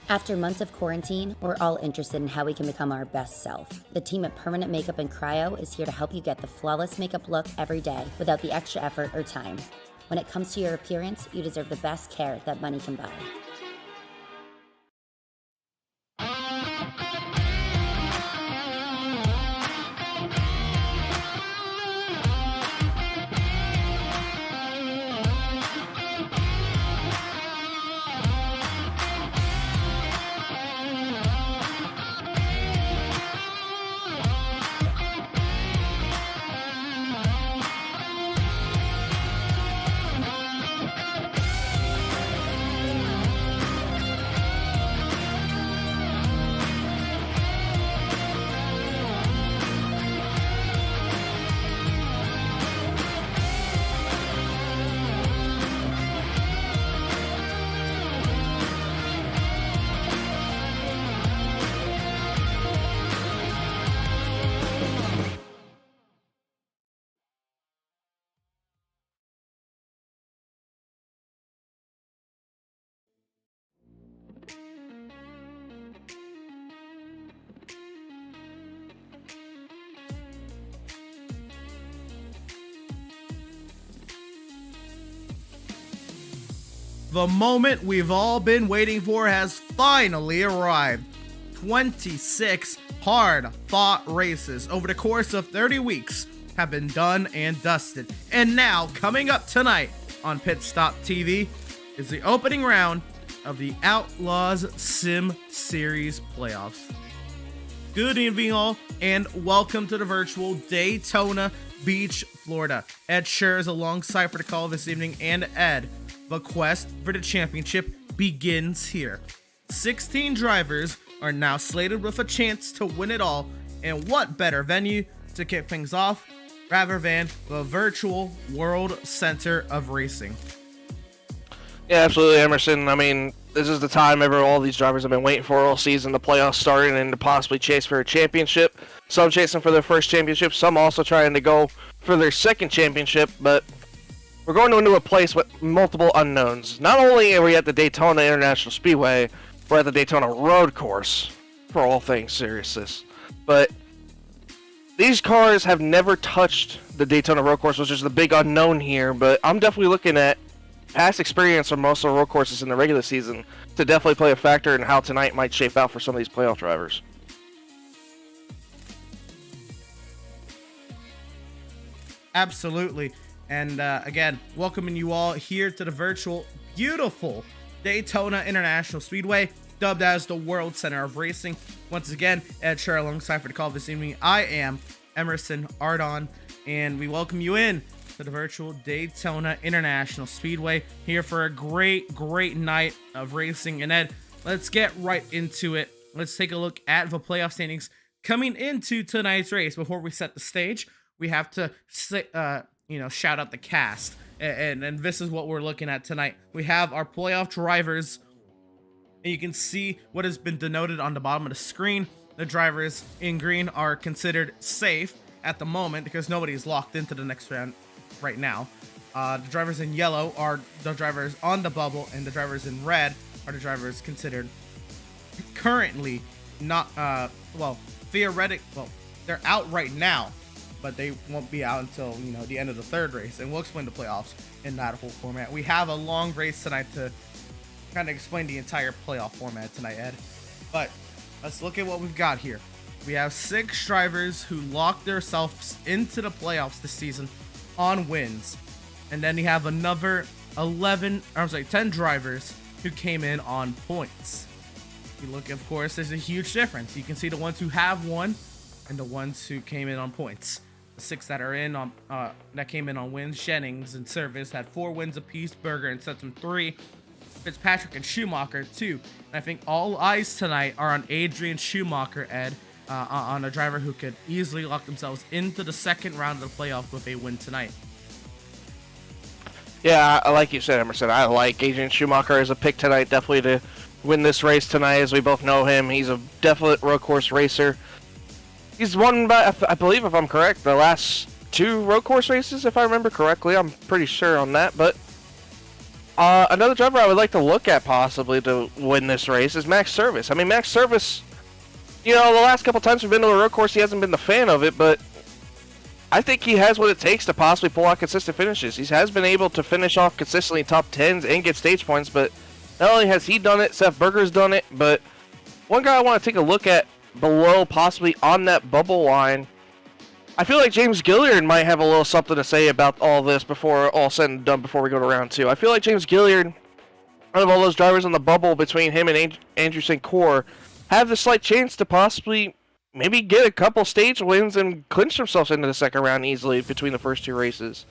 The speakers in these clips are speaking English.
After months of quarantine, we're all interested in how we can become our best self. The team at Permanent Makeup and Cryo is here to help you get the flawless makeup look every day without the extra effort or time. When it comes to your appearance, you deserve the best care that money can buy. The moment we've all been waiting for has finally arrived. 26 hard-fought races over the course of 30 weeks have been done and dusted. And now, coming up tonight on Pit Stop TV is the opening round of the Outlaws Sim Series playoffs. Good evening all, and welcome to the virtual Daytona Beach, Florida. Ed shares alongside for the call this evening, and Ed, the quest for the championship begins here. 16 drivers are now slated with a chance to win it all, and what better venue to kick things off rather than the virtual World Center of Racing. Yeah, absolutely, Emerson. I mean, this is the time all these drivers have been waiting for all season, the playoffs starting, and to possibly chase for a championship. Some chasing for their first championship, some also trying to go for their second championship, but we're going into a place with multiple unknowns. Not only are we at the Daytona International Speedway, we're at the Daytona Road Course, for all things seriousness. But these cars have never touched the Daytona Road Course, which is the big unknown here, but I'm definitely looking at past experience on most of the road courses in the regular season to definitely play a factor in how tonight might shape out for some of these playoff drivers. Absolutely. And again, welcoming you all here to the virtual, beautiful Daytona International Speedway, dubbed as the World Center of Racing. Once again, Ed Sher alongside for the call this evening. I am Emerson Ardon, and we welcome you in to the virtual Daytona International Speedway here for a great night of racing. And Ed, let's get right into it. Let's take a look at the playoff standings coming into tonight's race. Before we set the stage, we have to shout out the cast, and this is what we're looking at tonight. We have our playoff drivers, and you can see what has been denoted on the bottom of the screen. The drivers in green are considered safe at the moment because nobody's locked into the next round right now. The drivers in yellow are the drivers on the bubble, and the drivers in red are the drivers considered currently not they're out right now, but they won't be out until the end of the third race, and we'll explain the playoffs in that whole format. We have a long race tonight to kind of explain the entire playoff format tonight, Ed. But let's look at what we've got here. We have 6 drivers who locked themselves into the playoffs this season on wins, and then you have another 10 drivers who came in on points. If you look, of course, there's a huge difference. You can see the ones who have won and the ones who came in on points. The 6 that are in on that came in on wins: Jennings and Service had 4 wins apiece, Berger and Stetson 3, Fitzpatrick and Schumacher 2. And I think all eyes tonight are on Adrian Schumacher, Ed, on a driver who could easily lock themselves into the second round of the playoff with a win tonight. Yeah, like you said, Emerson, I like Adrian Schumacher as a pick tonight, definitely to win this race tonight. As we both know him, he's a definite road course racer. He's won by, I believe, if I'm correct, the last 2 road course races, if I remember correctly. I'm pretty sure on that, but Another driver I would like to look at possibly to win this race is Max Service. I mean, Max Service, the last couple times we've been to the road course, he hasn't been the fan of it, but I think he has what it takes to possibly pull out consistent finishes. He has been able to finish off consistently top 10s and get stage points, but not only has he done it, Seth Berger's done it, but one guy I want to take a look at below, possibly on that bubble line, I feel like James Gilliard might have a little something to say about all this before all said and done, before we go to round 2. I feel like James Gilliard, out of all those drivers on the bubble between him and Andrew St. Cyr, have the slight chance to possibly maybe get a couple stage wins and clinch themselves into the second round easily between the first 2 races.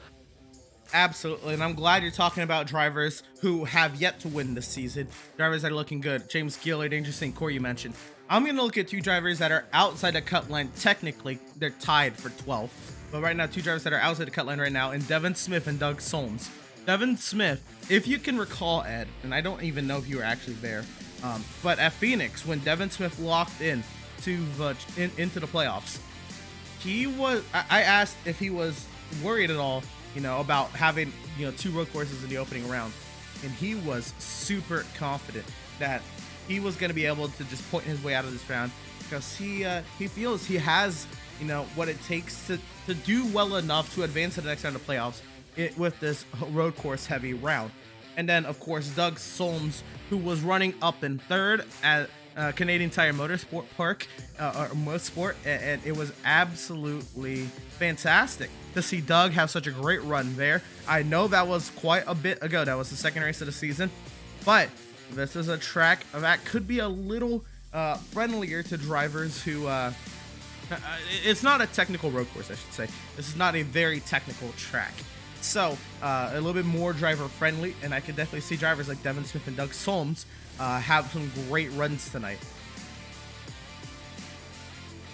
Absolutely, and I'm glad you're talking about drivers who have yet to win this season. Drivers that are looking good. James Gilliard, Andrew St. Cyr, you mentioned. I'm going to look at 2 drivers that are outside the cut line. Technically, they're tied for 12th. But right now, 2 drivers that are outside the cut line right now, and Devin Smith and Doug Solms. Devin Smith, if you can recall, Ed, and I don't even know if you were actually there, but at Phoenix, when Devin Smith locked in to into the playoffs, I asked if he was worried at all, about having, 2 road courses in the opening round. And he was super confident that he was going to be able to just point his way out of this round, because he feels he has, what it takes to do well enough to advance to the next round of playoffs with this road course heavy round. And then, of course, Doug Solms, who was running up in 3rd at Canadian Tire Motorsport Park, or Motorsport, and it was absolutely fantastic to see Doug have such a great run there. I know that was quite a bit ago. That was the second race of the season, but this is a track that could be a little friendlier to drivers who it's not a technical road course, I should say. This is not a very technical track, so a little bit more driver friendly, and I could definitely see drivers like Devin Smith and Doug Solms have some great runs tonight.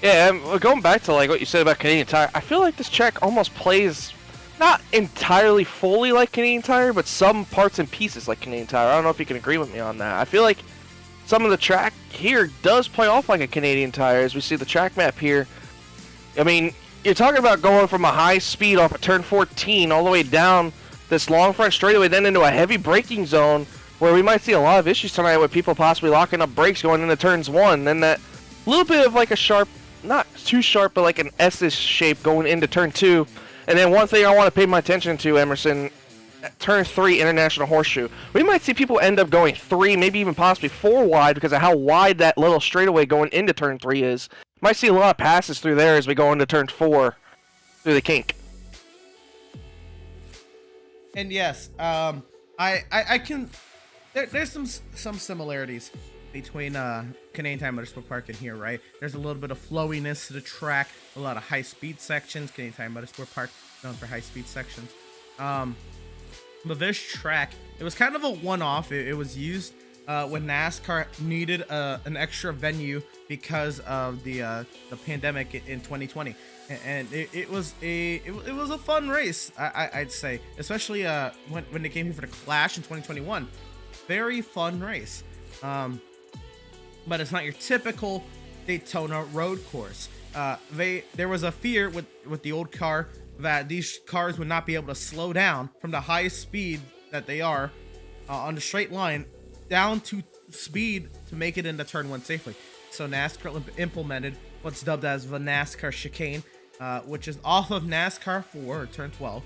Yeah, going back to like what you said about Canadian Tire, I feel like this track almost plays not entirely fully like Canadian Tire, but some parts and pieces like Canadian Tire. I don't know if you can agree with me on that. I feel like some of the track here does play off like a Canadian Tire, as we see the track map here. I mean, you're talking about going from a high speed off of turn 14 all the way down this long front straightaway, then into a heavy braking zone, where we might see a lot of issues tonight with people possibly locking up brakes going into turns 1, then that little bit of like a sharp, not too sharp, but like an S-ish shape going into turn 2. And then one thing I want to pay my attention to, Emerson, turn 3 International Horseshoe. We might see people end up going 3, maybe even possibly 4 wide because of how wide that little straightaway going into turn 3 is. Might see a lot of passes through there as we go into turn 4 through the kink. And yes, I can. There's some similarities between Canadian Tire Motorsport Park and here, right? There's a little bit of flowiness to the track, a lot of high-speed sections. Canadian Tire Motorsport Park known for high-speed sections. But this track, it was kind of a one-off. It was used when NASCAR needed an extra venue because of the pandemic in 2020, and it was a fun race, I'd say, especially when they came here for the Clash in 2021. Very fun race. But it's not your typical Daytona road course. There was a fear with the old car that these cars would not be able to slow down from the high speed that they are on the straight line down to speed to make it into turn 1 safely. So NASCAR implemented what's dubbed as the NASCAR chicane, which is off of NASCAR 4 or turn 12.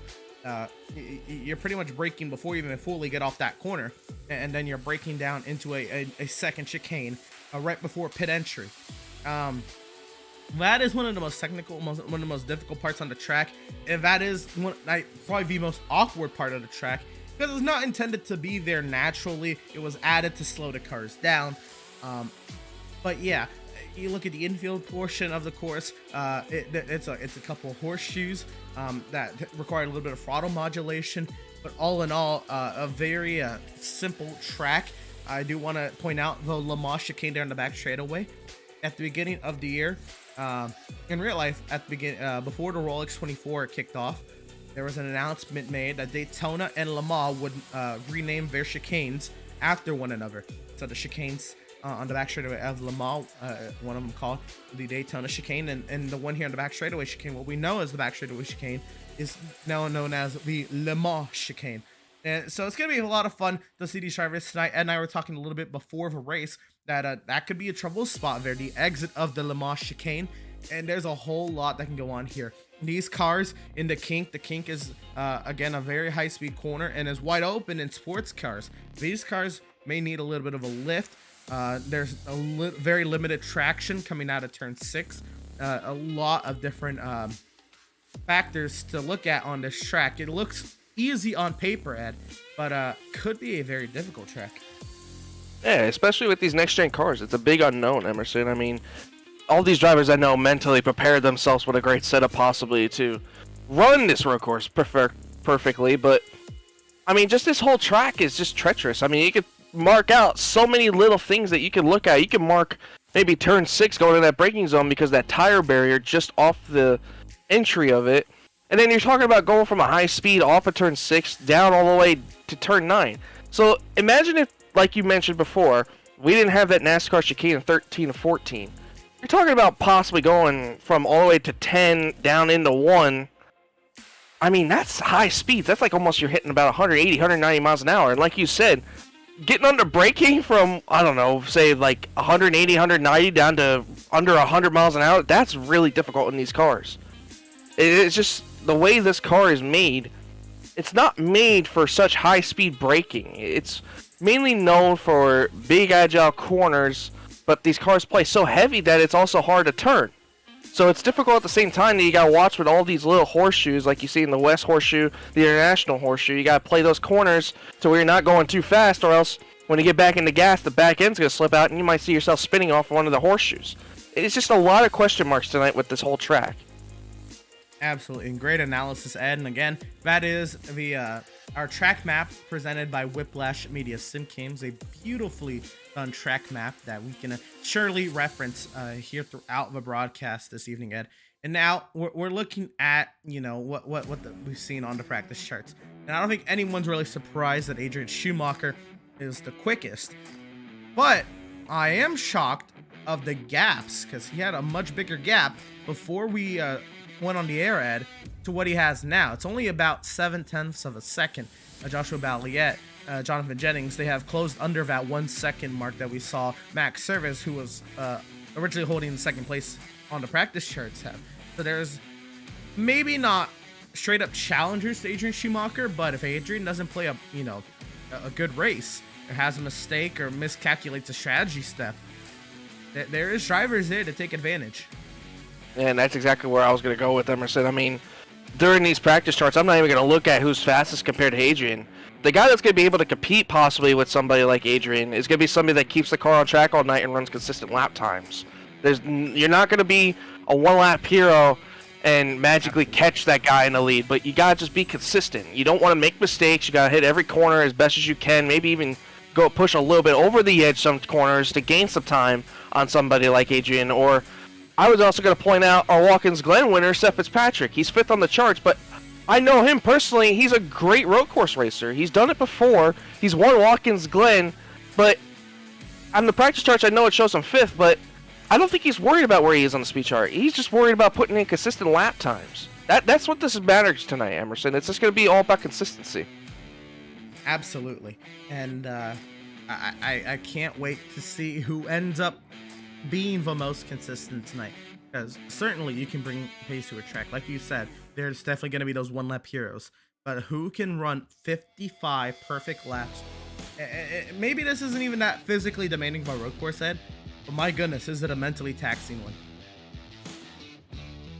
You're pretty much braking before you even fully get off that corner, and then you're braking down into a second chicane right before pit entry. That is one of the most technical, one of the most difficult parts on the track, and that is probably the most awkward part of the track, because it's not intended to be there naturally. It was added to slow the cars down. But yeah, you look at the infield portion of the course, it's a couple of horseshoes that require a little bit of throttle modulation, but all in all, a very simple track. I do want to point out the Le Mans chicane there on the back straightaway. At the beginning of the year, in real life, at the beginning, before the Rolex 24 kicked off, there was an announcement made that Daytona and Le Mans would rename their chicanes after one another. So the chicanes on the back straightaway of Le Mans, one of them called the Daytona chicane, and the one here on the back straightaway chicane, what we know as the back straightaway chicane, is now known as the Le Mans chicane. And so it's going to be a lot of fun to see these drivers tonight. Ed and I were talking a little bit before the race that that could be a trouble spot there, the exit of the Le Mans chicane. And there's a whole lot that can go on here. These cars in the kink is, again, a very high-speed corner and is wide open in sports cars. These cars may need a little bit of a lift. There's a very limited traction coming out of turn 6. A lot of different factors to look at on this track. It looks easy on paper, Ed, but could be a very difficult track. Yeah, especially with these next-gen cars. It's a big unknown, Emerson. I mean, all these drivers I know mentally prepared themselves with a great setup possibly to run this road course perfectly, but I mean, just this whole track is just treacherous. I mean, you could mark out so many little things that you can look at. You can mark maybe turn 6 going in that braking zone because that tire barrier just off the entry of it. And then you're talking about going from a high speed off of turn 6 down all the way to turn 9. So imagine if, like you mentioned before, we didn't have that NASCAR chicane in 13 and 14. You're talking about possibly going from all the way to 10 down into 1. I mean, that's high speeds. That's like almost you're hitting about 180, 190 miles an hour. And like you said, getting under braking from, I don't know, say like 180, 190 down to under 100 miles an hour, that's really difficult in these cars. It's just the way this car is made. It's not made for such high-speed braking. It's mainly known for big, agile corners, but these cars play so heavy that it's also hard to turn. So it's difficult at the same time that you gotta watch with all these little horseshoes, like you see in the West Horseshoe, the International Horseshoe. You gotta play those corners to where you're not going too fast, or else when you get back into gas, the back end's gonna slip out, and you might see yourself spinning off one of the horseshoes. It's just a lot of question marks tonight with this whole track. Absolutely, and great analysis, Ed. And again, that is the our track map presented by Whiplash Media Sim Games, a beautifully done track map that we can surely reference here throughout the broadcast this evening, Ed. And now we're looking at, you know, what we've seen on the practice charts, and I don't think anyone's really surprised that Adrian Schumacher is the quickest, but I am shocked of the gaps because he had a much bigger gap before we went on the air, Ed, to what he has now. It's only about 7/10 of a second. Joshua Balliet, Jonathan Jennings, they have closed under that 1 second mark that we saw Max Service, who was originally holding the second place on the practice charts, have. So there's maybe not straight up challengers to Adrian Schumacher, but if Adrian doesn't play a good race, or has a mistake or miscalculates a strategy step, there is drivers there to take advantage. And that's exactly where I was going to go with Emerson. I mean, during these practice charts, I'm not even going to look at who's fastest compared to Adrian. The guy that's going to be able to compete possibly with somebody like Adrian is going to be somebody that keeps the car on track all night and runs consistent lap times. You're not going to be a one-lap hero and magically catch that guy in the lead, but you got to just be consistent. You don't want to make mistakes. You got to hit every corner as best as you can, maybe even go push a little bit over the edge some corners to gain some time on somebody like Adrian. Or I was also going to point out our Watkins Glen winner, Seth Fitzpatrick. He's 5th on the charts, but I know him personally. He's a great road course racer. He's done it before. He's won Watkins Glen, but on the practice charts, I know it shows him 5th, but I don't think he's worried about where he is on the speed chart. He's just worried about putting in consistent lap times. That's what this matters tonight, Emerson. It's just going to be all about consistency. Absolutely. And I can't wait to see who ends up being the most consistent tonight, because certainly you can bring pace to a track. Like you said, there's definitely going to be those one-lap heroes, but who can run 55 perfect laps? Maybe this isn't even that physically demanding of a road course, Ed, but my goodness, is it a mentally taxing one?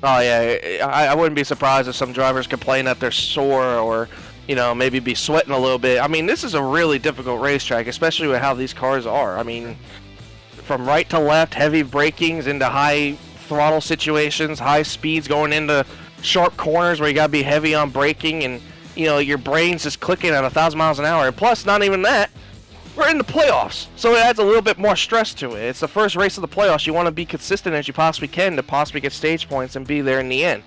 Oh yeah, I wouldn't be surprised if some drivers complain that they're sore or, you know, maybe be sweating a little bit. I mean, this is a really difficult racetrack, especially with how these cars are. I mean, from right to left, heavy brakings into high throttle situations, high speeds going into sharp corners where you gotta be heavy on braking, and you know your brain's just clicking at 1,000 miles an hour. And plus, not even that, we're in the playoffs, so it adds a little bit more stress to it. It's the first race of the playoffs. You want to be consistent as you possibly can to possibly get stage points and be there in the end.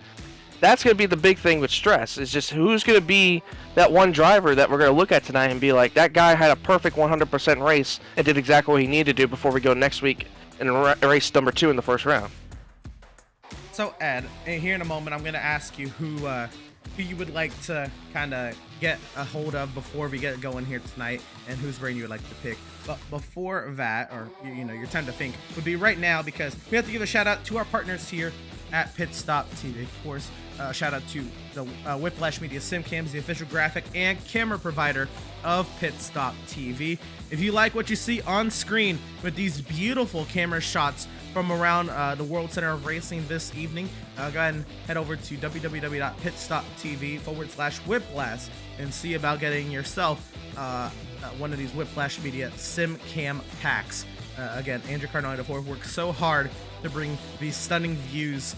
That's going to be the big thing with stress. It's just who's going to be that one driver that we're going to look at tonight and be like, that guy had a perfect 100% race and did exactly what he needed to do before we go next week in race number 2 in the first round. So Ed, here in a moment, I'm going to ask you who who you would like to kind of get a hold of before we get going here tonight, and whose brain you would like to pick. But before that, or your time to think would be right now, because we have to give a shout out to our partners here at Pit Stop TV. Of course, shout out to the Whiplash Media Sim Cams, the official graphic and camera provider of Pit Stop TV. If you like what you see on screen with these beautiful camera shots from around the World Center of Racing this evening, go ahead and head over to www.pitstoptv/Whiplash and see about getting yourself one of these Whiplash Media Sim Cam packs. Again, Andrew Cardinale IV works so hard to bring these stunning views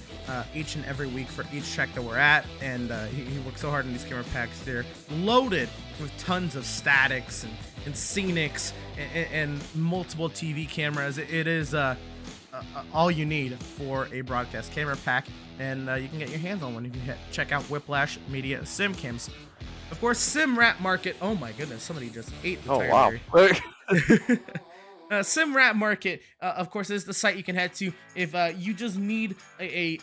each and every week for each track that we're at, and he works so hard in these camera packs. They're loaded with tons of statics and scenics and multiple TV cameras. It is all you need for a broadcast camera pack, and you can get your hands on one if you check out Whiplash Media Sim Cams. Of course, Sim Rat Market. Oh my goodness, somebody just ate the tire. Wow. Sim Rat Market, of course, is the site you can head to if you just need a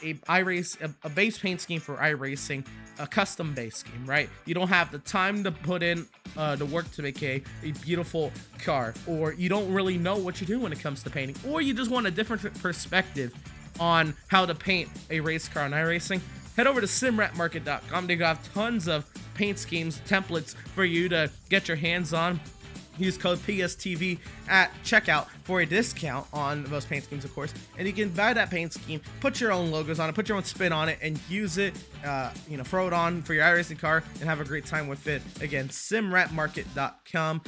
base paint scheme for iRacing, a custom base scheme, right? You don't have the time to put in the work to make a beautiful car, or you don't really know what you do when it comes to painting, or you just want a different perspective on how to paint a race car on iRacing. Head over to simratmarket.com. They got tons of paint schemes, templates for you to get your hands on. Use code PSTV at checkout for a discount on those paint schemes, of course. And you can buy that paint scheme, put your own logos on it, put your own spin on it, and use it, throw it on for your iRacing car and have a great time with it. Again, simratmarket.com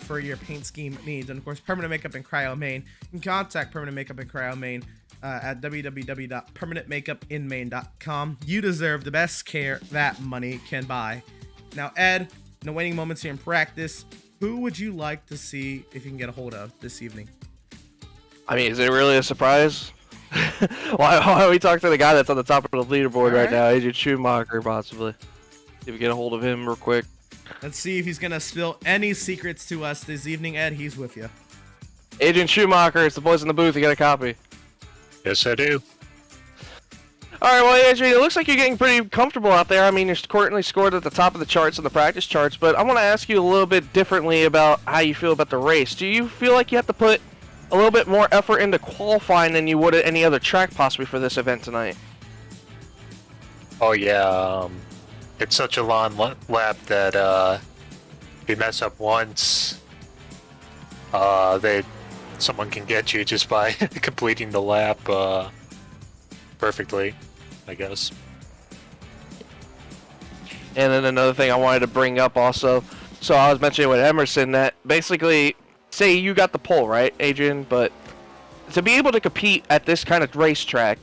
for your paint scheme needs. And, of course, Permanent Makeup and Cryo Maine. You can contact Permanent Makeup and Cryo Maine at www.permanentmakeupinmaine.com. You deserve the best care that money can buy. Now, Ed, in the waning moments here in practice, who would you like to see if you can get a hold of this evening? I mean, is it really a surprise? why don't we talk to the guy that's on the top of the leaderboard right now, Adrian Schumacher, possibly? If we get a hold of him real quick. Let's see if he's going to spill any secrets to us this evening. Ed, he's with you. Adrian Schumacher, it's the boys in the booth. You got a copy? Yes, I do. All right, well, Adrian, it looks like you're getting pretty comfortable out there. I mean, you're currently scored at the top of the charts on the practice charts, but I want to ask you a little bit differently about how you feel about the race. Do you feel like you have to put a little bit more effort into qualifying than you would at any other track possibly for this event tonight? Oh, yeah. It's such a long lap that if you mess up once, someone can get you just by completing the lap perfectly, I guess. And then another thing I wanted to bring up also, so I was mentioning with Emerson that basically, say you got the pole, right, Adrian, but to be able to compete at this kind of racetrack,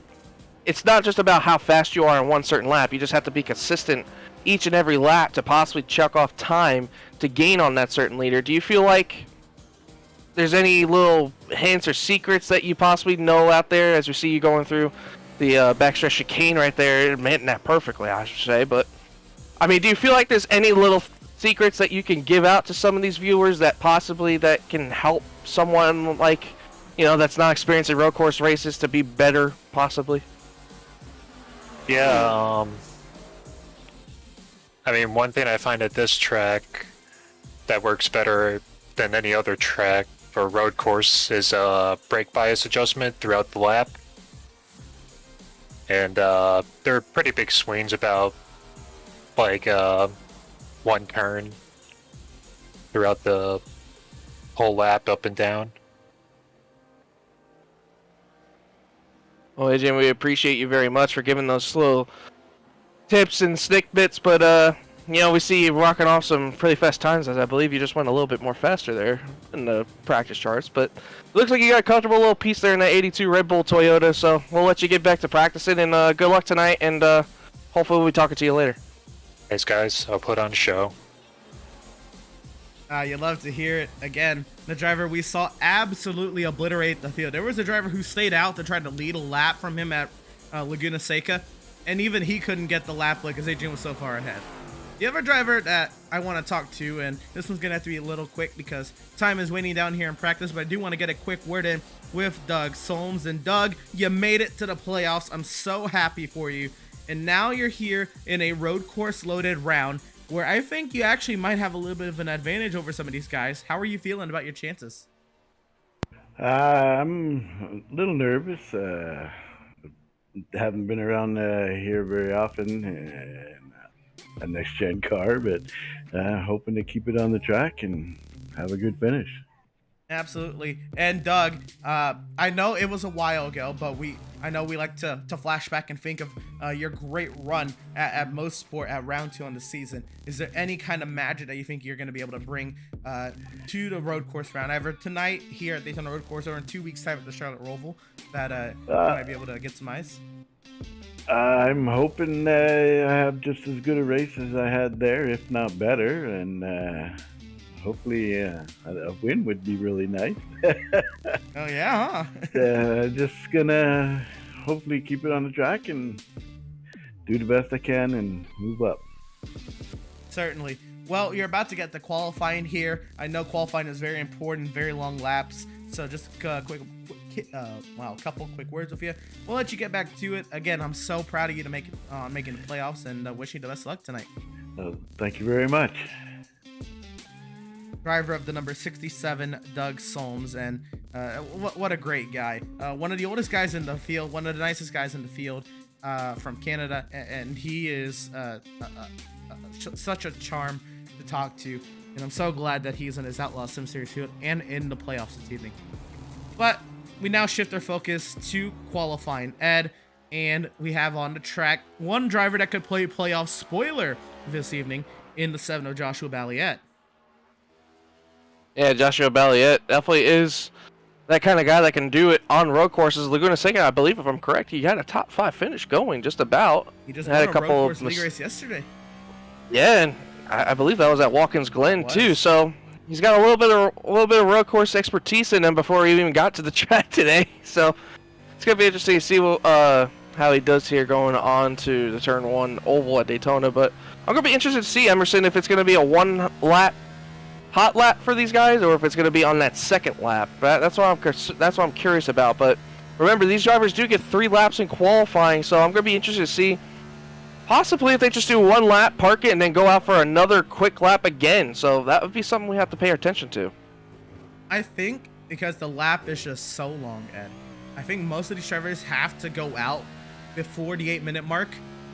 it's not just about how fast you are in one certain lap. You just have to be consistent each and every lap to possibly check off time to gain on that certain leader. Do you feel like there's any little hints or secrets that you possibly know out there as we see you going through the backstretch chicane right there, hitting that perfectly, I should say? But I mean, do you feel like there's any little secrets that you can give out to some of these viewers that possibly that can help someone like, that's not experienced in road course races to be better, possibly? Yeah, I mean, one thing I find at this track that works better than any other track for a road course is brake bias adjustment throughout the lap. And there are pretty big swings, about like one turn throughout the whole lap, up and down. Well, Adrian, we appreciate you very much for giving those little tips and snick bits, but we see you rocking off some pretty fast times, as I believe you just went a little bit more faster there in the practice charts. But it looks like you got a comfortable little piece there in that 82 Red Bull Toyota, so we'll let you get back to practicing, and good luck tonight, and hopefully we'll be talking to you later. Thanks, guys. I'll put on a show. You love to hear it. Again, the driver we saw absolutely obliterate the field. There was a driver who stayed out to try to lead a lap from him at Laguna Seca, and even he couldn't get the lap because Adrian was so far ahead. The other driver that I want to talk to, and this one's going to have to be a little quick because time is waning down here in practice, but I do want to get a quick word in with Doug Solms. And Doug, you made it to the playoffs. I'm so happy for you. and now you're here in a road course loaded round where I think you actually might have a little bit of an advantage over some of these guys. How are you feeling about your chances? I'm a little nervous. Haven't been around here very often in a next gen car, but hoping to keep it on the track and have a good finish. Absolutely. And Doug, I know it was a while ago, but I know we like to flash back and think of your great run at Most Sport at round 2 on the season. Is there any kind of magic that you think you're going to be able to bring to the road course round, either tonight here at Daytona Road Course or in 2 weeks' time at the Charlotte Roval, that you might be able to get some ice? I'm hoping I have just as good a race as I had there, if not better, and hopefully a win would be really nice. Oh yeah, huh? Just gonna hopefully keep it on the track and do the best I can and move up. Certainly. Well, you're about to get the qualifying here. I know qualifying is very important, very long laps. So just a couple quick words with you. We'll let you get back to it. Again, I'm so proud of you to making the playoffs, and wish you the best luck tonight. Thank you very much. Driver of the number 67, Doug Solms, and what a great guy. One of the oldest guys in the field, one of the nicest guys in the field, from Canada, and he is such a charm to talk to, and I'm so glad that he's in his Outlaws Sim Series field and in the playoffs this evening. But we now shift our focus to qualifying, Ed, and we have on the track one driver that could play playoff spoiler this evening in the 7 of Joshua Balliet. Yeah, Joshua Balliet definitely is that kind of guy that can do it on road courses. Laguna Seca, I believe, if I'm correct, he had a top 5 finish going, just about. He just had won a couple road course league race yesterday. Yeah, and I believe that was at Watkins Glen too. So he's got a little bit of road course expertise in him before he even got to the track today. So it's gonna be interesting to see how he does here going on to the Turn 1 oval at Daytona. But I'm gonna be interested to see, Emerson, if it's gonna be a 1 lap hot lap for these guys, or if it's gonna be on that second lap. That's what I'm curious about. But remember, these drivers do get 3 laps in qualifying, so I'm gonna be interested to see. Possibly if they just do 1 lap, park it, and then go out for another quick lap again. So that would be something we have to pay attention to. I think because the lap is just so long, Ed, I think most of these drivers have to go out before the 8-minute mark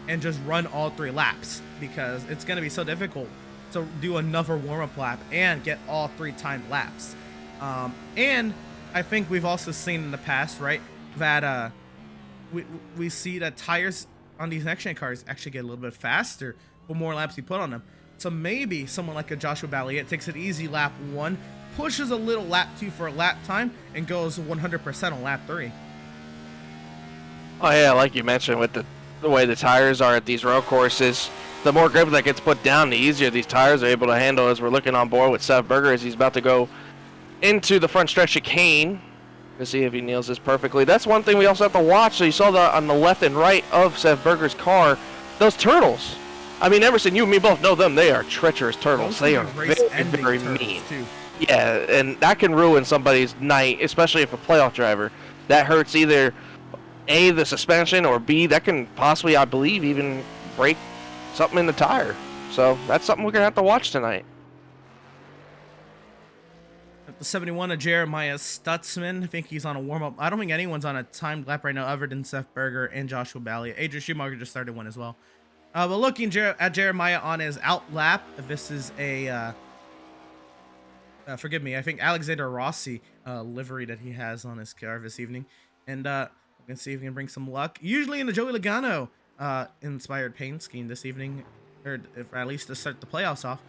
and just run all 3 laps, because it's going to be so difficult to do another warm-up lap and get all 3 timed laps. And I think we've also seen in the past, right, that we see that tires on these NextGen cars actually get a little bit faster the more laps you put on them. So maybe someone like a Joshua Balliet takes it easy lap 1, pushes a little lap 2 for a lap time, and goes 100% on lap 3. Oh yeah, like you mentioned, with the way the tires are at these road courses, the more grip that gets put down, the easier these tires are able to handle, as we're looking on board with Seth Berger as he's about to go into the front stretch chicane to see if he nails this perfectly. That's one thing we also have to watch. So you saw on the left and right of Seth Berger's car, those turtles. I mean, Emerson, you and me both know them. They are treacherous turtles. They are very mean. Too. Yeah, and that can ruin somebody's night, especially if a playoff driver. That hurts either A, the suspension, or B, that can possibly, I believe, even break something in the tire. So that's something we're going to have to watch tonight. At the 71 of Jeremiah Stutzman, I think he's on a warm-up. I don't think anyone's on a timed lap right now other than Seth Berger and Joshua Balliet. Adrian Schumacher just started one as well. But looking at Jeremiah on his out lap, this is a, forgive me, I think Alexander Rossi livery that he has on his car this evening. And we can see if we can bring some luck. Usually in the Joey Logano inspired paint scheme this evening, or if at least to start the playoffs off,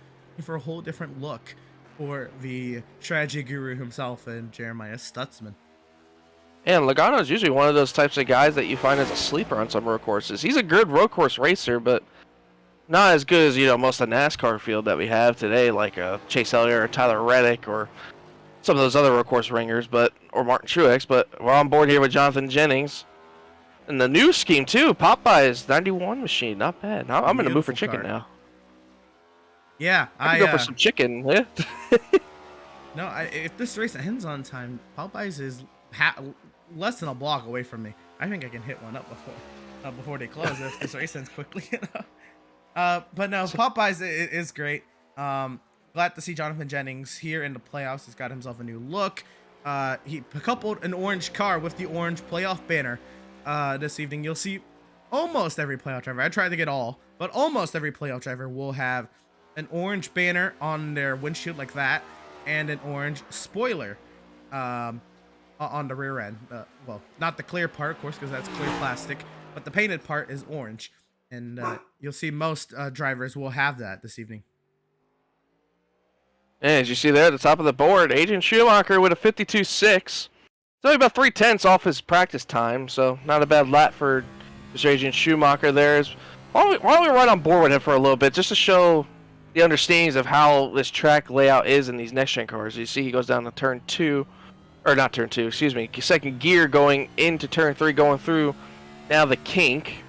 for a whole different look for the strategy guru himself and Jeremiah Stutzman. And Logano is usually one of those types of guys that you find as a sleeper on some road courses. He's a good road course racer, but not as good as, most of the NASCAR field that we have today, like Chase Elliott or Tyler Reddick or some of those other road course ringers, or Martin Truex. But we're on board here with Jonathan Jennings. And the new scheme, too, Popeye's 91 machine. Not bad. Now I'm in the mood for chicken now. Yeah, I could go for some chicken. Yeah. No, if this race ends on time, Popeyes is less than a block away from me. I think I can hit one up before. before they close if this race ends quickly. But no, Popeyes is great. Glad to see Jonathan Jennings here in the playoffs. He's got himself a new look. He coupled an orange car with the orange playoff banner this evening. You'll see almost every playoff driver. I tried to get all, but almost every playoff driver will have an orange banner on their windshield like that and an orange spoiler on the rear end. Well, not the clear part, of course, because that's clear plastic, but the painted part is orange. And you'll see most drivers will have that this evening. And as you see there at the top of the board, Adrian Schumacher with a 52.6. It's only about 3/10 off his practice time, so not a bad lap for Mr. Adrian Schumacher there. Why don't we ride on board with him for a little bit, just to show the understandings of how this track layout is in these next-gen cars. You see he goes down to turn 2, or not turn 2, excuse me, second gear going into turn 3, going through now the kink.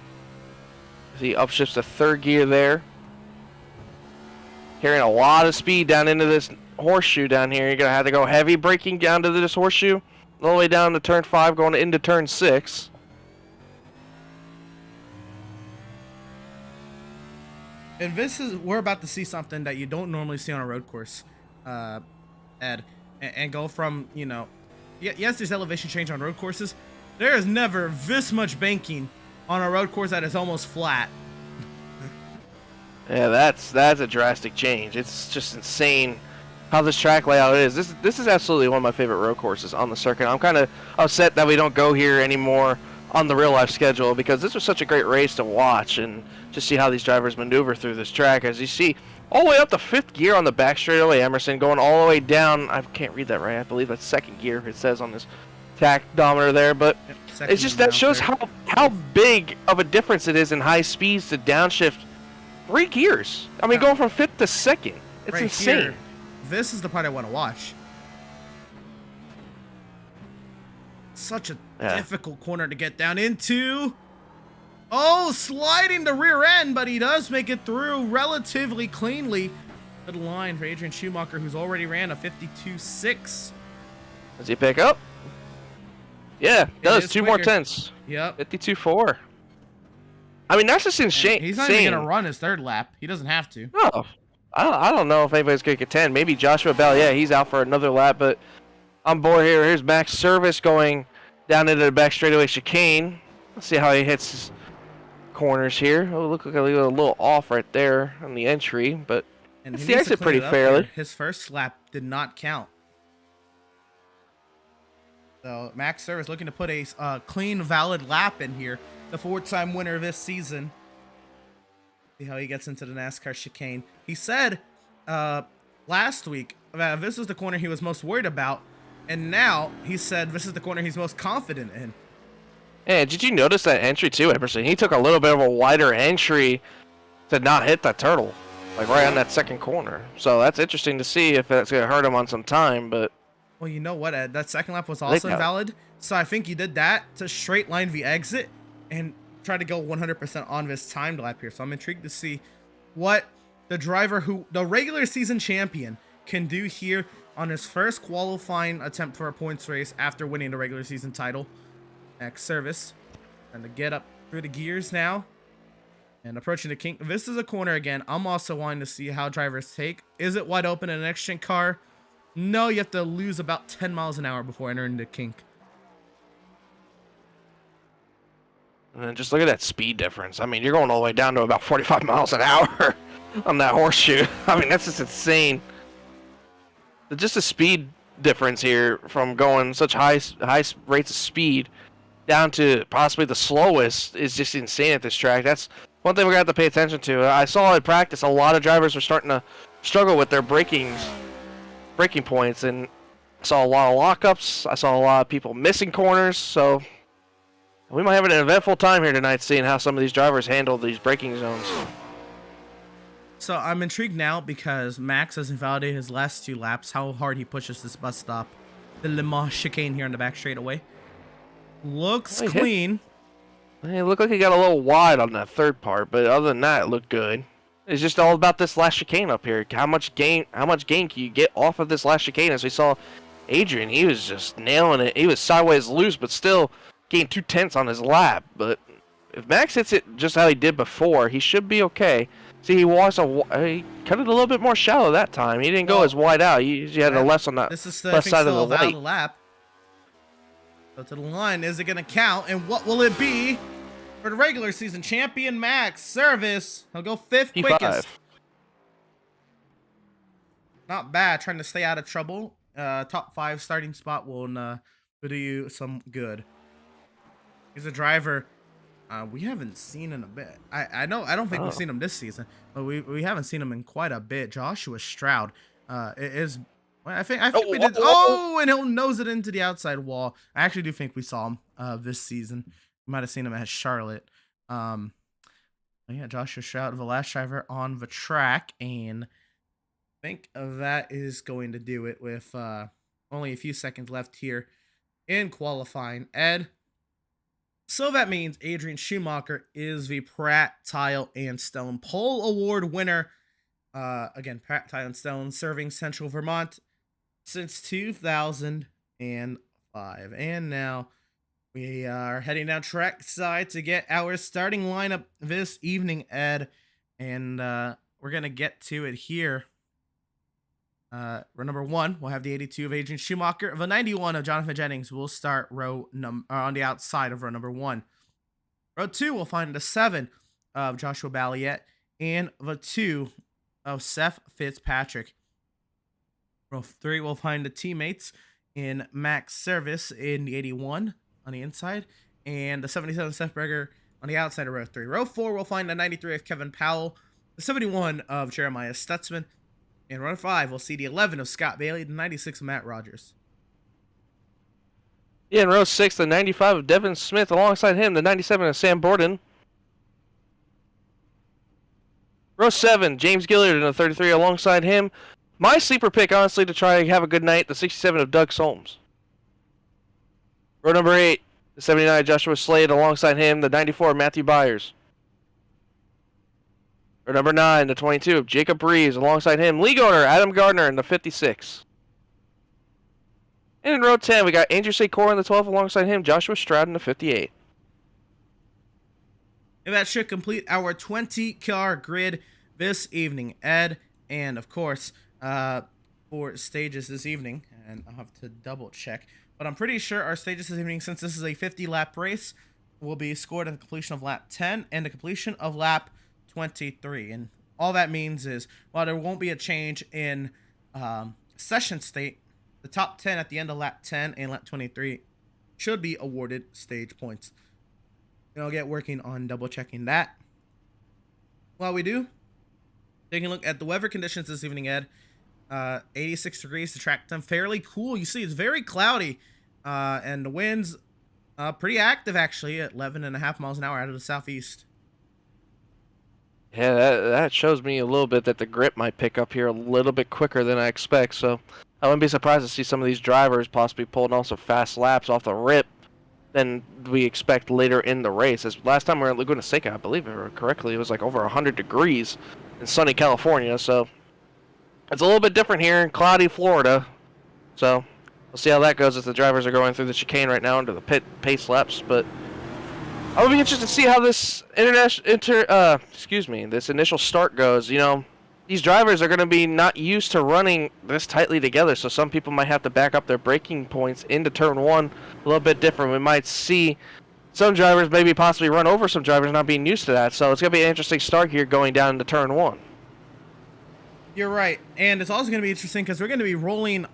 He upshifts the third gear there. Carrying a lot of speed down into this horseshoe down here. You're going to have to go heavy braking down to this horseshoe. All the way down to turn 5, going into turn 6. And we're about to see something that you don't normally see on a road course, Ed. And go from, yes, there's elevation change on road courses. There is never this much banking on a road course that is almost flat. Yeah, that's a drastic change. It's just insane how this track layout is. This is absolutely one of my favorite road courses on the circuit. I'm kind of upset that we don't go here anymore on the real life schedule, because this was such a great race to watch and just see how these drivers maneuver through this track. As you see, all the way up to 5th gear on the back straightaway, Emerson, going all the way down. I can't read that right. I believe that's 2nd gear, it says on this tachometer there, but Yep, it's just that shows how big of a difference it is in high speeds to downshift 3 gears. I mean, going from 5th to 2nd. It's right insane. Here, this is the part I want to watch. Such a difficult corner to get down into. Oh, sliding the rear end, but he does make it through relatively cleanly. Good line for Adrian Schumacher, who's already ran a 52.6. Does he pick up? Yeah, does. 2 more tenths. Yep. 52.4. I mean, that's just insane. He's not even going to run his 3rd lap. He doesn't have to. No. I don't know if anybody's going to contend. Maybe Joshua Bell, yeah, he's out for another lap, but on board here, here's Max Service going down into the back straightaway chicane. Let's see how he hits his corners here. Oh, look like a little off right there on the entry, but it's the exit pretty fairly. Here. His first lap did not count. So Max Service looking to put a clean, valid lap in here. The 4-time winner this season. See how he gets into the NASCAR chicane. He said last week that this is the corner he was most worried about, and now he said this is the corner he's most confident in. Yeah, did you notice that entry too, Emerson? He took a little bit of a wider entry to not hit that turtle, like right on that 2nd corner. So that's interesting to see if that's going to hurt him on some time, but... Well, you know what, Ed? That 2nd lap was also invalid, so I think he did that to straight line the exit and try to go 100% on this timed lap here. So I'm intrigued to see what the driver the regular season champion can do here on his first qualifying attempt for a points race after winning the regular season title. Max Service and to get up through the gears now and approaching the kink. This is a corner again. I'm also wanting to see how drivers take. Is it wide open in an NextGen car? No, you have to lose about 10 miles an hour before entering the kink. And then just look at that speed difference. I mean, you're going all the way down to about 45 miles an hour on that horseshoe. I mean, that's just insane. Just the speed difference here from going such high rates of speed down to possibly the slowest is just insane at this track. That's one thing we're going to have to pay attention to. I saw in practice a lot of drivers were starting to struggle with their braking points, and I saw a lot of lockups. I saw a lot of people missing corners, so we might have an eventful time here tonight seeing how some of these drivers handle these braking zones. So I'm intrigued now because Max has invalidated his last 2 laps, how hard he pushes this bus stop. The Le Mans chicane here on the back straightaway. Looks clean. It looked like he got a little wide on that 3rd part, but other than that, it looked good. It's just all about this last chicane up here. How much gain can you get off of this last chicane? As we saw Adrian, he was just nailing it. He was sideways loose, but still gained 2 tenths on his lap. But if Max hits it just how he did before, he should be okay. See, he cut it a little bit more shallow that time. He didn't go as wide out. He had a less on the This is left side of the out white. the lap. So to the line, is it going to count? And what will it be for the regular season champion Max Service? He'll go 5th quickest. Not bad. Trying to stay out of trouble. Top 5 starting spot will do you some good. He's a driver we haven't seen in a bit. I don't think we've seen him this season, but we haven't seen him in quite a bit. Joshua Stroud is. I think we did. Oh, and he'll nose it into the outside wall. I actually do think we saw him this season. We might have seen him at Charlotte. Yeah, Joshua Stroud, the last driver on the track, and I think that is going to do it with only a few seconds left here in qualifying. Ed. So that means Adrian Schumacher is the Pratt, Tile, and Stone Pole Award winner. Again, Pratt, Tile, and Stone serving Central Vermont since 2005. And now we are heading down track side to get our starting lineup this evening, Ed. And we're going to get to it here. Row number 1, we'll have the 82 of Adrian Schumacher. The 91 of Jonathan Jennings will start on the outside of row number 1. Row 2, we'll find the 7 of Joshua Balliet and the 2 of Seth Fitzpatrick. Row 3, we'll find the teammates in Max Service in the 81 on the inside and the 77 Seth Berger on the outside of row 3. Row 4, we'll find the 93 of Kevin Powell, the 71 of Jeremiah Stutzman. In row 5, we'll see the 11 of Scott Bailey, the 96 of Matt Rogers. Yeah, in row 6, the 95 of Devin Smith. Alongside him, the 97 of Sam Borden. Row 7, James Gillard in the 33 alongside him. My sleeper pick, honestly, to try and have a good night, the 67 of Doug Solms. Row number 8, the 79 of Joshua Slade. Alongside him, the 94 of Matthew Byers. Or number 9, the 22 of Jacob Breeze. Alongside him, league owner Adam Gardner in the 56. And in row 10, we got Andrew Secor in the 12. Alongside him, Joshua Stroud in the 58. And that should complete our 20-car grid this evening, Ed. And, of course, for stages this evening, and I'll have to double-check, but I'm pretty sure our stages this evening, since this is a 50-lap race, will be scored at the completion of lap 10 and the completion of lap 23. And all that means is, while there won't be a change in session state, the top 10 at the end of lap 10 and lap 23 should be awarded stage points. And I'll get working on double checking that. While we do, taking a look at the weather conditions this evening, Ed. 86 degrees to track time, fairly cool. You see, it's very cloudy, and the wind's pretty active actually at 11.5 miles an hour out of the southeast. Yeah, that shows me a little bit that the grip might pick up here a little bit quicker than I expect. So I wouldn't be surprised to see some of these drivers possibly pulling off some fast laps off the rip than we expect later in the race. As last time we were at Laguna Seca, I believe correctly, it was like over 100 degrees in sunny California. So it's a little bit different here in cloudy Florida. So we'll see how that goes as the drivers are going through the chicane right now into the pit pace laps. But I would be interested to see how this this initial start goes. You know, these drivers are going to be not used to running this tightly together, so some people might have to back up their braking points into turn 1 a little bit different. We might see some drivers maybe possibly run over some drivers not being used to that, so it's going to be an interesting start here going down into turn 1. You're right, and it's also going to be interesting because we're going to be rolling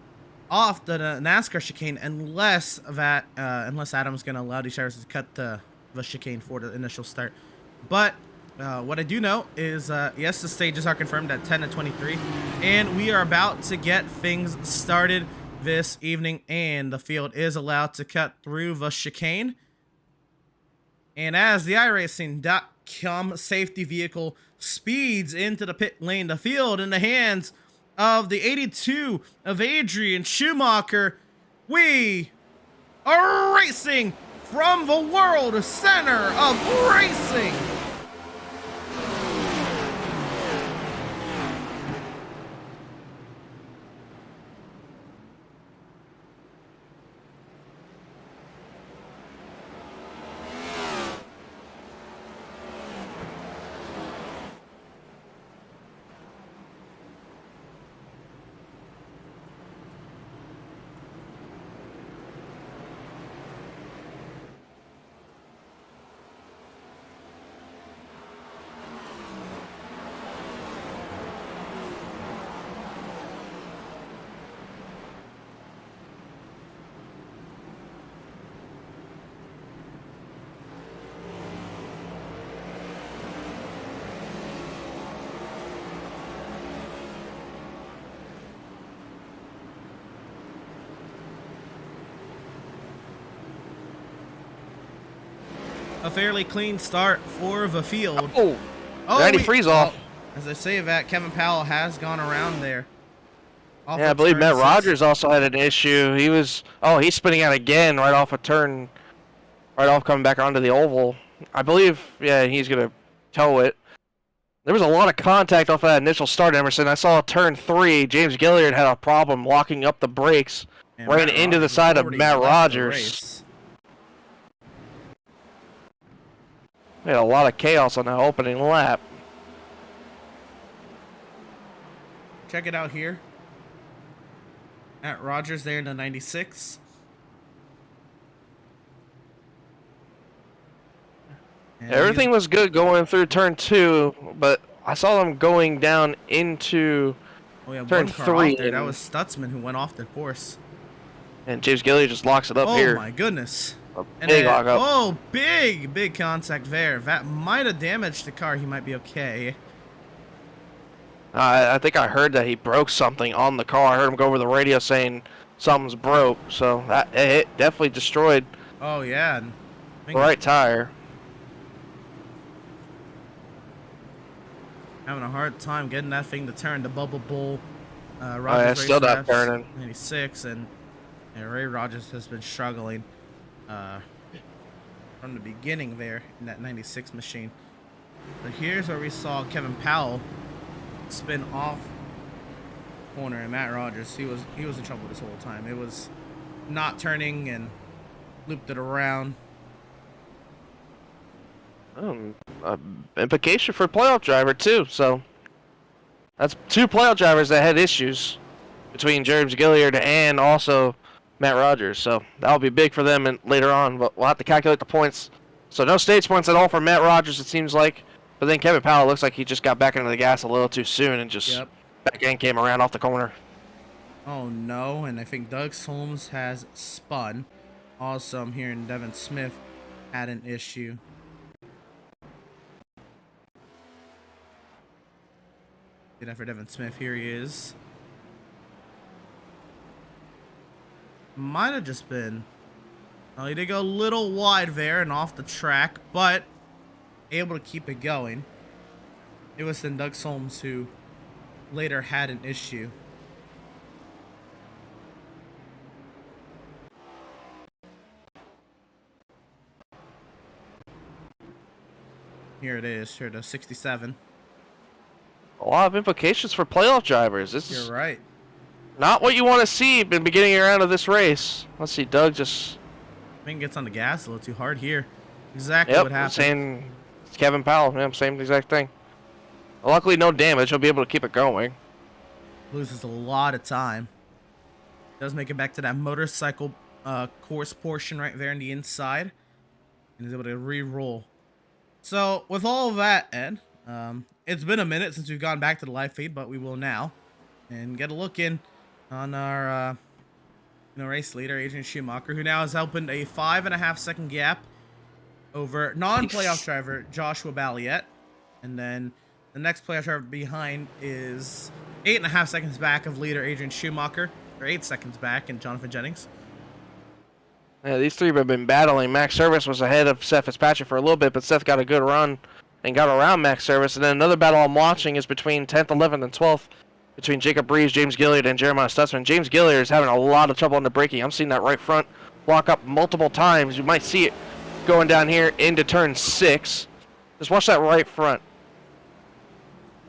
off the NASCAR chicane unless Adam's going to allow these drivers to cut the chicane for the initial start. But what I do know is, yes, the stages are confirmed at 10 and 23, and we are about to get things started this evening, and the field is allowed to cut through the chicane. And as the iRacing.com safety vehicle speeds into the pit lane, the field in the hands of the 82 of Adrian Schumacher, we are racing from the World Center of Racing. a fairly clean start for the field. Oh, 90 freeze off. As I say that, Kevin Powell has gone around there. Yeah, I believe Matt Rogers also had an issue. He's spinning out again right off a turn, right off coming back onto the oval. I believe, yeah, he's going to tow it. There was a lot of contact off that initial start, Emerson. I saw turn 3. James Gilliard had a problem locking up the brakes, ran into the side of Matt Rogers. We had a lot of chaos on that opening lap. Check it out here. Matt Rogers there in the 96. Everything was good going through turn 2, but I saw them going down into turn 3. That was Stutzman who went off the course. And James Gilliard just locks it up here. Oh my goodness. Big lock up. Oh, big contact there. That might have damaged the car. He might be okay. I think I heard that he broke something on the car. I heard him go over the radio saying something's broke. So it definitely destroyed. Oh yeah. The right tire. Having a hard time getting that thing to turn. The bubble bull. Rogers still not turning. 96 and Ray Rogers has been struggling from the beginning there in that 96 machine. But here's where we saw Kevin Powell spin off corner, and Matt Rogers, he was in trouble this whole time. It was not turning and looped it around. Implication for playoff driver too. So that's 2 playoff drivers that had issues between James Gilliard and also Matt Rogers. So that'll be big for them later on. But we'll have to calculate the points. So no stage points at all for Matt Rogers, it seems like. But then Kevin Powell looks like he just got back into the gas a little too soon and just back in, came around off the corner. Oh no, and I think Doug Solms has spun. Also, I'm hearing Devin Smith had an issue. Get that for Devin Smith. Here he is. Might have just been. Oh, he did go a little wide there and off the track, but able to keep it going. It was then Doug Solms who later had an issue. Here it is, here it is, 67. A lot of implications for playoff drivers. You're right. Not what you want to see in the beginning round of this race. Let's see, Doug just... I think gets on the gas a little too hard here. Exactly what happened. Saying it's Kevin Powell. Yeah, same exact thing. Luckily, no damage. He'll be able to keep it going. Loses a lot of time. Does make it back to that motorcycle course portion right there on the inside. And is able to re-roll. So, with all of that, Ed, it's been a minute since we've gone back to the live feed, but we will now. And get a look in on our race leader, Adrian Schumacher, who now has opened a 5.5 second gap over non-playoff driver Joshua Balliet. And then the next playoff driver behind is 8.5 seconds back of leader Adrian Schumacher, or 8 seconds back, and Jonathan Jennings. Yeah, these three have been battling. Max Service was ahead of Seth Fitzpatrick for a little bit, but Seth got a good run and got around Max Service. And then another battle I'm watching is between 10th, 11th, and 12th, between Jacob Breeze, James Gilliard, and Jeremiah Stutzman. James Gilliard is having a lot of trouble on the braking. I'm seeing that right front lock up multiple times. You might see it going down here into turn 6. Just watch that right front.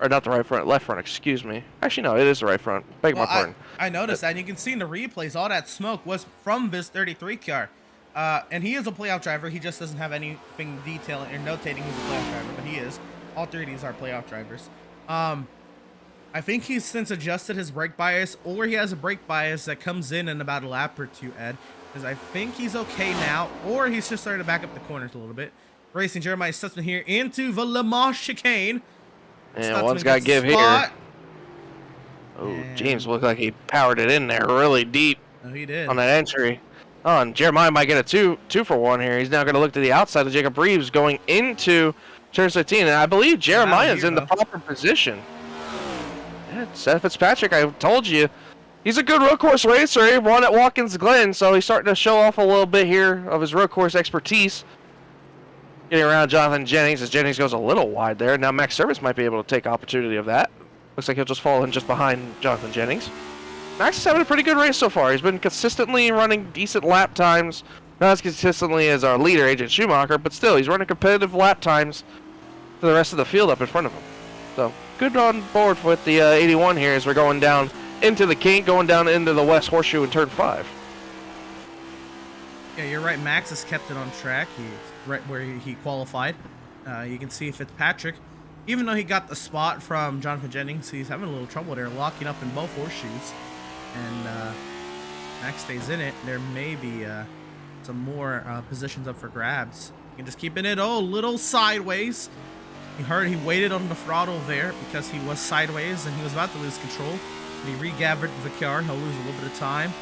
Or not the right front, left front, excuse me. Actually, no, it is the right front. Beg my pardon. I noticed that, and you can see in the replays, all that smoke was from this 33 car. And he is a playoff driver. He just doesn't have anything detailing or notating he's a playoff driver, but he is. All three of these are playoff drivers. I think he's since adjusted his brake bias, or he has a brake bias that comes in about a lap or two, Ed. Because I think he's okay now, or he's just starting to back up the corners a little bit. Racing Jeremiah Stutzman here into the Le Mans chicane. Yeah, one's got to give here. Oh, and James looked like he powered it in there really deep. Oh, he did. On that entry. Oh, and Jeremiah might get a two for one here. He's now going to look to the outside of Jacob Reeves going into turn 15. And I believe Jeremiah's in the proper position. Yeah, Seth Fitzpatrick, I told you, he's a good road course racer. He won at Watkins Glen, so he's starting to show off a little bit here of his road course expertise. getting around Jonathan Jennings as Jennings goes a little wide there. Now Max Service might be able to take opportunity of that. Looks like he'll just fall in just behind Jonathan Jennings. Max is having a pretty good race so far. He's been consistently running decent lap times. Not as consistently as our leader, Agent Schumacher, but still, he's running competitive lap times to the rest of the field up in front of him. So, good on board with the 81 here as we're going down into the kink, going down into the West Horseshoe in turn 5. Yeah, you're right. Max has kept it on track. He's right where he qualified. You can see Fitzpatrick, even though he got the spot from Jonathan Jennings, he's having a little trouble there, locking up in both horseshoes. And Max stays in it. There may be some more positions up for grabs. You can just keep it a little sideways. He waited on the throttle there because he was sideways and he was about to lose control. And he re-gathered the car. He'll lose a little bit of time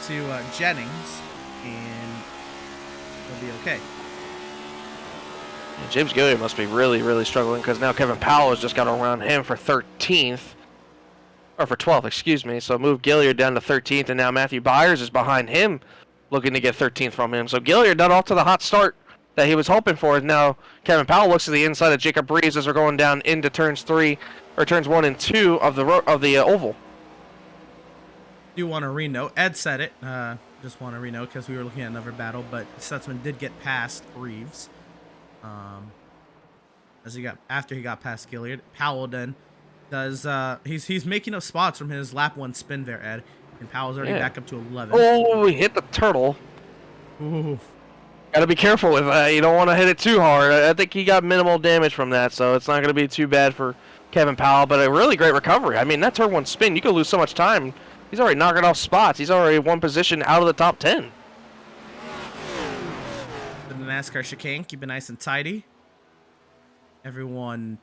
to Jennings, and he'll be okay. Yeah, James Gilliard must be really, really struggling because now Kevin Powell has just got around him for 13th. Or for 12th, excuse me. So move Gilliard down to 13th, and now Matthew Byers is behind him, looking to get 13th from him. So Gilliard not off to the hot start that he was hoping for. Now Kevin Powell looks to the inside of Jacob Breeze as we're going down into turns 1 and 2 of the oval. Do want to renote? Ed said it. Just want to renote because we were looking at another battle, but Stutzman did get past Reeves. After he got past Gilliard, Powell then does he's making up spots from his lap 1 spin there, Ed, and Powell's already back up to 11. Oh, he hit the turtle. Ooh. Gotta be careful with that. You don't want to hit it too hard. I think he got minimal damage from that, so it's not going to be too bad for Kevin Powell, but a really great recovery. I mean, that turn 1 spin, you could lose so much time. He's already knocking off spots. He's already one position out of the top 10. The NASCAR chicane, keep it nice and tidy. Everyone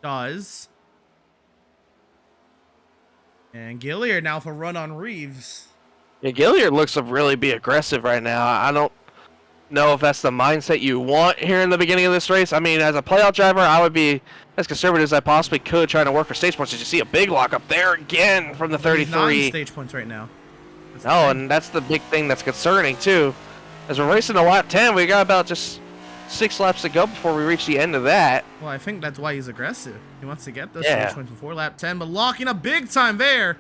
does. And Gilliard now for a run on Reeves. Yeah, Gilliard looks to really be aggressive right now. I don't know if that's the mindset you want here in the beginning of this race. I mean, as a playoff driver, I would be as conservative as I possibly could trying to work for stage points. As you see a big lock up there again from the 33. He's not in stage points right now. No, and that's the big thing that's concerning too. As we're racing to lap 10, we got about just 6 laps to go before we reach the end of that. Well, I think that's why he's aggressive. He wants to get those Yeah. stage points before lap 10, but locking up big time there.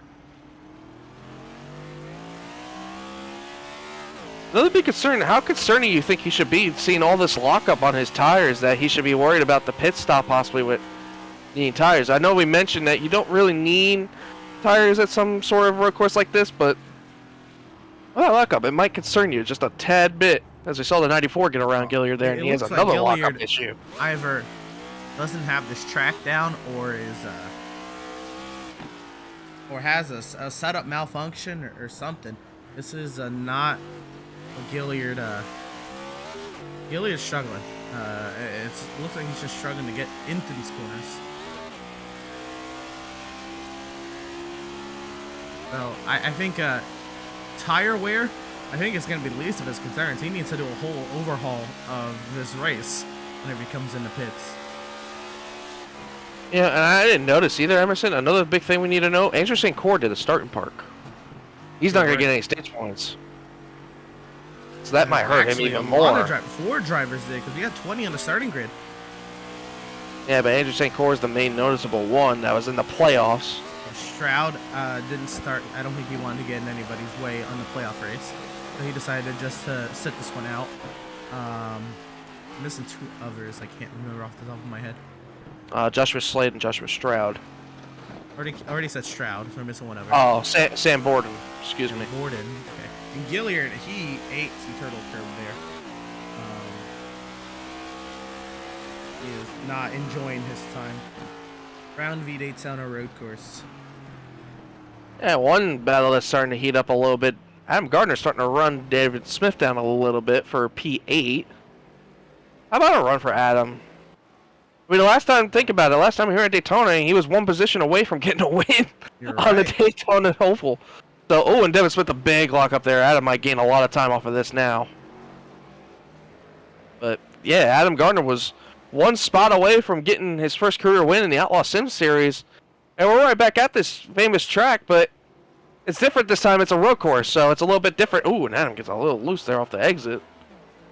Another big concern, how concerning you think he should be seeing all this lockup on his tires that he should be worried about the pit stop possibly with needing tires? I know we mentioned that you don't really need tires at some sort of road course like this, but well, lockup, it might concern you just a tad bit. As we saw the 94 get around Gilliard there, and he has looks like another lockup Gilliard issue. Either doesn't have this track down or has a setup malfunction or something. This is not a Gilliard. Gilliard's struggling. It looks like he's just struggling to get into these corners. So I think tire wear, I think it's going to be the least of his concerns. He needs to do a whole overhaul of this race whenever he comes in the pits. Yeah, and I didn't notice either, Emerson. Another big thing we need to know, Andrew St. Cord did the starting park. He's not going to get any stage points. So that might hurt him even more. 4 drivers did, because we had 20 on the starting grid. Yeah, but Andrew St. Cord is the main noticeable one that was in the playoffs. Stroud didn't start. I don't think he wanted to get in anybody's way on the playoff race. So he decided just to sit this one out. Missing 2 others. I can't remember off the top of my head. Joshua Slade and Joshua Stroud. Already said Stroud, so we're missing one other. Oh, Sam Borden. Excuse me. Borden. Okay. And Gilliard, he ate some turtle curve there. He is not enjoying his time. Round V Daytona road course. Yeah, one battle that's starting to heat up a little bit. Adam Gardner's starting to run David Smith down a little bit for P8. How about a run for Adam? I mean, last time we were at Daytona, he was one position away from getting a win on the Daytona Oval. So, and Devin Smith, a big lock up there. Adam might gain a lot of time off of this now. But, yeah, Adam Gardner was one spot away from getting his first career win in the Outlaws Sim Series. And we're right back at this famous track, but it's different this time. It's a road course, so it's a little bit different. Ooh, and Adam gets a little loose there off the exit.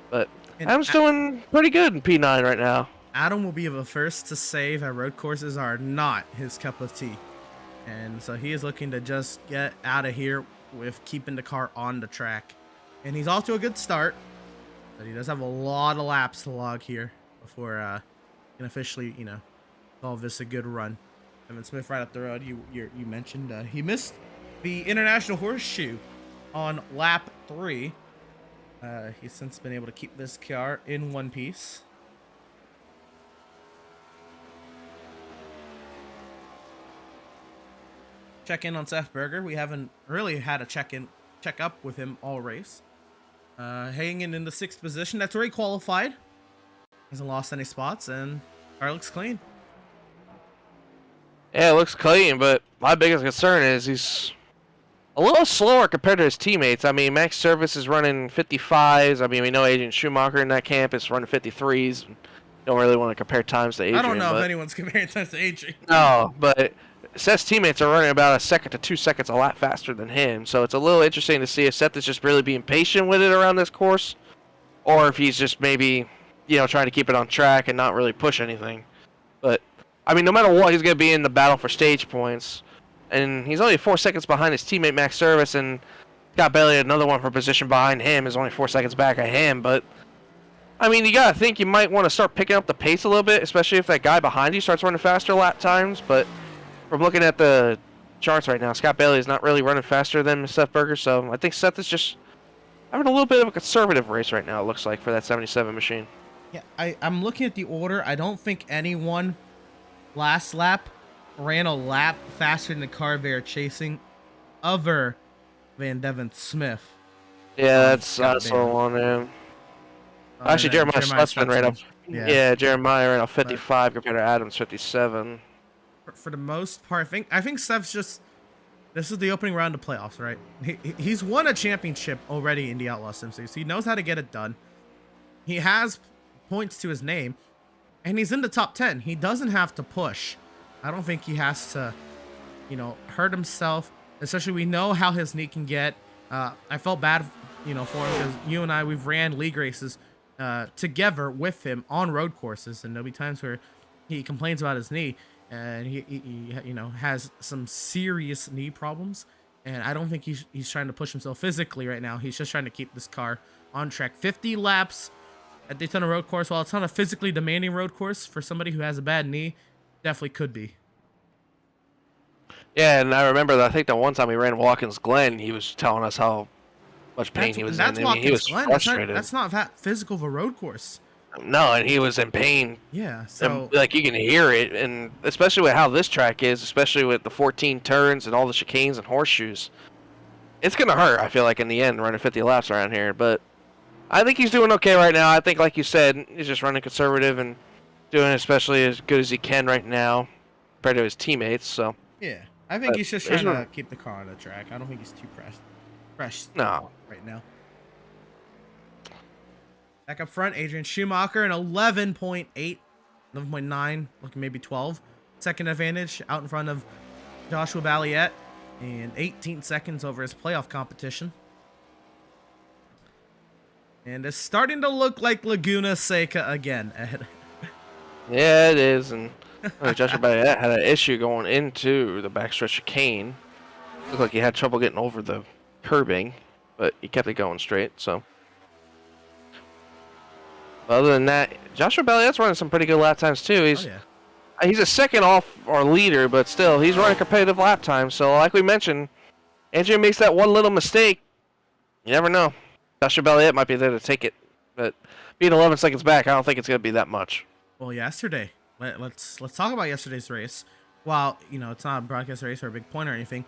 But And Adam's doing pretty good in P9 right now. Adam will be the first to say that road courses are not his cup of tea. And so he is looking to just get out of here with keeping the car on the track. And he's off to a good start, but he does have a lot of laps to log here before he can officially, call this a good run. Evan Smith right up the road. You mentioned he missed the International Horseshoe on lap 3. He's since been able to keep this car in one piece. Check in on Seth Berger. We haven't really had a check up with him all race. Hanging in the 6th position. That's where he qualified. Hasn't lost any spots, and car looks clean. Yeah, it looks clean, but my biggest concern is he's a little slower compared to his teammates. I mean, Max Service is running 55s. I mean, we know Adrian Schumacher in that camp is running 53s. Don't really want to compare times to Adrian. I don't know if anyone's comparing times to Adrian. No, but Seth's teammates are running about a second to 2 seconds a lot faster than him. So it's a little interesting to see if Seth is just really being patient with it around this course, or if he's just maybe, trying to keep it on track and not really push anything. But I mean, no matter what, he's going to be in the battle for stage points. And he's only 4 seconds behind his teammate Max Service, and Scott Bailey, another one for position behind him, is only 4 seconds back of him. But I mean, you got to think you might want to start picking up the pace a little bit, especially if that guy behind you starts running faster lap times. But from looking at the charts right now, Scott Bailey is not really running faster than Seth Berger, so I think Seth is just having a little bit of a conservative race right now, it looks like, for that 77 machine. Yeah, I'm looking at the order. I don't think anyone last lap ran a lap faster than the car they're chasing other than Devin Smith. Yeah, that's also one, man. Actually, Jeremiah Slutzman ran up. Yeah, Jeremiah ran up 55 compared to Adams 57. For the most part, I think Steph's just, this is the opening round of playoffs, right? He's won a championship already in the Outlaws Sim Series. He knows how to get it done. He has points to his name, and he's in the top 10. He doesn't have to push. I don't think he has to, hurt himself. Especially, we know how his knee can get. I felt bad, for him, because you and I, we've ran league races together with him on road courses, and there'll be times where he complains about his knee, and he has some serious knee problems. And I don't think he's trying to push himself physically right now. He's just trying to keep this car on track. 50 laps at Daytona road course, while it's not a physically demanding road course for somebody who has a bad knee, definitely could be. Yeah, and I remember that I think the one time we ran Watkins Glen, he was telling us how much pain he was in. I mean, he was frustrated. That's not that physical of a road course. No, and he was in pain. Yeah, so and, like, you can hear it, and especially with how this track is, especially with the 14 turns and all the chicanes and horseshoes, it's gonna hurt. I feel like in the end, running 50 laps around here, but I think he's doing okay right now. I think, like you said, he's just running conservative and doing especially as good as he can right now compared to his teammates. So yeah, I think he's just trying to keep the car on the track. I don't think he's too pressed right now. Back up front, Adrian Schumacher, an 11.8, 11.9, looking maybe 12. Second advantage out in front of Joshua Balliet, and 18 seconds over his playoff competition. And it's starting to look like Laguna Seca again, Ed. Yeah, it is. And Joshua Balliet had an issue going into the backstretch chicane. Looked like he had trouble getting over the curbing, but he kept it going straight, so. Other than that, Joshua Balliet's running some pretty good lap times too. He's a second off our leader, but still, he's running competitive lap times. So, like we mentioned, Andrew makes that one little mistake. You never know. Joshua Balliet might be there to take it, but being 11 seconds back, I don't think it's going to be that much. Well, yesterday, let's talk about yesterday's race. While it's not a broadcast race or a big point or anything,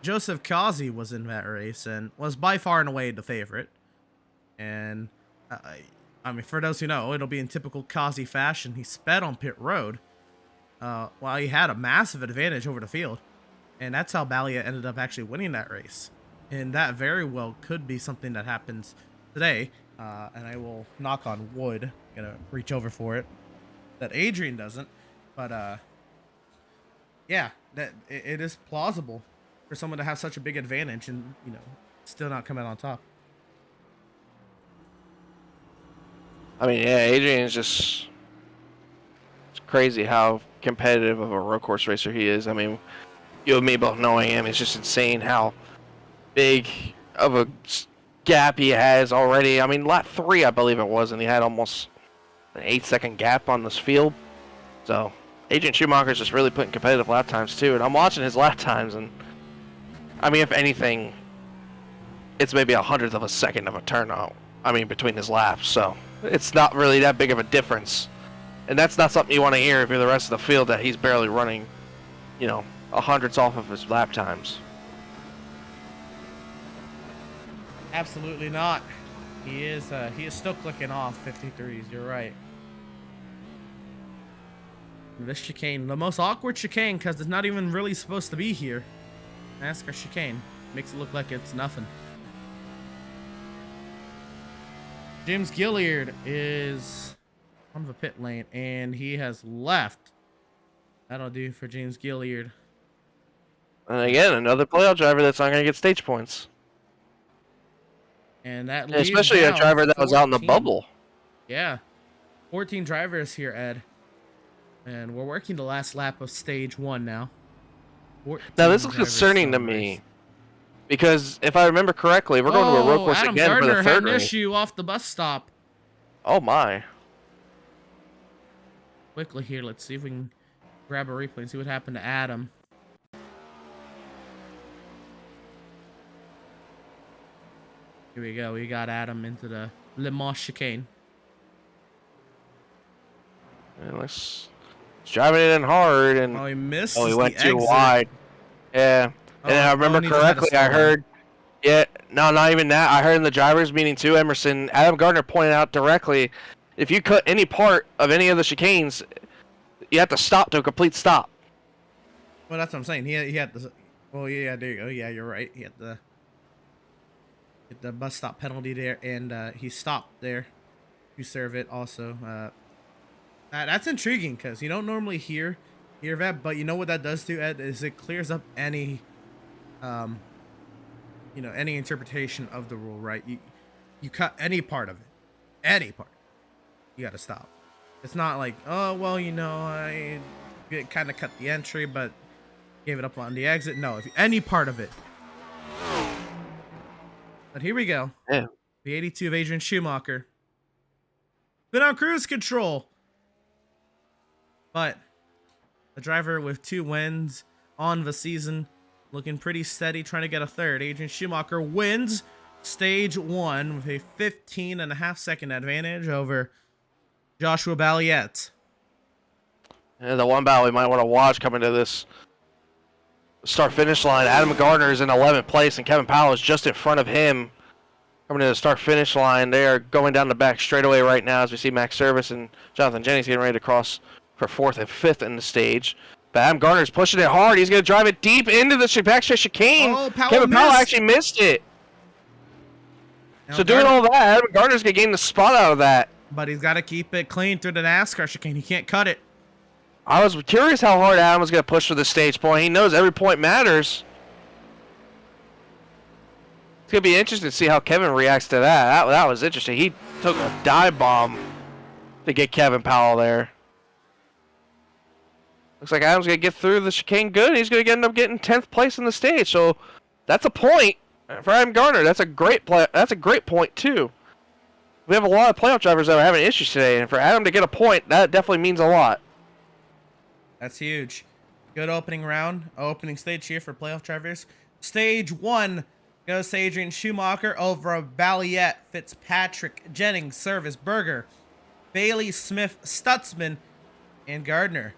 Joseph Kazi was in that race and was by far and away the favorite. And I mean, for those who know, it'll be in typical Kazi fashion. He sped on pit road while he had a massive advantage over the field. And that's how Balliet ended up actually winning that race. And that very well could be something that happens today. And I will knock on wood. Gonna reach over for it. That Adrian doesn't. But yeah, that it is plausible for someone to have such a big advantage and still not come out on top. I mean, yeah, Adrian's just it's crazy how competitive of a road course racer he is. I mean, you and me both knowing him, it's just insane how big of a gap he has already. I mean, lap 3, I believe it was, and he had almost an 8-second gap on this field. So, Adrian Schumacher's just really putting competitive lap times too. And I'm watching his lap times, and I mean, if anything, it's maybe 1/100th of a second of a turnout. I mean, between his laps. So, it's not really that big of a difference. And that's not something you want to hear if you're the rest of the field, that he's barely running, you know, 100ths off of his lap times. Absolutely not. He is still clicking off 53s. You're right. This chicane, the most awkward chicane, because it's not even really supposed to be here. NASCAR chicane makes it look like it's nothing. James Gilliard is on the pit lane, and he has left. That'll do for James Gilliard. And again, another playoff driver that's not going to get stage points. And that Yeah, leaves especially a now driver that was out in the 14. bubble. Yeah. 14 drivers here, Ed. And we're working the last lap of stage 1 now. Now, this is concerning to me. Because if I remember correctly, we're going to a road course Adam again Gardner for the had third an race. issue off the bus stop. Oh, my. Quickly here, let's see if we can grab a replay and see what happened to Adam. Here we go. We got Adam into the Le Mans chicane. Yeah, let's driving it in hard, and Oh, he missed. he went the too exit. wide. Yeah, and I remember and he just had to correctly, I slow down. heard. Yeah, no, not even that. I heard in the drivers' meeting too, Emerson, Adam Gardner pointed out directly, if you cut any part of any of the chicanes, you have to stop to a complete stop. Well, that's what I'm saying. He had the. Well, yeah, there you go. Yeah, you're right. He had the bus stop penalty there, and he stopped there. You serve it also. That's intriguing because you don't normally hear that, but you know what that does to Ed is it clears up any, any interpretation of the rule, right? You cut any part of it, you got to stop. It's not like, oh well, I kind of cut the entry, but gave it up on the exit. No, if any part of it. But here we go. Yeah. The 82 of Adrian Schumacher. Been on cruise control. But the driver with 2 wins on the season, looking pretty steady, trying to get a third. Adrian Schumacher wins stage 1 with a 15.5-second advantage over Joshua Balliet. And the one battle we might want to watch coming to this start-finish line, Adam Gardner is in 11th place, and Kevin Powell is just in front of him. Coming to the start-finish line, they are going down the back straightaway right now as we see Max Service and Jonathan Jennings getting ready to cross for 4th and 5th in the stage. But Adam Gardner's pushing it hard. He's going to drive it deep into the backstretch chicane. Oh, Kevin Powell actually missed it. Now So doing all that, Adam Gardner's going to gain the spot out of that. But he's got to keep it clean through the NASCAR chicane. He can't cut it. I was curious how hard Adam was going to push for the stage point. He knows every point matters. It's going to be interesting to see how Kevin reacts to that. That was interesting. He took a dive bomb to get Kevin Powell there. Looks like Adam's going to get through the chicane good. He's going to end up getting 10th place in the stage. So that's a point for Adam Gardner. That's a great play. That's a great point, too. We have a lot of playoff drivers that are having issues today. And for Adam to get a point, that definitely means a lot. That's huge. Good opening round. Opening stage here for playoff drivers. Stage 1 goes to Adrian Schumacher over Balliet, Fitzpatrick, Jennings, Service, Berger, Bailey, Smith, Stutzman, and Gardner.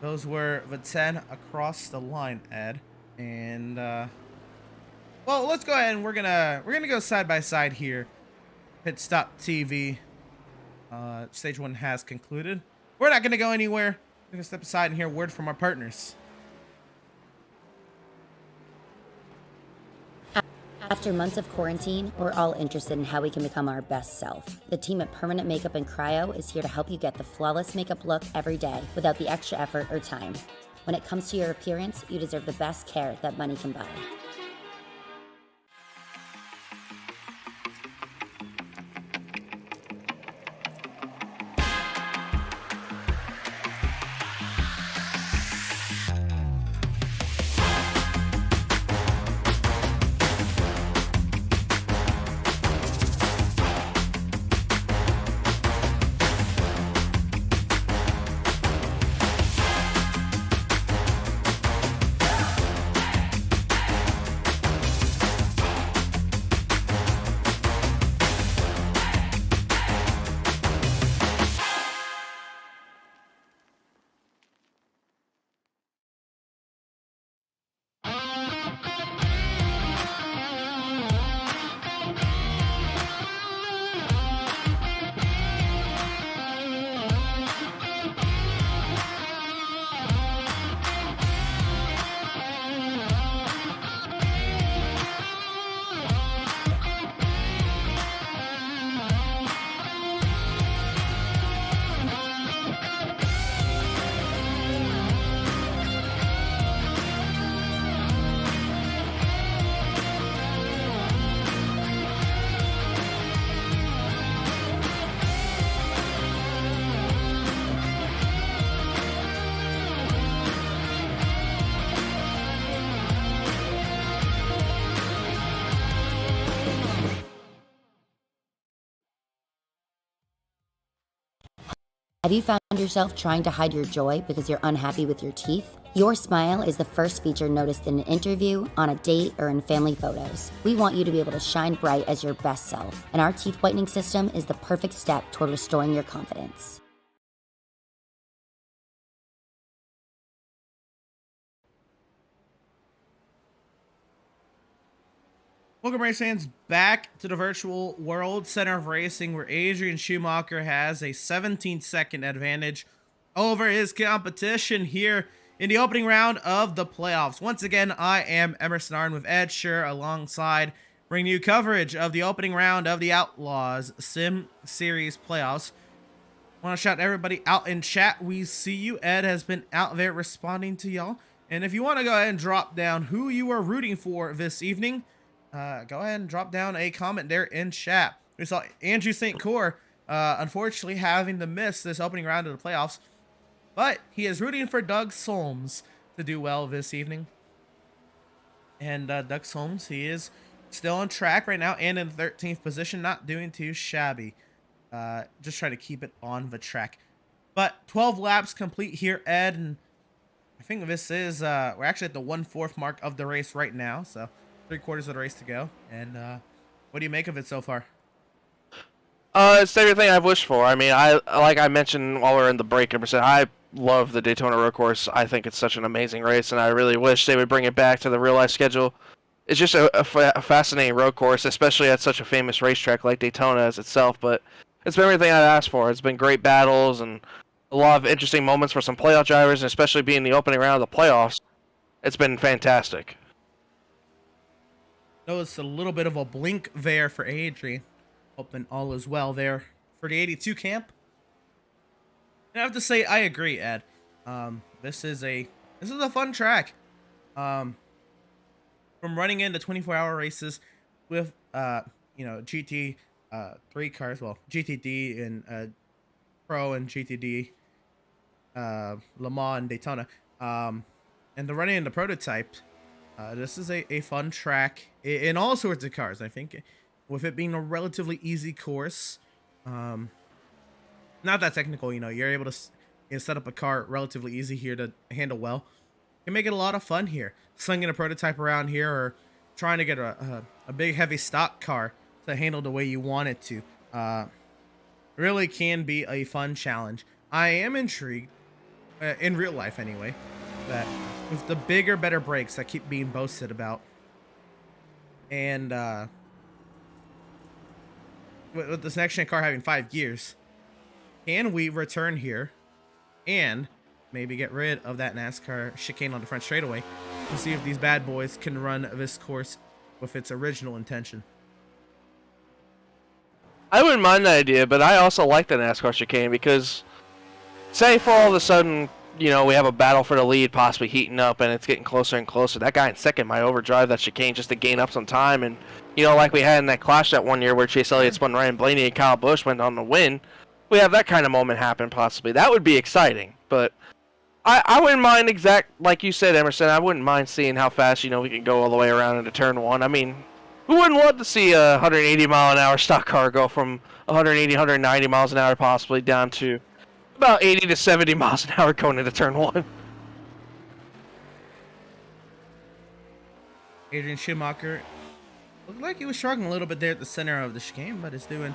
Those were the 10 across the line, Ed. And well, let's go ahead and we're gonna go side by side here. Pit Stop TV. Stage 1 has concluded. We're not gonna go anywhere. We're gonna step aside and hear a word from our partners. After months of quarantine, we're all interested in how we can become our best self. The team at Permanent Makeup and Cryo is here to help you get the flawless makeup look every day without the extra effort or time. When it comes to your appearance, you deserve the best care that money can buy. Have you found yourself trying to hide your joy because you're unhappy with your teeth? Your smile is the first feature noticed in an interview, on a date, or in family photos. We want you to be able to shine bright as your best self, and our teeth whitening system is the perfect step toward restoring your confidence. Welcome, race fans, back to the virtual world center of racing, where Adrian Schumacher has a 17-second advantage over his competition here in the opening round of the playoffs. Once again, I am Emerson Arn with Ed Scher alongside, bringing you coverage of the opening round of the Outlaws Sim Series playoffs. I want to shout everybody out in chat. We see you. Ed has been out there responding to y'all. And if you want to go ahead and drop down who you are rooting for this evening, go ahead and drop down a comment there in chat. We saw Andrew St. Cyr, unfortunately having to miss this opening round of the playoffs, but he is rooting for Doug Solms to do well this evening. And Doug Solms, he is still on track right now and in 13th position, not doing too shabby. Just try to keep it on the track. But 12 laps complete here, Ed, and I think this is, we're actually at the 1/4 mark of the race right now, so 3/4 of the race to go. And what do you make of it so far? It's everything I've wished for. I mean, like I mentioned while we were in the break, I love the Daytona road course. I think it's such an amazing race, and I really wish they would bring it back to the real life schedule. It's just a fascinating road course, especially at such a famous racetrack like Daytona as itself. But it's been everything I've asked for. It's been great battles and a lot of interesting moments for some playoff drivers, and especially being the opening round of the playoffs. It's been fantastic. Notice a little bit of a blink there for Adrian. Hoping all is well there for the 82 camp. And I have to say, I agree, Ed. This is a fun track. From running into 24-hour races with GT 3 cars, well, GTD and Pro and GTD, Le Mans and Daytona, and the running into prototype. This is a fun track in all sorts of cars. I think with it being a relatively easy course, not that technical, you're able to set up a car relatively easy here to handle well. You can make it a lot of fun here, slinging a prototype around here or trying to get a big heavy stock car to handle the way you want it to. Really can be a fun challenge. I am intrigued, in real life anyway, that with the bigger, better brakes that keep being boasted about, and with this next gen car having 5 gears, can we return here and maybe get rid of that NASCAR chicane on the front straightaway to see if these bad boys can run this course with its original intention? I wouldn't mind the idea, but I also like the NASCAR chicane because, say for all of a sudden, we have a battle for the lead possibly heating up and it's getting closer and closer. That guy in second might overdrive that chicane just to gain up some time. And, like we had in that clash that one year where Chase Elliott spun Ryan Blaney and Kyle Busch went on the win. We have that kind of moment happen possibly. That would be exciting. But I wouldn't mind like you said, Emerson, I wouldn't mind seeing how fast, we can go all the way around into turn one. I mean, who wouldn't love to see a 180 mile an hour stock car go from 180, 190 miles an hour possibly down to about 80 to 70 miles an hour going into turn one? Adrian Schumacher looked like he was struggling a little bit there at the center of the chicane, but is doing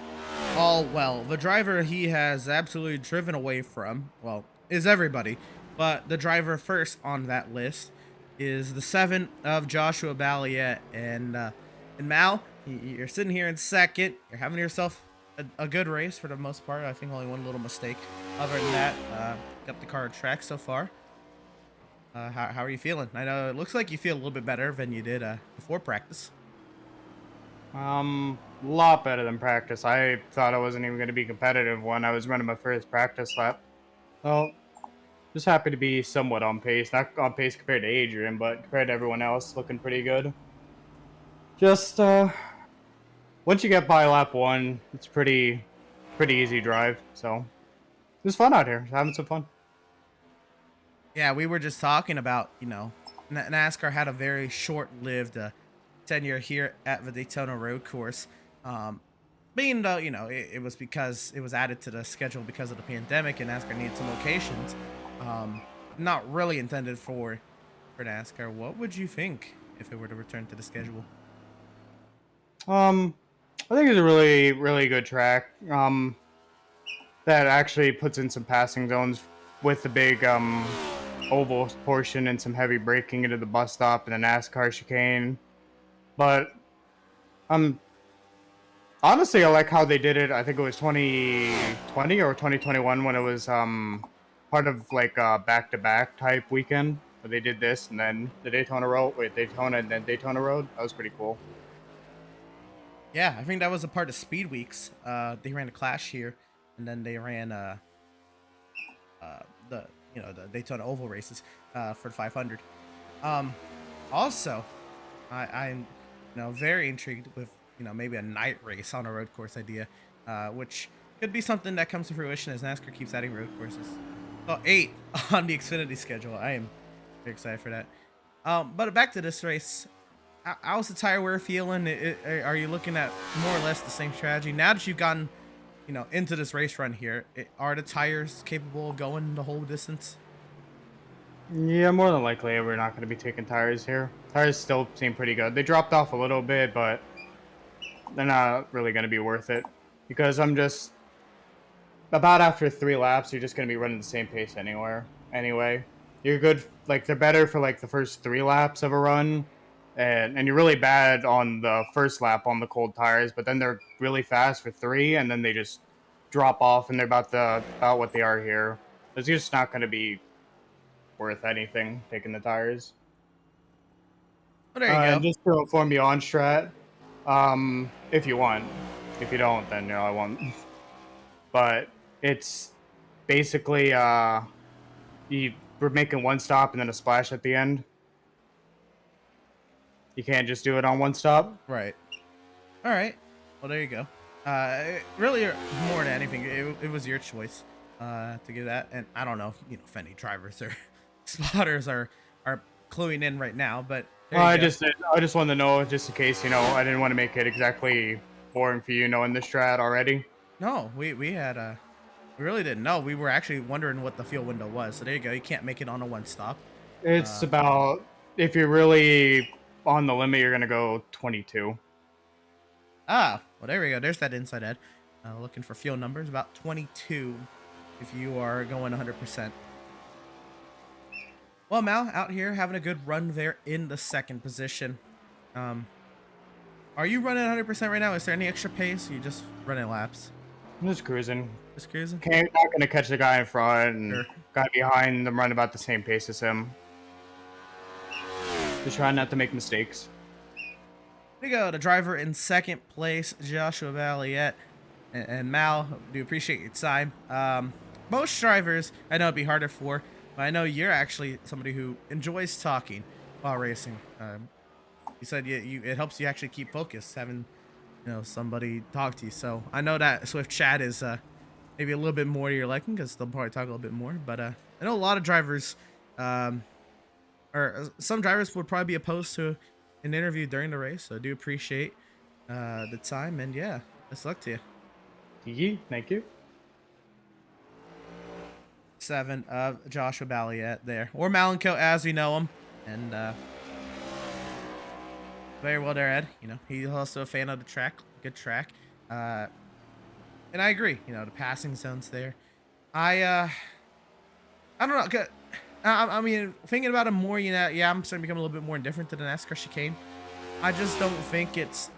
all well. The driver he has absolutely driven away from, well, is everybody, but the driver first on that list is the 7 of Joshua Balliet. And Mal, you're sitting here in second. You're having yourself a good race for the most part. I think only one little mistake. Other than that, got the car on track so far. How are you feeling? I know it looks like you feel a little bit better than you did before practice. A lot better than practice. I thought I wasn't even going to be competitive when I was running my first practice lap. Well, just happy to be somewhat on pace. Not on pace compared to Adrian, but compared to everyone else, looking pretty good. Just, once you get by lap 1, it's pretty easy drive. So, it was fun out here. Having some fun. Yeah, we were just talking about, NASCAR had a very short-lived tenure here at the Daytona road course. being though, it was because it was added to the schedule because of the pandemic and NASCAR needed some locations. Not really intended for NASCAR. What would you think if it were to return to the schedule? I think it's a really, really good track. That actually puts in some passing zones with the big oval portion and some heavy braking into the bus stop and a NASCAR chicane. But honestly, I like how they did it. I think it was 2020 or 2021 when it was part of like a back-to-back type weekend where they did this and then the Daytona Road. Wait, Daytona and then Daytona Road. That was pretty cool. Yeah, I think that was a part of Speed Weeks. They ran a Clash here, and then they ran the Daytona Oval races for the 500. Also, I'm very intrigued with maybe a night race on a road course idea, which could be something that comes to fruition as NASCAR keeps adding road courses. So 8 on the Xfinity schedule. I am very excited for that. But back to this race. How's the tire wear feeling? Are you looking at more or less the same strategy now that you've gotten, into this race run here? Are the tires capable of going the whole distance? Yeah, more than likely we're not going to be taking tires here. Tires still seem pretty good. They dropped off a little bit, but they're not really going to be worth it because I'm just about after 3 laps, you're just going to be running the same pace anyway. You're good. Like they're better for like the first 3 laps of a run. And you're really bad on the first lap on the cold tires, but then they're really fast for 3, and then they just drop off, and they're about what they are here. It's just not going to be worth anything taking the tires. Oh, there you go. And just to inform you on strat, if you want. If you don't, then I won't. But it's basically we're making 1 stop and then a splash at the end. You can't just do it on 1 stop. Right. All right. Well, there you go. Really, more than anything, it was your choice to give that. And I don't know, if any drivers or spotters are cluing in right now, but I just wanted to know, just in case, I didn't want to make it exactly boring for you knowing the strat already. No, we had we really didn't know. We were actually wondering what the fuel window was. So there you go. You can't make it on a 1 stop. It's about, if you're really on the limit, you're gonna go 22. Well, there we go. There's that inside head. Looking for fuel numbers, about 22 if you are going 100%. Well, Mal, out here having a good run there in the 2nd position. Are you running 100% right now? Is there any extra pace? Or are you just running laps? I'm just cruising. Just cruising? Not gonna catch the guy in front, and Sure. guy behind them run about the same pace as him. Just trying not to make mistakes. There you go. The driver in 2nd place, Joshua Valiette. And Mal, do appreciate your time. Most drivers, I know it'd be harder for, but I know you're actually somebody who enjoys talking while racing. You said it helps you actually keep focused, having somebody talk to you. So I know that Swift Chat is maybe a little bit more to your liking because they'll probably talk a little bit more. But I know a lot of drivers, or some drivers would probably be opposed to an interview during the race. So I do appreciate the time, and yeah, best luck to you. Thank you. 7 of Joshua Balliet there, or Malenko as we know him, and very well there, Ed. He's also a fan of the track, good track, and I agree. The passing zones there. I don't know. I mean, thinking about it more, I'm starting to become a little bit more indifferent to the NASCAR chicane. I just don't think it's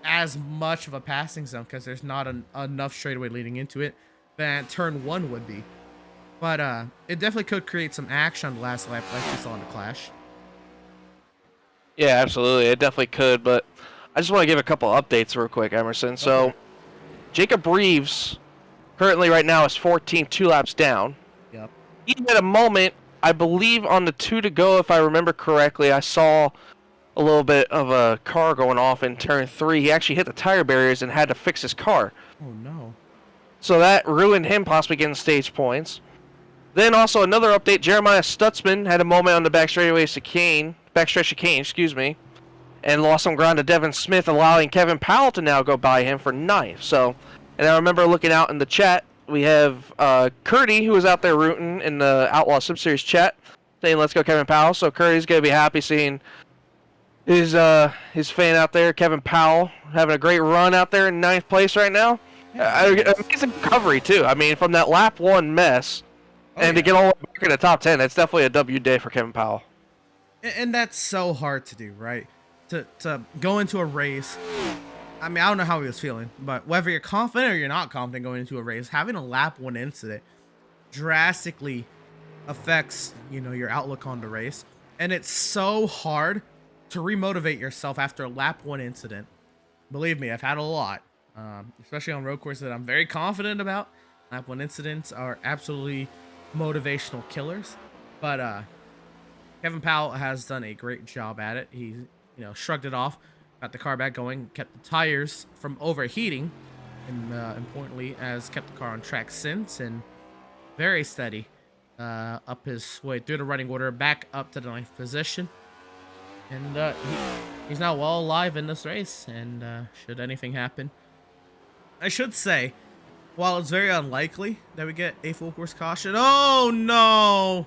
as much of a passing zone because there's not enough straightaway leading into it than turn 1 would be. But it definitely could create some action on the last lap like we saw in the Clash. Yeah, absolutely. It definitely could, but I just want to give a couple updates real quick, Emerson. Okay. So, Jacob Reeves, currently right now, is 14, 2 laps down. Yep. He had a moment, I believe, on the 2 to go, if I remember correctly. I saw a little bit of a car going off in turn 3. He actually hit the tire barriers and had to fix his car. Oh, no. So that ruined him possibly getting stage points. Then also another update, Jeremiah Stutzman had a moment on the backstretch chicane, and lost some ground to Devin Smith, allowing Kevin Powell to now go by him for 9th. So, and I remember looking out in the chat, we have Curdy, who was out there rooting in the Outlaws Sim Series chat, saying let's go Kevin Powell. So Curdy's going to be happy seeing his fan out there, Kevin Powell, having a great run out there in 9th place right now. Amazing recovery, too. I mean, from that lap 1 mess, to get all the way back in the top 10, that's definitely a W day for Kevin Powell. And that's so hard to do, right? To go into a race. I mean, I don't know how he was feeling, but whether you're confident or you're not confident going into a race, having a lap 1 incident drastically affects, your outlook on the race. And it's so hard to remotivate yourself after a lap 1 incident. Believe me, I've had a lot, especially on road courses that I'm very confident about. Lap 1 incidents are absolutely motivational killers. But Kevin Powell has done a great job at it. He, shrugged it off, got the car back going, kept the tires from overheating, and importantly, has kept the car on track since, and very steady up his way through the running order, back up to the 9th position. And he's now well alive in this race, and should anything happen, I should say, while it's very unlikely that we get a full course caution, oh no!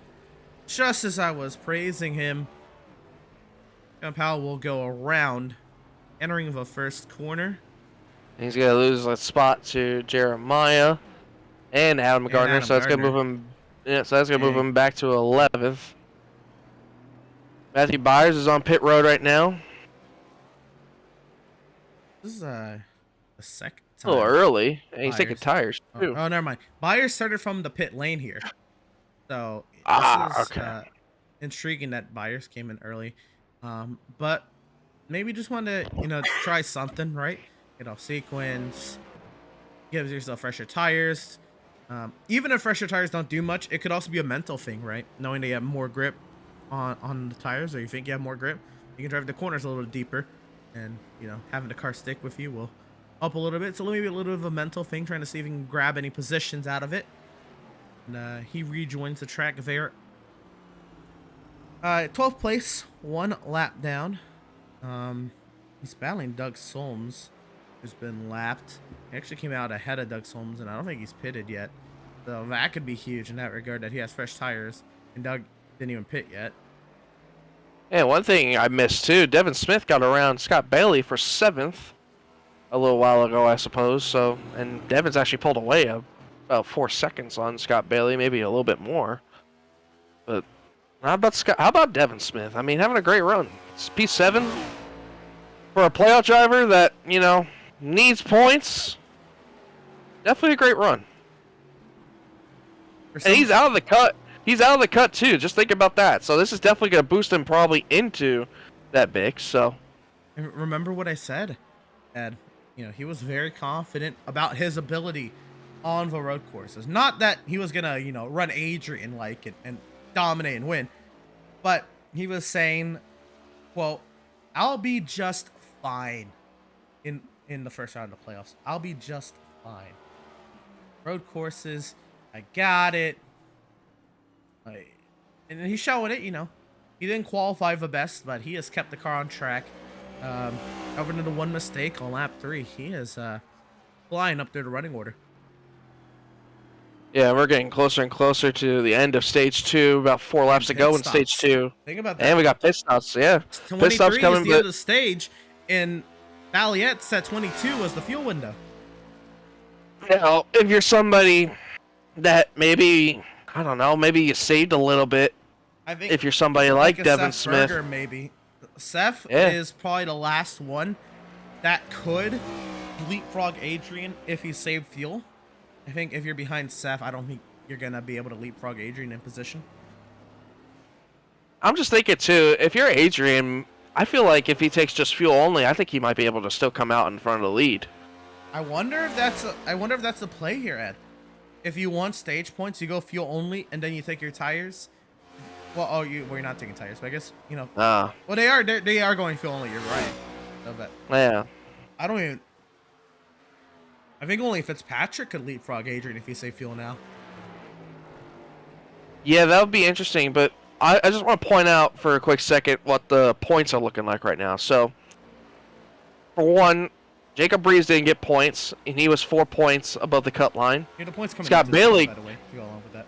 Just as I was praising him, Kevin Powell will go around, entering the first corner. He's going to lose that spot to Jeremiah and Adam Gardner, so that's going to move him. Yeah, so that's going to move him back to 11th. Matthew Byers is on pit road right now. This is the second A time. little early, and he's Byers. taking tires too. Oh, never mind. Byers started from the pit lane here, so this is intriguing that Byers came in early. But maybe just wanted to try something, right? Sequence, gives yourself fresher tires. Even if fresher tires don't do much, it could also be a mental thing, right? Knowing that you have more grip on the tires, or you think you have more grip, you can drive the corners a little deeper, and having the car stick with you will help a little bit. So maybe a little bit of a mental thing, trying to see if you can grab any positions out of it. And he rejoins the track there. 12th place, 1 lap down. He's battling Doug Solms, who's been lapped. He actually came out ahead of Doug Solms, and I don't think he's pitted yet. So that could be huge in that regard, that he has fresh tires, and Doug didn't even pit yet. Yeah, one thing I missed too, Devin Smith got around Scott Bailey for 7th a little while ago, I suppose. So, and Devin's actually pulled away about 4 seconds on Scott Bailey, maybe a little bit more. But how about Devin Smith? I mean, having a great run. It's P7 for a playoff driver that, needs points. Definitely a great run. And he's out of the cut. He's out of the cut too. Just think about that. So this is definitely going to boost him probably into that big. So And remember what I said, Ed. He was very confident about his ability on the road courses. Not that he was gonna, run Adrian like and dominate and win, but he was saying, "Quote, I'll be just fine in the first round of the playoffs. I'll be just fine. Road courses, I got it." And he's showing it. He didn't qualify the best, but he has kept the car on track. Other than the 1 mistake on lap 3, he is flying up through the running order. yeah, we're getting closer and closer to the end of stage 2. About 4 laps to go in stage 2. Think about that. And we got pit stops. Yeah, pit 23 stops coming. is the end of the stage, and Valiette said 22 was the fuel window. Now, if you're somebody that maybe, I don't know, maybe you saved a little bit. I think If you're somebody like a Devin Seth Smith. Berger, maybe. Seth Yeah. is probably the last one that could leapfrog Adrian if he saved fuel. I think if you're behind Seth, I don't think you're going to be able to leapfrog Adrian in position. I'm just thinking too, if you're Adrian, I feel like if he takes just fuel only, I think he might be able to still come out in front of the lead. I wonder if that's the play here, Ed. If you want stage points, you go fuel only, and then you take your tires. Well, you're not taking tires, but I guess Well, they are going fuel only. You're right. So, but Yeah. I think only Fitzpatrick could leapfrog Adrian if you say fuel now. Yeah, that would be interesting, but I just want to point out for a quick second what the points are looking like right now. So, for one, Jacob Breeze didn't get points, and he was 4 points above the cut line. Yeah, the points coming Scott into Bailey. By the way, if you go along with that.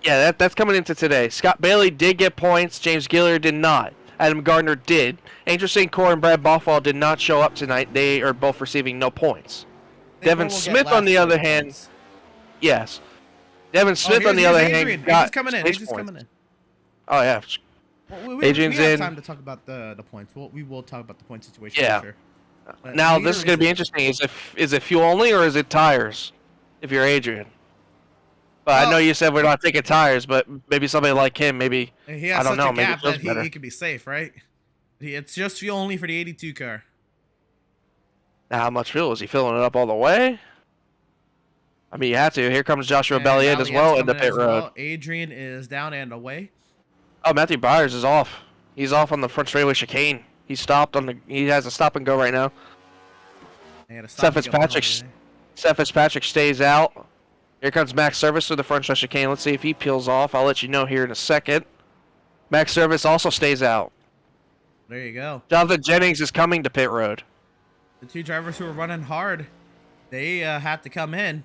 Yeah, that's coming into today. Scott Bailey did get points. James Gilliard did not. Adam Gardner did. Angel St. Clair and Brad Boffall did not show up tonight. They are both receiving no points. Devin Smith, on the other hand, yes. Devin Smith, on the other hand, got Adrian's coming in. stage Adrian's points. coming in. Oh, yeah. Well, Adrian's we have in. time to talk about the points. We will talk about the point situation. Yeah. For sure. But Now, neither this is going to be interesting. Is it fuel only or is it tires if you're Adrian? But I know you said we're not taking tires, but maybe somebody like him, maybe, he has I don't such know, a maybe gap it feels that better. he could be safe, right? It's just fuel only for the 82 car. Now, how much fuel? Is he filling it up all the way? I mean, you have to. Here comes Joshua And Belliet as well in the coming pit as road. well. Adrian is down and away. Oh, Matthew Byers is off. He's off on the front straightaway chicane. He stopped on the. He has a stop and go right now. Seth Fitzpatrick stays out. Here comes Max Service with the front stretch chicane. Let's see if he peels off. I'll let you know here in a second. Max Service also stays out. There you go. Jonathan Jennings is coming to pit road. The two drivers who were running hard, they had to come in.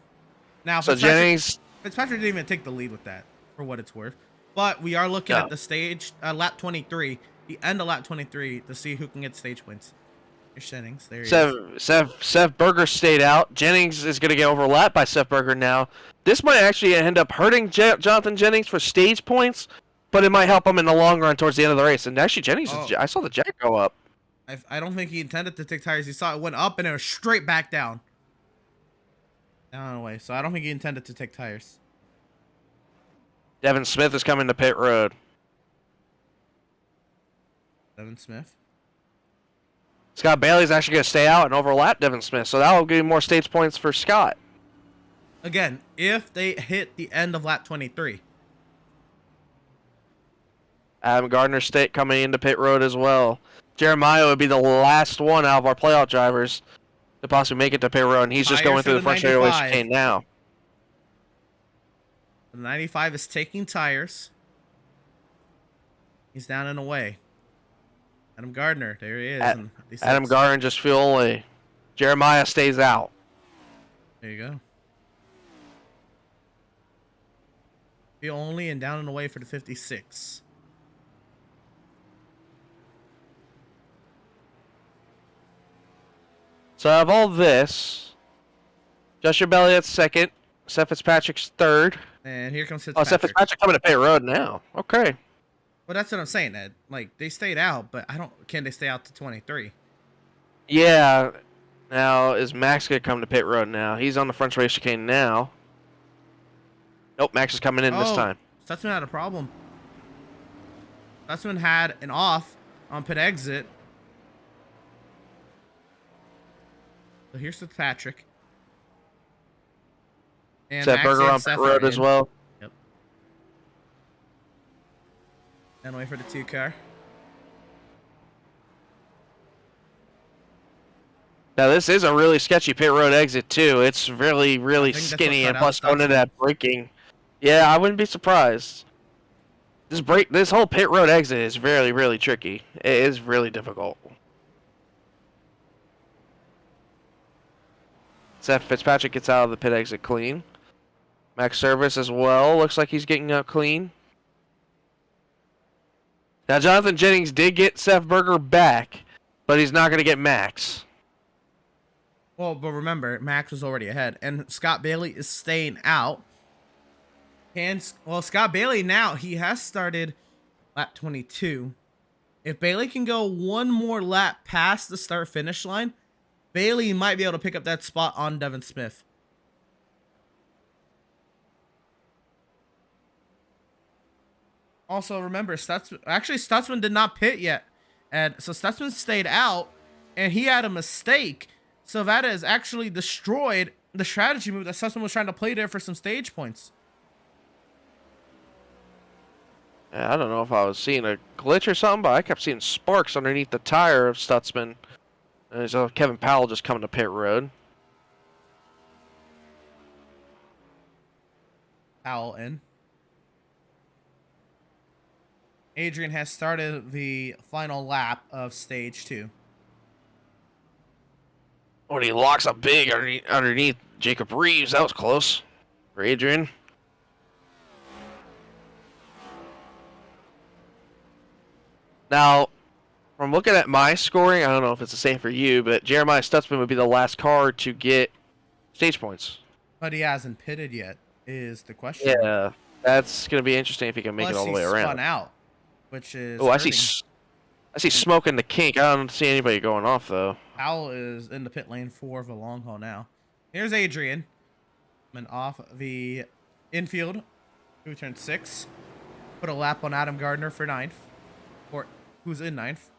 Now, So Fitzpatrick didn't even take the lead with that, for what it's worth. But we are looking at the stage, lap 23, the end of lap 23, to see who can get stage points. Here's Jennings. There he is. Seth Berger stayed out. Jennings is going to get overlapped by Seth Berger now. This might actually end up hurting Jonathan Jennings for stage points, but it might help him in the long run towards the end of the race. And actually, Jennings, I saw the jack go up. I don't think he intended to take tires. He saw it went up and it was straight back down. Down and away. So I don't think he intended to take tires. Devin Smith is coming to pit road. Devin Smith. Scott Bailey's actually going to stay out and overlap Devin Smith, so that will give you more stage points for Scott. Again, if they hit the end of lap 23. Adam Gardner State coming into pit road as well. Jeremiah would be the last one out of our playoff drivers to possibly make it to pit road, and he's just going through the front straightaway chicane now. The 95 is taking tires. He's down and away. Adam Gardner, there he is. Adam Gardner just fuel only. Jeremiah stays out. There you go. Fuel only and down and away for the 56. So out of all this, Joshua Belliott's second, Seth Fitzpatrick's third. And here comes Fitzpatrick. Oh, Seth Fitzpatrick coming to pit road now. Okay. Well, that's what I'm saying, Ed. Like, they stayed out, but can they stay out to 23? Yeah. Now, is Max going to come to pit road now? He's on the front race chicane now. Nope, Max is coming in this time. Stutzman had a problem. Stutzman had an off on pit exit. So here's Fitzpatrick. And Seth Berger on pit road as well. Yep. And wait for the 2 car. Now, this is a really sketchy pit road exit, too. It's really, really skinny, and plus going into that braking. Yeah, I wouldn't be surprised. This whole pit road exit is really, really tricky. It is really difficult. Seth Fitzpatrick gets out of the pit exit clean. Max Service as well. Looks like he's getting out clean. Now, Jonathan Jennings did get Seth Berger back, but he's not going to get Max. Well, but remember, Max was already ahead, and Scott Bailey is staying out. Scott Bailey now, he has started lap 22. If Bailey can go one more lap past the start-finish line, Bailey might be able to pick up that spot on Devin Smith. Also, remember, Stutzman did not pit yet. And so Stutzman stayed out, and he had a mistake. So that has actually destroyed the strategy move that Stutzman was trying to play there for some stage points. Yeah, I don't know if I was seeing a glitch or something, but I kept seeing sparks underneath the tire of Stutzman. And so Kevin Powell just coming to pit road. Powell in. Adrian has started the final lap of stage 2. When he locks up big underneath Jacob Reeves, that was close for Adrian. Now, from looking at my scoring, I don't know if it's the same for you, but Jeremiah Stutzman would be the last car to get stage points. But he hasn't pitted yet, is the question. Yeah, that's going to be interesting if he can make it all the way around. Spun out, which is Oh, I see smoke in the kink. I don't see anybody going off, though. Powell is in the pit lane for the long haul now. Here's Adrian. And off the infield, who turned 6. Put a lap on Adam Gardner for 9th. Or who's in 9th.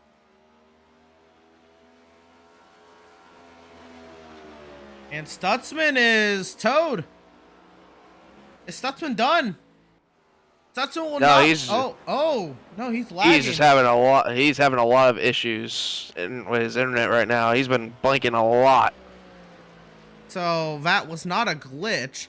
And Stutzman is towed. Is Stutzman done? Stutzman will not. No, he's lagging. He's just having a lot. He's having a lot of issues with his internet right now. He's been blinking a lot. So that was not a glitch.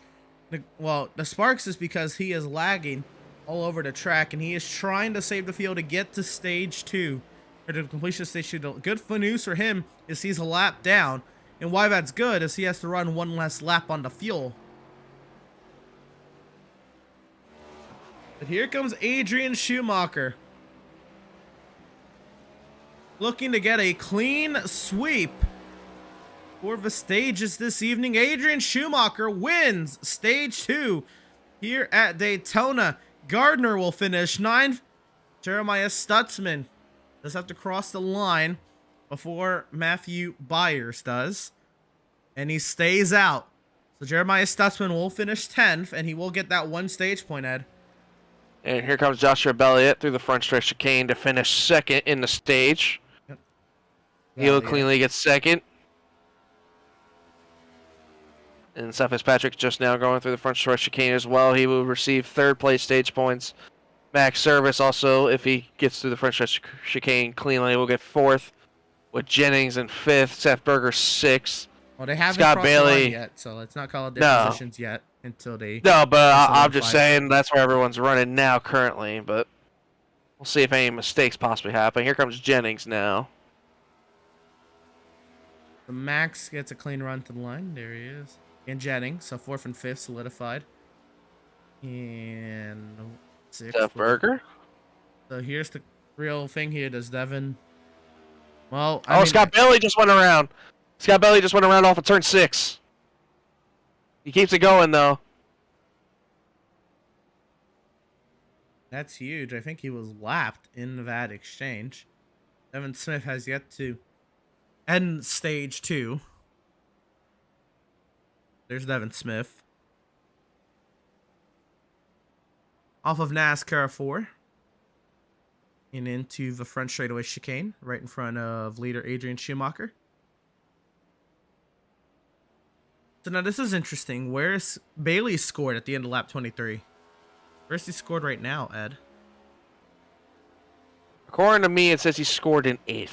The Sparks is because he is lagging all over the track, and he is trying to save the field to get to stage 2, or to completion of stage 2. The good news for him is he's a lap down, and why that's good is he has to run one less lap on the fuel. But here comes Adrian Schumacher, looking to get a clean sweep for the stages this evening. Adrian Schumacher wins stage 2 here at Daytona. Gardner will finish 9th. Jeremiah Stutzman does have to cross the line before Matthew Byers does, and he stays out. So Jeremiah Stutzman will finish 10th, and he will get that 1 stage point, Ed. And here comes Joshua Belliot through the front stretch chicane to finish 2nd in the stage. Yep. He'll cleanly get 2nd. And Seth Fitzpatrick just now going through the front stretch chicane as well. He will receive 3rd place stage points. Max Service also, if he gets through the front stretch chicane cleanly, will get 4th. With Jennings in 5th, Seth Berger 6th. Well, they haven't Scott crossed Bailey the line yet, so let's not call it their positions yet until they. No, but I'm solidify. just saying that's where everyone's running now currently. But we'll see if any mistakes possibly happen. Here comes Jennings now. The Max gets a clean run to the line. There he is. And Jennings, so 4th and 5th solidified. And 6th. Seth Berger. So here's the real thing here. Does Devin? Well, Scott Bailey just went around. Scott Bailey just went around off of turn 6. He keeps it going though. That's huge. I think he was lapped in that exchange. Devin Smith has yet to end stage 2. There's Devin Smith. Off of NASCAR 4. And into the front straightaway chicane, right in front of leader Adrian Schumacher. So now this is interesting. Where's Bailey scored at the end of lap 23? Where's he scored right now, Ed? According to me, it says he scored in 8th.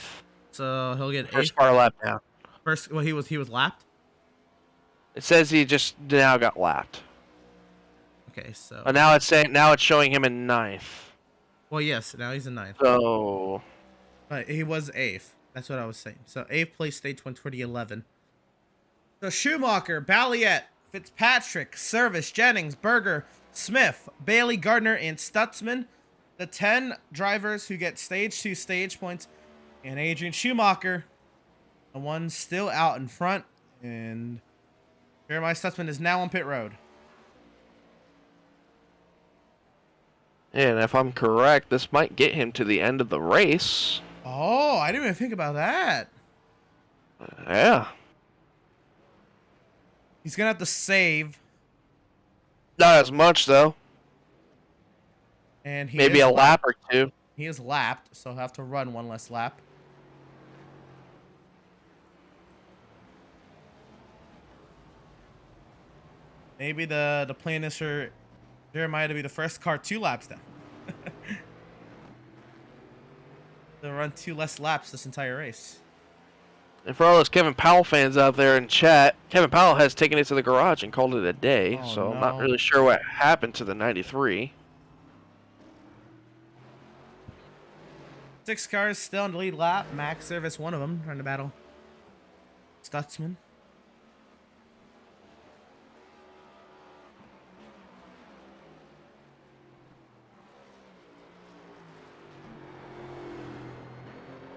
So he'll get 8th. First car lap down. First, well, he was lapped. It says he just now got lapped. Okay, so. But now it's showing him in 9th. Well, yes, now he's in 9th. So. But he was 8th. That's what I was saying. So 8th place stage 1 2011. So Schumacher, Balliet, Fitzpatrick, Service, Jennings, Berger, Smith, Bailey, Gardner, and Stutzman. The 10 drivers who get stage 2 stage points. And Adrian Schumacher, the one still out in front. And Jeremiah Stutzman is now on pit road. And if I'm correct, this might get him to the end of the race. Oh, I didn't even think about that. Yeah. He's going to have to save. Not as much, though. And he maybe is a lap or 2. He is lapped, so he'll have to run 1 less lap. Maybe the plan is for Jeremiah to be the first car 2 laps down. They'll run 2 less laps this entire race. And for all those Kevin Powell fans out there in chat, Kevin Powell has taken it to the garage and called it a day. Oh, so no. I'm not really sure what happened to the 93. 6 cars still in the lead lap. Max Service, one of them, trying to battle Stutzman.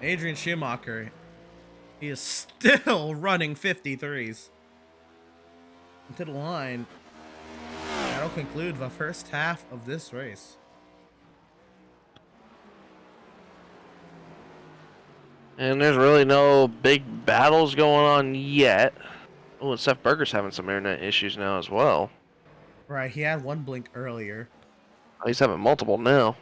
Adrian Schumacher, he is still running 53s. To the line. That'll conclude the first half of this race. And there's really no big battles going on yet. Oh, and Seth Berger's having some internet issues now as well. Right, he had one blink earlier. Oh, he's having multiple now.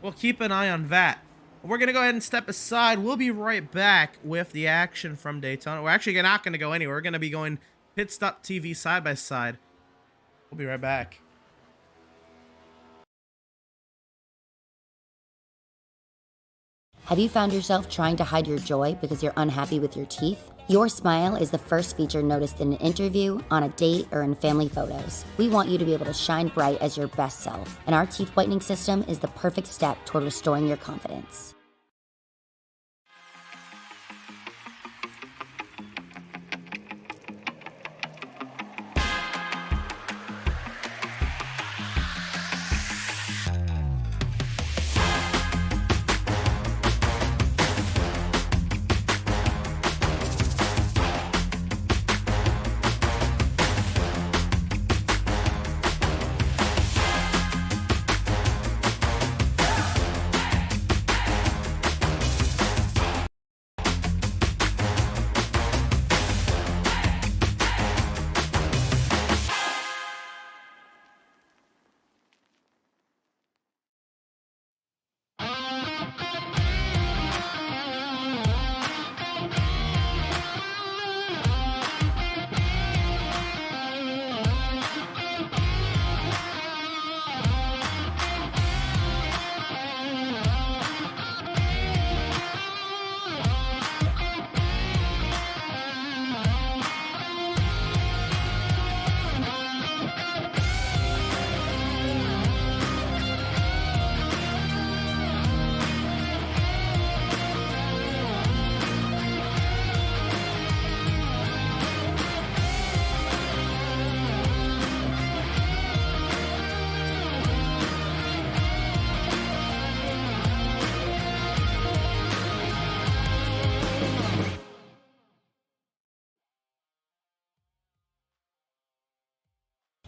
We'll keep an eye on that. We're going to go ahead and step aside. We'll be right back with the action from Daytona. We're actually not going to go anywhere. We're going to be going Pit Stop TV side by side. We'll be right back. Have you found yourself trying to hide your joy because you're unhappy with your teeth? Your smile is the first feature noticed in an interview, on a date, or in family photos. We want you to be able to shine bright as your best self, and our teeth whitening system is the perfect step toward restoring your confidence.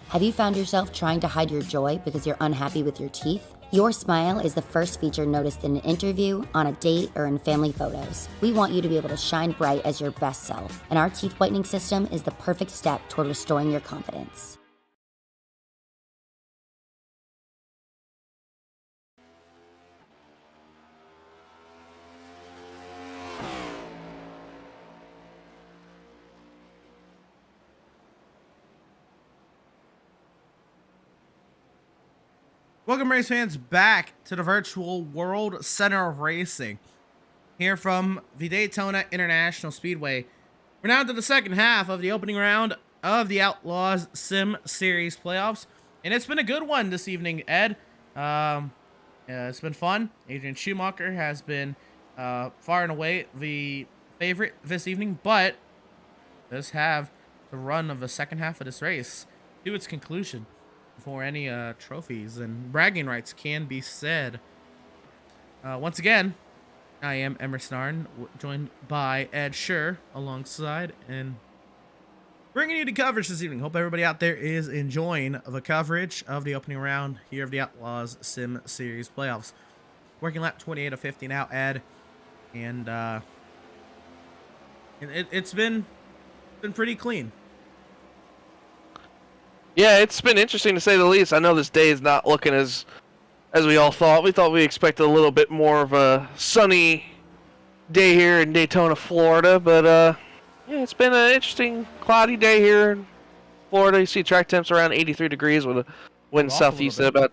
Have you found yourself trying to hide your joy because you're unhappy with your teeth? Your smile is the first feature noticed in an interview, on a date, or in family photos. We want you to be able to shine bright as your best self, and our teeth whitening system is the perfect step toward restoring your confidence. Welcome, race fans, back to the virtual World Center of Racing here from the Daytona International Speedway. We're now to the second half of the opening round of the Outlaws Sim Series playoffs, and it's been a good one this evening, Ed. It's been fun. Adrian Schumacher has been far and away the favorite this evening, but does have the run of the second half of this race to its conclusion before any trophies and bragging rights can be said. Once again, I am Emerson Arden, joined by Ed Scher alongside, and bringing you the coverage this evening. Hope everybody out there is enjoying the coverage of the opening round here of the Outlaws Sim Series playoffs. Working lap 28 of 50 now, Ed, and it's been pretty clean. Yeah, it's been interesting to say the least. I know this day is not looking as we all thought. We thought we expected a little bit more of a sunny day here in Daytona, Florida, but yeah, it's been an interesting cloudy day here in Florida. You see track temps around 83 degrees with a wind southeast at about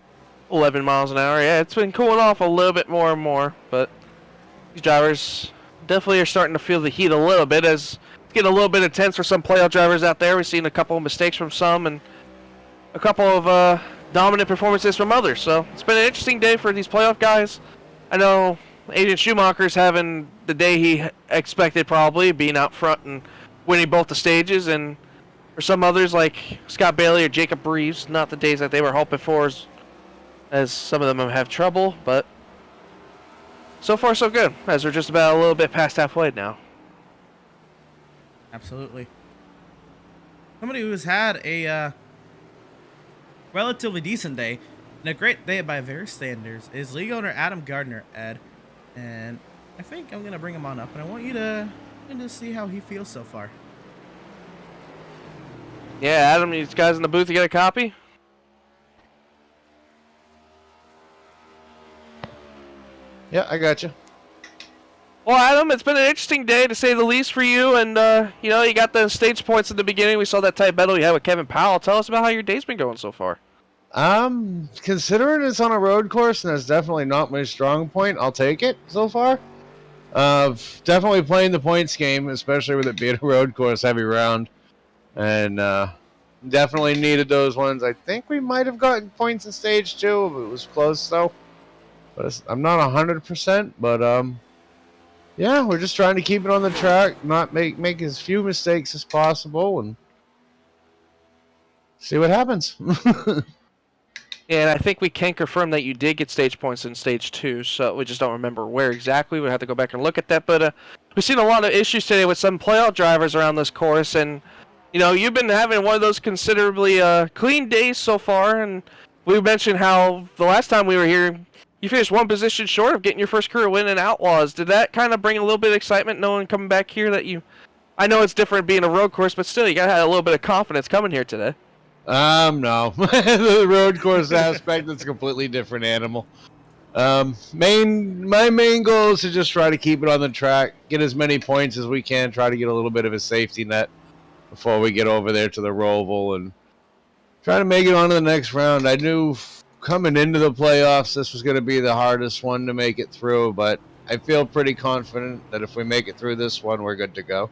11 miles an hour. Yeah, it's been cooling off a little bit more and more, but these drivers definitely are starting to feel the heat a little bit as it's getting a little bit intense for some playoff drivers out there. We've seen a couple of mistakes from some and a couple of dominant performances from others. So it's been an interesting day for these playoff guys. I know Agent Schumacher's having the day he expected, probably being out front and winning both the stages, and for some others like Scott Bailey or Jacob Reeves, not the days that they were hoping for, as some of them have trouble. But so far so good, as we're just about a little bit past halfway now. Absolutely. Somebody who's had a relatively decent day and a great day by various standards is league owner Adam Gardner, Ed. And I think I'm going to bring him on up, and I want you to see how he feels so far. Yeah, Adam, these guys in the booth, you get a copy? Yeah, I got you. Well, Adam, it's been an interesting day to say the least for you, and you know, you got the stage points in the beginning. We saw that tight battle you had with Kevin Powell. Tell us about how your day's been going so far. Considering it's on a road course and it's definitely not my strong point, I'll take it so far. Definitely playing the points game, especially with it being a road course heavy round, and definitely needed those ones. I think we might have gotten points in stage 2. It was close though, but I'm not 100%. But yeah, we're just trying to keep it on the track, not make as few mistakes as possible, and see what happens. And I think we can confirm that you did get stage points in stage 2, so we just don't remember where exactly. We have to go back and look at that. But we've seen a lot of issues today with some playoff drivers around this course, and you know, you've been having one of those considerably clean days so far. And we mentioned how the last time we were here, you finished one position short of getting your first career win in Outlaws. Did that kind of bring a little bit of excitement, knowing coming back here that you? I know it's different being a road course, but still, you gotta have a little bit of confidence coming here today. No. The road course aspect, it's a completely different animal. My main goal is to just try to keep it on the track, get as many points as we can, try to get a little bit of a safety net before we get over there to the Roval, and try to make it on to the next round. I knew coming into the playoffs this was going to be the hardest one to make it through, but I feel pretty confident that if we make it through this one, we're good to go.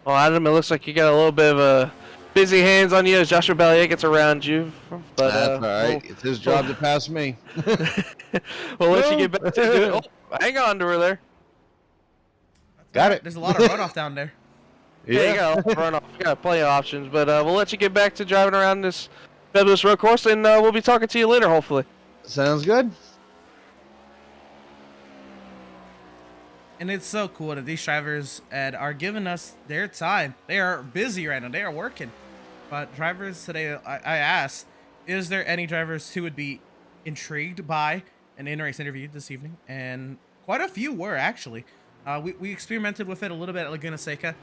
Well, Adam, it looks like you got a little bit of a busy hands on you as Joshua Balliet gets around you. But that's all right. It's his job to pass me. We'll let you get back to it. Oh, hang on to her there. Got it. There's a lot of runoff down there. Yeah, you got a runoff. You got plenty of options, but we'll let you get back to driving around this fabulous road course, and we'll be talking to you later, hopefully. Sounds good. And it's so cool that these drivers, Ed, are giving us their time. They are busy right now. They are working. But drivers today, I asked, is there any drivers who would be intrigued by an in-race interview this evening? And quite a few were, actually. We experimented with it a little bit at Laguna Seca.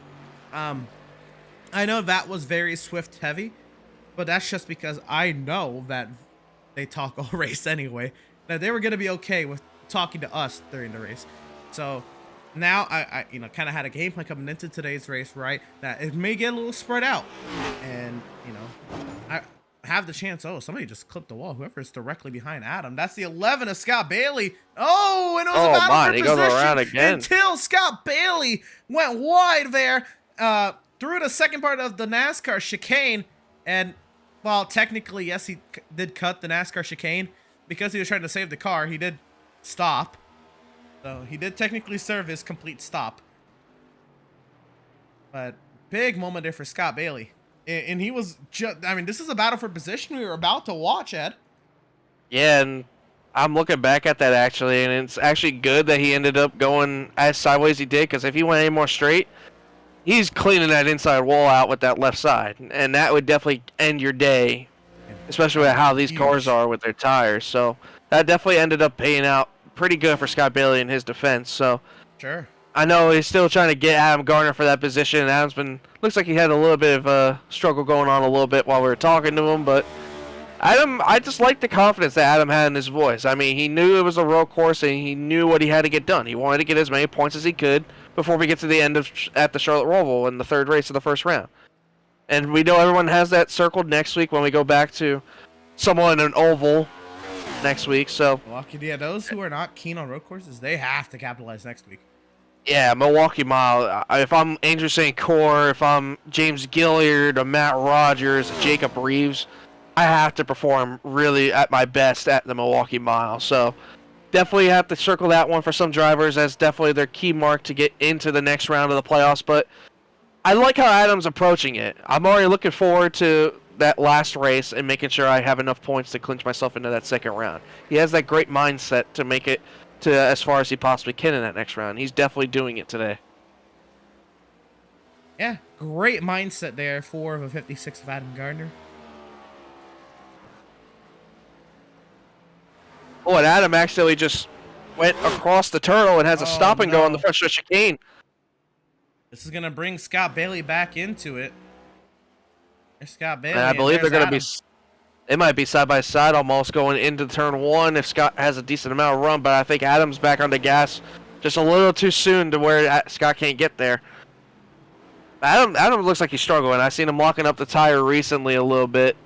I know that was very Swift heavy, but that's just because I know that they talk all race anyway. That they were going to be okay with talking to us during the race. So now I kind of had a game plan coming into today's race, right? That it may get a little spread out, and I have the chance. Oh, somebody just clipped the wall. Whoever's directly behind Adam. That's the 11 of Scott Bailey. Oh, and it was a battle for he goes around position again until Scott Bailey went wide there through the second part of the NASCAR chicane. And while technically, yes, he did cut the NASCAR chicane because he was trying to save the car. He did stop. So he did technically serve his complete stop. But big moment there for Scott Bailey. And he was just, I mean, this is a battle for position we were about to watch, Ed. Yeah, and I'm looking back at that, actually, and it's actually good that he ended up going as sideways he did, because if he went any more straight, he's cleaning that inside wall out with that left side. And that would definitely end your day, especially with how these cars are with their tires. So that definitely ended up paying out pretty good for Scott Bailey in his defense. So Sure. I know he's still trying to get Adam Gardner for that position, and Adam's been, looks like he had a little bit of a struggle going on a little bit while we were talking to him, but Adam, I just like the confidence that Adam had in his voice. I mean, he knew it was a road course, and he knew what he had to get done. He wanted to get as many points as he could before we get to the end of at the Charlotte Roval in the third race of the first round. And we know everyone has that circled next week when we go back to someone in an oval next week. So Milwaukee, yeah, those who are not keen on road courses, they have to capitalize next week. yeah, Milwaukee Mile. If I'm Andrew St. Cyr, if I'm James Gilliard, or Matt Rogers, Jacob Reeves, I have to perform really at my best at the Milwaukee Mile. So definitely have to circle that one for some drivers as definitely their key mark to get into the next round of the playoffs. But I like how Adam's approaching it. I'm already looking forward to that last race and making sure I have enough points to clinch myself into that second round. He has that great mindset to make it to as far as he possibly can in that next round. He's definitely doing it today. Yeah, great mindset there. 4 of a 56 of Adam Gardner. Oh, and Adam actually just went across the turtle and has a stop and go on the front stretch chicane. This is going to bring Scott Bailey back into it. There's Scott Bailey. And I believe they're going to Adam. be... They might be side by side almost going into turn 1 if Scott has a decent amount of run, but I think Adam's back on the gas just a little too soon to where Scott can't get there. Adam looks like he's struggling. I've seen him locking up the tire recently a little bit.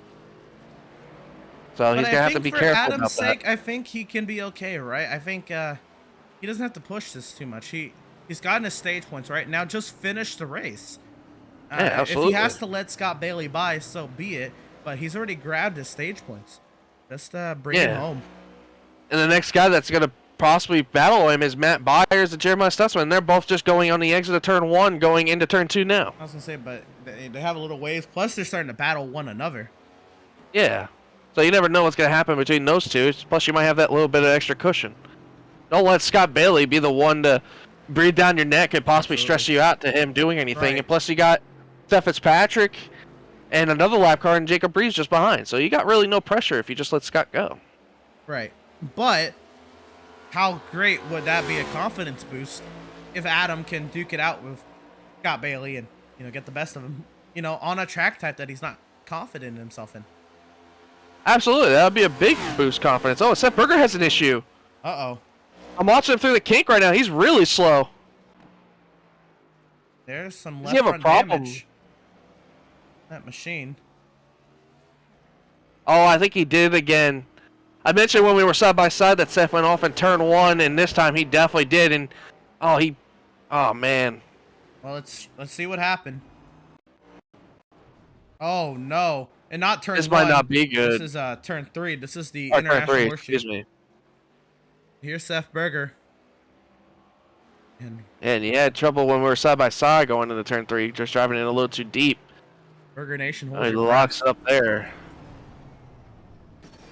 So he's going to have to be careful about that. For Adam's sake, I think he can be okay, right? I think he doesn't have to push this too much. He's gotten his stage points, right? Now just finish the race. Yeah, absolutely. If he has to let Scott Bailey by, so be it. But he's already grabbed his stage points. Just bring him home. And the next guy that's going to possibly battle him is Matt Byers and Jeremiah Stutzman. They're both just going on the exit of turn 1, going into turn 2 now. I was going to say, but they have a little ways. Plus, they're starting to battle one another. Yeah. So you never know what's going to happen between those two. Plus, you might have that little bit of extra cushion. Don't let Scott Bailey be the one to breathe down your neck and possibly stress you out to him doing anything. Right. And plus, you got Steph Fitzpatrick and another lap car and Jacob Breeze just behind. So you got really no pressure if you just let Scott go. Right. But how great would that be a confidence boost if Adam can duke it out with Scott Bailey and, get the best of him, on a track type that he's not confident in himself in. Absolutely. That would be a big boost confidence. Oh, Seth Berger has an issue. Uh-oh. I'm watching him through the kink right now. He's really slow. There's some Does left he have a front problem? damage. That machine. Oh, I think he did again. I mentioned when we were side by side that Seth went off in turn 1, and this time he definitely did. And oh man. Well, let's see what happened. Oh no, and not turn 1. This might not be good. This is turn 3. This is the Turn international 3. horseshoe. Excuse me. Here's Seth Berger. And he had trouble when we were side by side going into turn 3, just driving in a little too deep. Berger Nation. Oh, he locks it up there.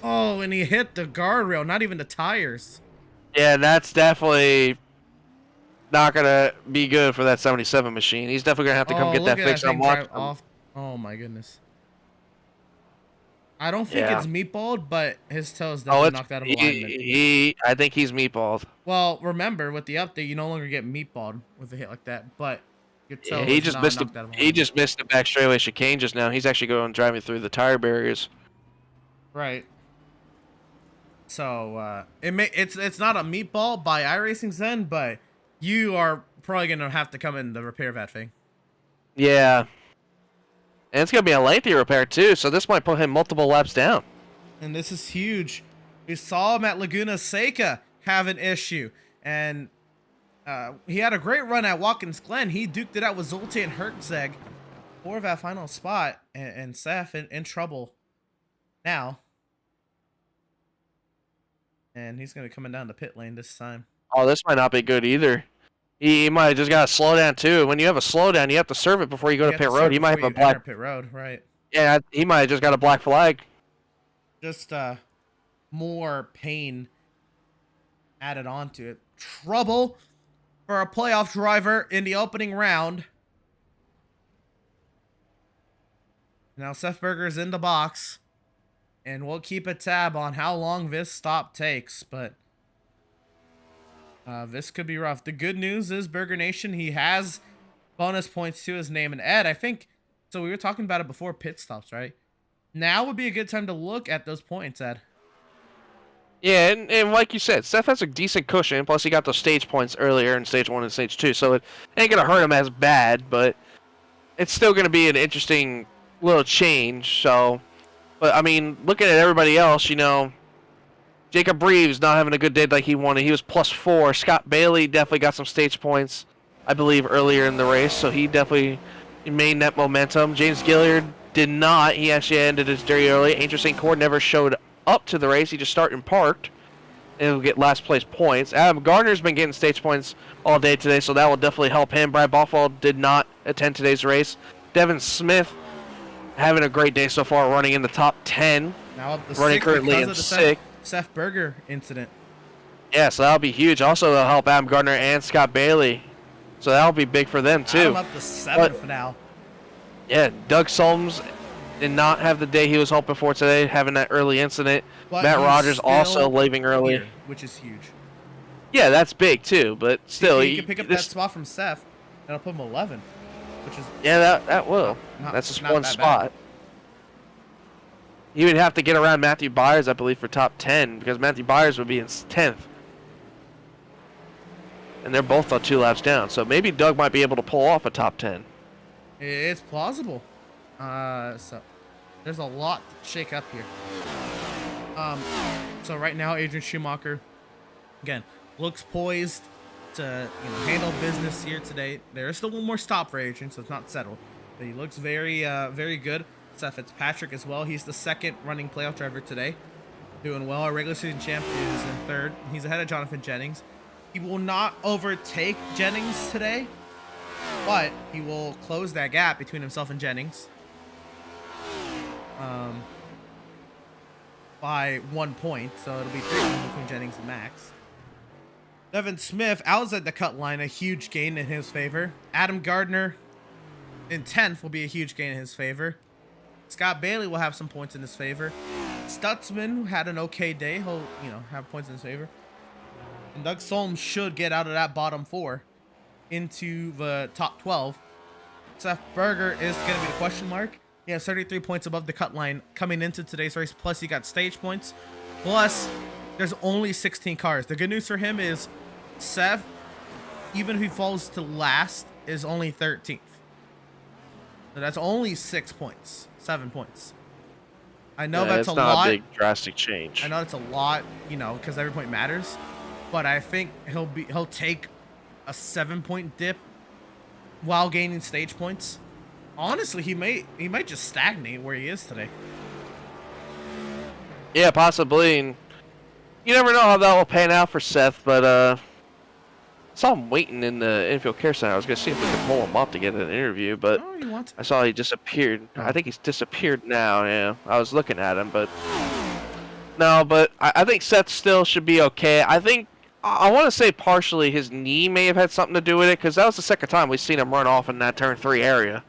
Oh, and he hit the guardrail, not even the tires. Yeah, that's definitely not going to be good for that 77 machine. He's definitely going to have to come get that fixed. I'm watching off. Oh, my goodness. I don't think it's meatballed, but his toes definitely knocked out of alignment. I think he's meatballed. Well, remember, with the update, you no longer get meatballed with a hit like that, but your toe he just missed the back straightaway chicane just now. He's actually going driving through the tire barriers. Right. So it's not a meatball by iRacing Zen, but you are probably gonna have to come in to repair that thing. Yeah. And it's gonna be a lengthy repair too, so this might put him multiple laps down. And this is huge. We saw him at Laguna Seca have an issue, and he had a great run at Watkins Glen. He duked it out with Zoltan Herzeg for that final spot, and Seth in trouble now. And he's going to be coming down the pit lane this time. Oh, this might not be good either. He might have just got to slow down too. When you have a slowdown, you have to serve it before you go to pit road. He might have a black pit road, right? Yeah, he might have just got a black flag. Just more pain added onto it. Trouble for a playoff driver in the opening round. Now Seth Berger's in the box. And we'll keep a tab on how long this stop takes, but this could be rough. The good news is Berger Nation, he has bonus points to his name. And Ed, I think, so we were talking about it before pit stops, right? Now would be a good time to look at those points, Ed. Yeah, and like you said, Seth has a decent cushion. Plus, he got those stage points earlier in stage 1 and stage 2, so it ain't going to hurt him as bad, but it's still going to be an interesting little change, so... But, I mean, looking at everybody else, Jacob Reeves not having a good day like he wanted. He was +4. Scott Bailey definitely got some stage points, I believe, earlier in the race, so he definitely maintained that momentum. James Gilliard did not. He actually ended his day early. Angel St. Cord never showed up to the race. He just started and parked. He'll get last place points. Adam Gardner's been getting stage points all day today, so that will definitely help him. Brad Bothwell did not attend today's race. Devin Smith having a great day so far, running in the top 10. Now up to running six currently because in of the sixth. Seth Berger incident. Yeah, so that'll be huge. Also, it'll help Adam Gardner and Scott Bailey. So that'll be big for them, too. Adam up to 7th now. Yeah, Doug Solms did not have the day he was hoping for today, having that early incident. But Matt he's Rogers still also leaving early. here, which is huge. Yeah, that's big, too. But still, He can pick up that spot from Seth. That'll put him 11th, which is yeah, that will. That's just one spot. Bad. You would have to get around Matthew Byers, I believe, for top 10, because Matthew Byers would be in 10th. And they're both on 2 laps down, so maybe Doug might be able to pull off a top 10. It's plausible. So there's a lot to shake up here. So right now, Adrian Schumacher, again, looks poised to handle business here today. There is still one more stop for Adrian, so it's not settled. But he looks very, very good. Seth Fitzpatrick as well. He's the 2nd running playoff driver today, doing well. Our regular season champ is in 3rd. He's ahead of Jonathan Jennings. He will not overtake Jennings today, but he will close that gap between himself and Jennings by 1 point. So it'll be 3 points between Jennings and Max. Devin Smith outside the cut line, a huge gain in his favor. Adam Gardner in 10th will be a huge gain in his favor. Scott Bailey will have some points in his favor. Stutzman had an okay day. He'll have points in his favor. And Doug Solms should get out of that bottom 4 into the top 12. Seth Berger is going to be the question mark. He has 33 points above the cut line coming into today's race. Plus, he got stage points. Plus, there's only 16 cars. The good news for him is Seth, even if he falls to last, is only 13th. So that's only 6 points, 7 points. I know that's a lot. It's not a big drastic change. I know it's a lot, because every point matters. But I think he'll take a 7-point dip while gaining stage points. Honestly, he might just stagnate where he is today. Yeah, possibly. And you never know how that will pan out for Seth, but I saw him waiting in the infield care center. I was gonna see if we could pull him up to get an interview, but I saw he disappeared. I think he's disappeared now. Yeah, I was looking at him, but no. But I think Seth still should be okay. I want to say partially his knee may have had something to do with it, because that was the 2nd time we've seen him run off in that turn 3 area.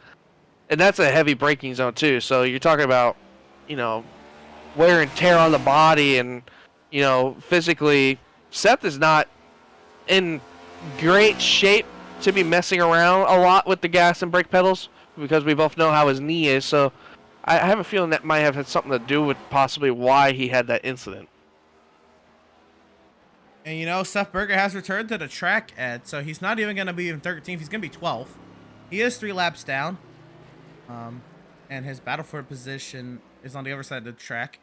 And that's a heavy braking zone, too. So you're talking about, wear and tear on the body and, physically. Seth is not in great shape to be messing around a lot with the gas and brake pedals, because we both know how his knee is. So I have a feeling that might have had something to do with possibly why he had that incident. And Seth Berger has returned to the track, Ed, so he's not even going to be in 13th. He's going to be 12th. He is 3 laps down. And his battle for position is on the other side of the track.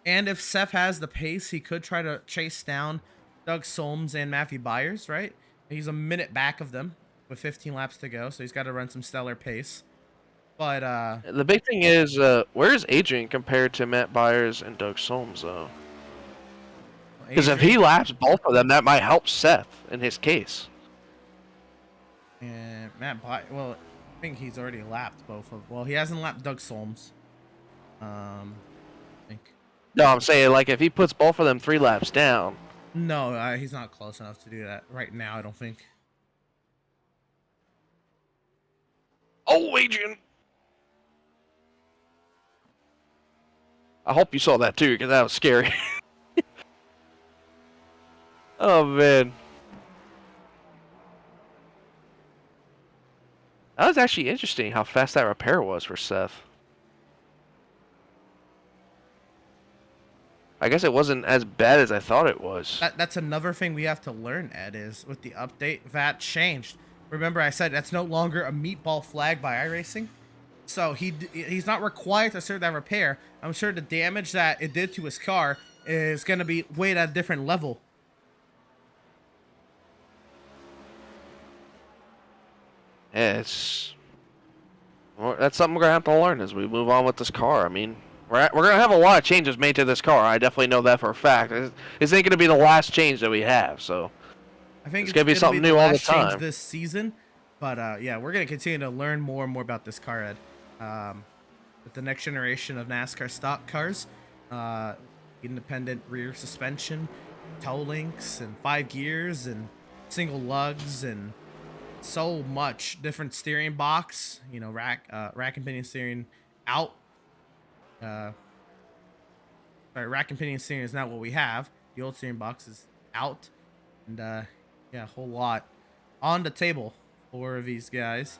And if Seth has the pace, he could try to chase down Doug Solms and Matthew Byers, right? He's a minute back of them with 15 laps to go, so he's got to run some stellar pace. But the big thing is, where's Adrian compared to Matt Byers and Doug Solms, though? Because if he laps both of them, that might help Seth in his case. And Matt Byers, well, I think he's already lapped both of. Well, he hasn't lapped Doug Solms. I think. No, I'm saying, like, if he puts both of them 3 laps down. No, he's not close enough to do that right now, I don't think. Oh, Adrian! I hope you saw that, too, because that was scary. Oh, man. That was actually interesting how fast that repair was for Seth. I guess it wasn't as bad as I thought it was. That's another thing we have to learn, Ed, is with the update, that changed. Remember I said that's no longer a meatball flag by iRacing? So he's not required to serve that repair. I'm sure the damage that it did to his car is going to be weighed at a different level. Yeah, that's something we're gonna have to learn as we move on with this car. I mean, we're going to have a lot of changes made to this car. I definitely know that for a fact. This ain't going to be the last change that we have, so I think it's going to be something new all the time. change this season, but yeah, we're going to continue to learn more and more about this car, Ed. With the next generation of NASCAR stock cars, independent rear suspension, toe links, and 5 gears, and single lugs, and so much different steering box. You know, rack and pinion steering out. Sorry, rack and pinion steering is not what we have. The old steering box is out, and yeah, a whole lot on the table for these guys.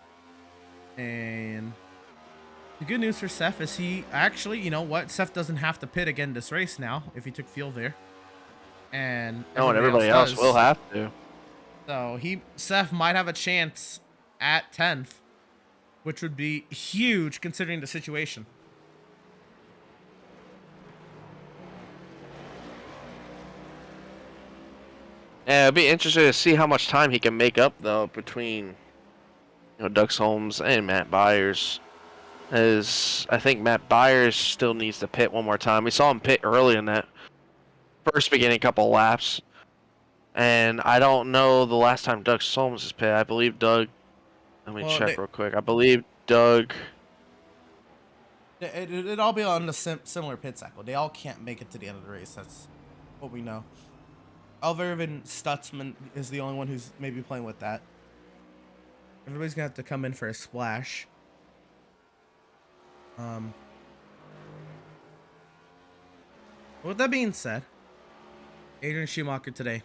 And the good news for Seth is he actually, you know what, Seth doesn't have to pit again this race now if he took fuel there. And everybody else will have to. So Seth might have a chance at 10th, which would be huge considering the situation. Yeah, it'd be interesting to see how much time he can make up though between Doug Holmes and Matt Byers. As I think Matt Byers still needs to pit one more time. We saw him pit early in that first beginning couple laps. And I don't know the last time Doug Holmes has pit. I believe Doug. Let me check real quick. I believe Doug. It'd all be on the similar pit cycle. They all can't make it to the end of the race. That's what we know. Other than Stutzman is the only one who's maybe playing with that. Everybody's gonna have to come in for a splash. With that being said, Adrian Schumacher today,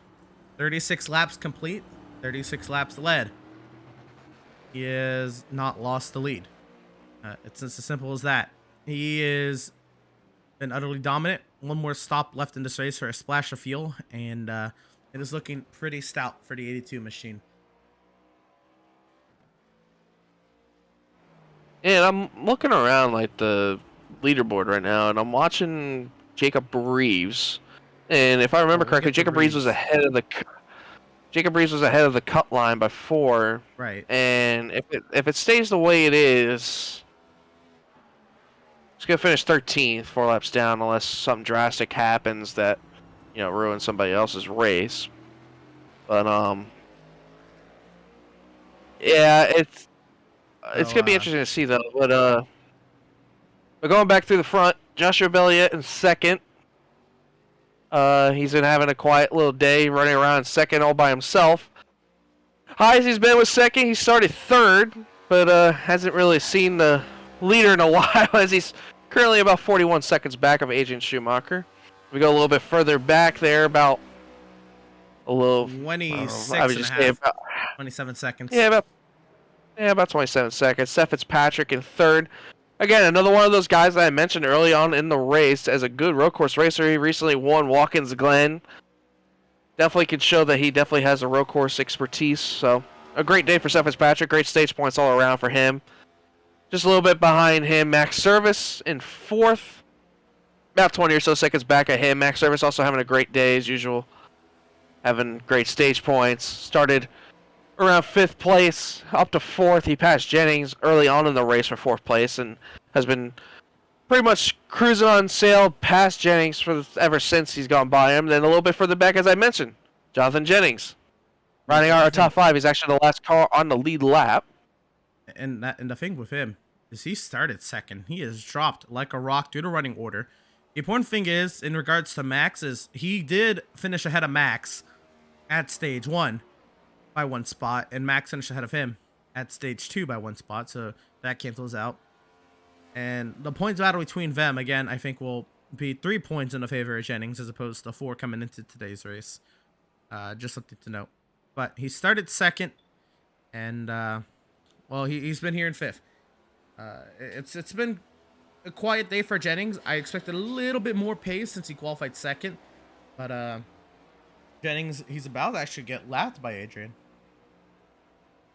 36 laps complete, 36 laps led. He has not lost the lead. It's as simple as that. He is been utterly dominant. One more stop left in this race for a splash of fuel, and it is looking pretty stout for the 82 machine. And I'm looking around like the leaderboard right now, and I'm watching Jacob Reeves. And if I remember correctly, Jacob Reeves was ahead of the cut line by 4. Right. And if it stays the way it is, it's gonna finish 13th, 4 laps down, unless something drastic happens that ruins somebody else's race. But yeah, it's gonna be interesting to see though. But going back through the front, Joshua Belliet in second. He's been having a quiet little day, running around in second all by himself. High as he's been with second, he started third, but hasn't really seen the leader in a while, as he's currently about 41 seconds back of Adrian Schumacher. We go a little bit further back there, about a little 26 and a half, 27 seconds. Yeah, about 27 seconds. Seth Fitzpatrick in third. Again, another one of those guys that I mentioned early on in the race as a good road course racer. He recently won Watkins Glen. Definitely can show that he definitely has a road course expertise. So, a great day for Seth Fitzpatrick. Great stage points all around for him. Just a little bit behind him, Max Service in fourth. About 20 or so seconds back of him. Max Service also having a great day as usual. Having great stage points. Started around 5th place, up to 4th. He passed Jennings early on in the race for 4th place and has been pretty much cruising on sail past Jennings ever since he's gone by him. Then a little bit further back, as I mentioned, Jonathan Jennings. Riding our top 5. He's actually the last car on the lead lap. And the thing with him is he started second. He has dropped like a rock due to running order. The important thing is, in regards to Max, is he did finish ahead of Max at stage 1. By 1 spot, and Max finished ahead of him at stage 2 by 1 spot, so that cancels out. And the points battle between them, again, I think will be 3 points in the favor of Jennings as opposed to 4 coming into today's race. Just something to note. But he started second, and well, he's been here in 5th. It's been a quiet day for Jennings. I expected a little bit more pace since he qualified second, but Jennings, he's about to actually get lapped by Adrian.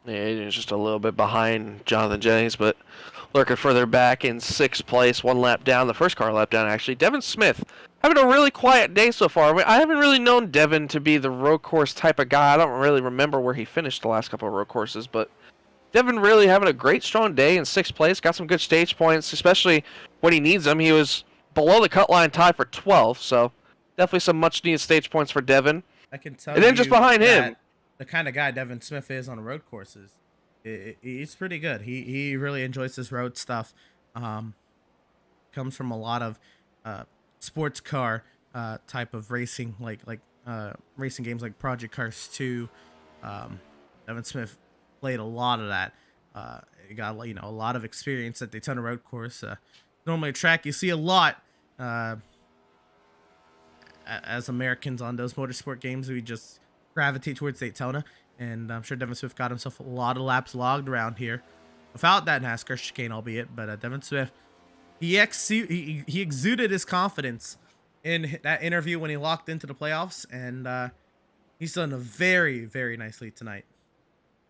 Yeah, Adrian's just a little bit behind Jonathan Jennings, but lurking further back in 6th place, 1 lap down, the first car lap down actually. Devin Smith having a really quiet day so far. I mean, I haven't really known Devin to be the road course type of guy. I don't really remember where he finished the last couple of road courses, but Devin really having a great strong day in 6th place. Got some good stage points, especially when he needs them. He was below the cut line, tied for 12th. So definitely some much needed stage points for Devin. I can tell And then just behind him, the kind of guy Devin Smith is on road courses. He's pretty good. He really enjoys this road stuff. Comes from a lot of sports car type of racing, like racing games like Project Cars 2. Devin Smith played a lot of that. He got a lot of experience at Daytona road course. Normally a track you see a lot as Americans on those motorsport games. We just gravitate towards Daytona, and I'm sure Devin Swift got himself a lot of laps logged around here without that NASCAR chicane, albeit. But Devin Swift, he exuded his confidence in that interview when he locked into the playoffs, and he's done a very, very nicely tonight.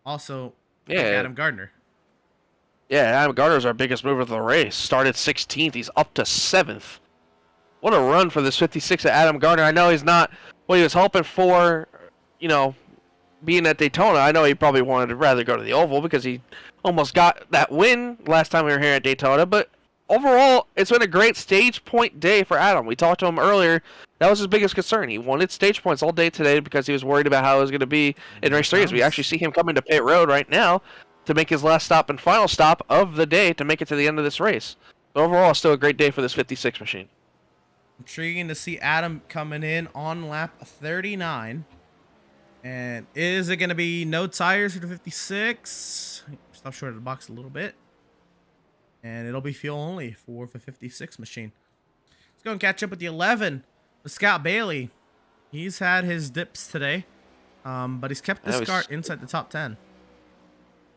Also, Adam Gardner. Yeah, Adam Gardner's our biggest mover of the race. Started 16th. He's up to 7th. What a run for this 56 of Adam Gardner. I know he's not what he was hoping for, being at Daytona. I know he probably wanted to rather go to the Oval because he almost got that win last time we were here at Daytona. But overall, it's been a great stage point day for Adam. We talked to him earlier. That was his biggest concern. He wanted stage points all day today because he was worried about how it was going to be in race 3. As we actually see him coming to pit road right now to make his last stop and final stop of the day to make it to the end of this race. But overall, still a great day for this 56 machine. Intriguing to see Adam coming in on lap 39. And is it going to be no tires for the 56? Stop short of the box a little bit. And it'll be fuel only for the 56 machine. Let's go and catch up with the 11. With Scott Bailey. He's had his dips today. But he's kept this car inside the top 10.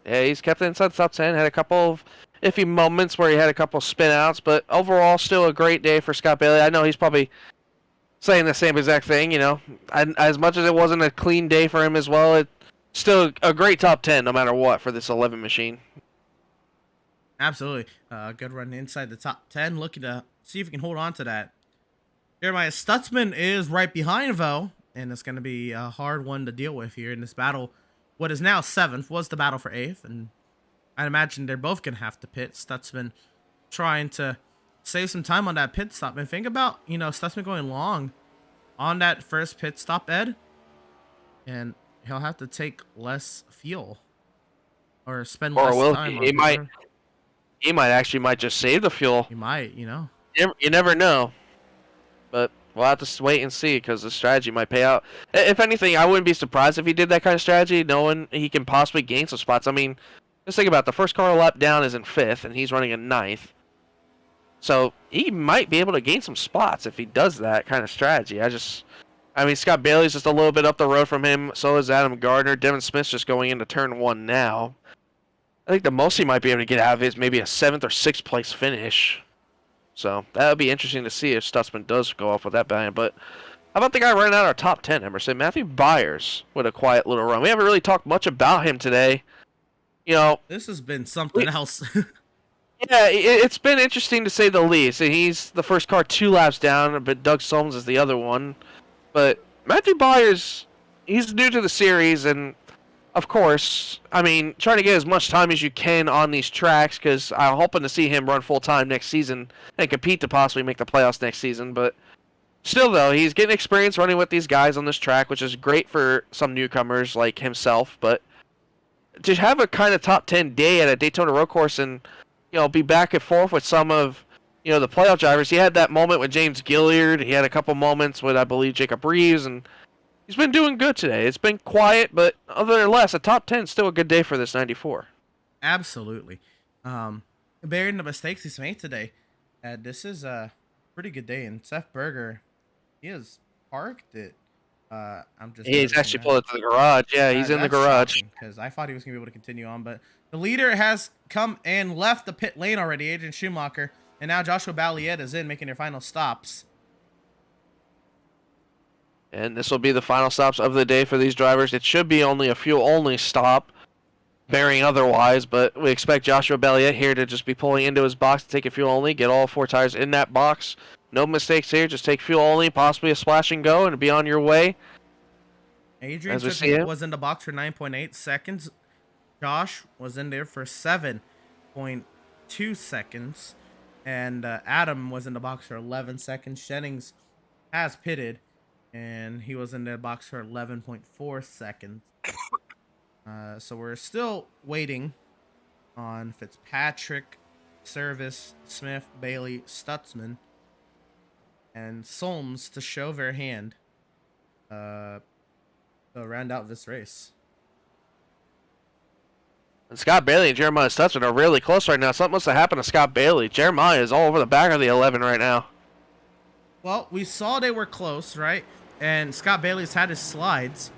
Yeah, he's kept it inside the top 10. Had a couple of iffy moments where he had a couple of spin outs, but overall, still a great day for Scott Bailey. I know he's probably saying the same exact thing, And as much as it wasn't a clean day for him as well, it's still a great top 10 no matter what for this 11 machine. Absolutely. Good run inside the top 10. Looking to see if we can hold on to that. Jeremiah Stutzman is right behind Vo, and it's going to be a hard one to deal with here in this battle. What is now 7th was the battle for 8th, and I'd imagine they're both going to have to pit. Stutzman trying to save some time on that pit stop. And think about, Stutzman going long on that first pit stop, Ed, and he'll have to take less fuel or spend less time. He might just save the fuel. He might, You never know. But we'll have to wait and see because the strategy might pay out. If anything, I wouldn't be surprised if he did that kind of strategy, knowing he can possibly gain some spots. I mean, just think about it. The first car lap down is in 5th, and he's running in 9th. So he might be able to gain some spots if he does that kind of strategy. Scott Bailey's just a little bit up the road from him. So is Adam Gardner. Devin Smith's just going into turn 1 now. I think the most he might be able to get out of it is maybe a 7th or 6th place finish. So that would be interesting to see if Stutzman does go off with that bang. But how about the guy running out our top 10, Emerson? Matthew Byers with a quiet little run. We haven't really talked much about him today. This has been something else. Yeah, it's been interesting to say the least. And he's the first car 2 laps down, but Doug Solms is the other one. But Matthew Byers, he's new to the series, and of course, trying to get as much time as you can on these tracks because I'm hoping to see him run full-time next season and compete to possibly make the playoffs next season. But still, though, he's getting experience running with these guys on this track, which is great for some newcomers like himself. But to have a kind of top 10 day at a Daytona road course and, be back and forth with some of, the playoff drivers. He had that moment with James Gilliard. He had a couple moments with, I believe, Jacob Reeves, and he's been doing good today. It's been quiet, but other than less, a top 10 is still a good day for this 94. Absolutely. Bearing the mistakes he's made today, this is a pretty good day. And Seth Berger, he has parked it. He's actually pulled it to the garage. Yeah, he's in the garage. Because I thought he was going to be able to continue on. But the leader has come and left the pit lane already, Adrian Schumacher. And now Joshua Balliet is in, making their final stops. And this will be the final stops of the day for these drivers. It should be only a fuel-only stop, bearing otherwise, but we expect Joshua Balliet here to just be pulling into his box to take a fuel-only, get all 4 tires in that box. No mistakes here, just take fuel-only, possibly a splash and go, and be on your way. Adrian was in the box for 9.8 seconds. Josh was in there for 7.2 seconds. And Adam was in the box for 11 seconds. Jennings has pitted, and he was in the box for 11.4 seconds. So we're still waiting on Fitzpatrick, Service, Smith, Bailey, Stutzman, and Solms to show their hand to round out this race. And Scott Bailey and Jeremiah Stutzman are really close right now. Something must have happened to Scott Bailey. Jeremiah is all over the back of the 11 right now. Well, we saw they were close, right? And Scott Bailey's had his slides.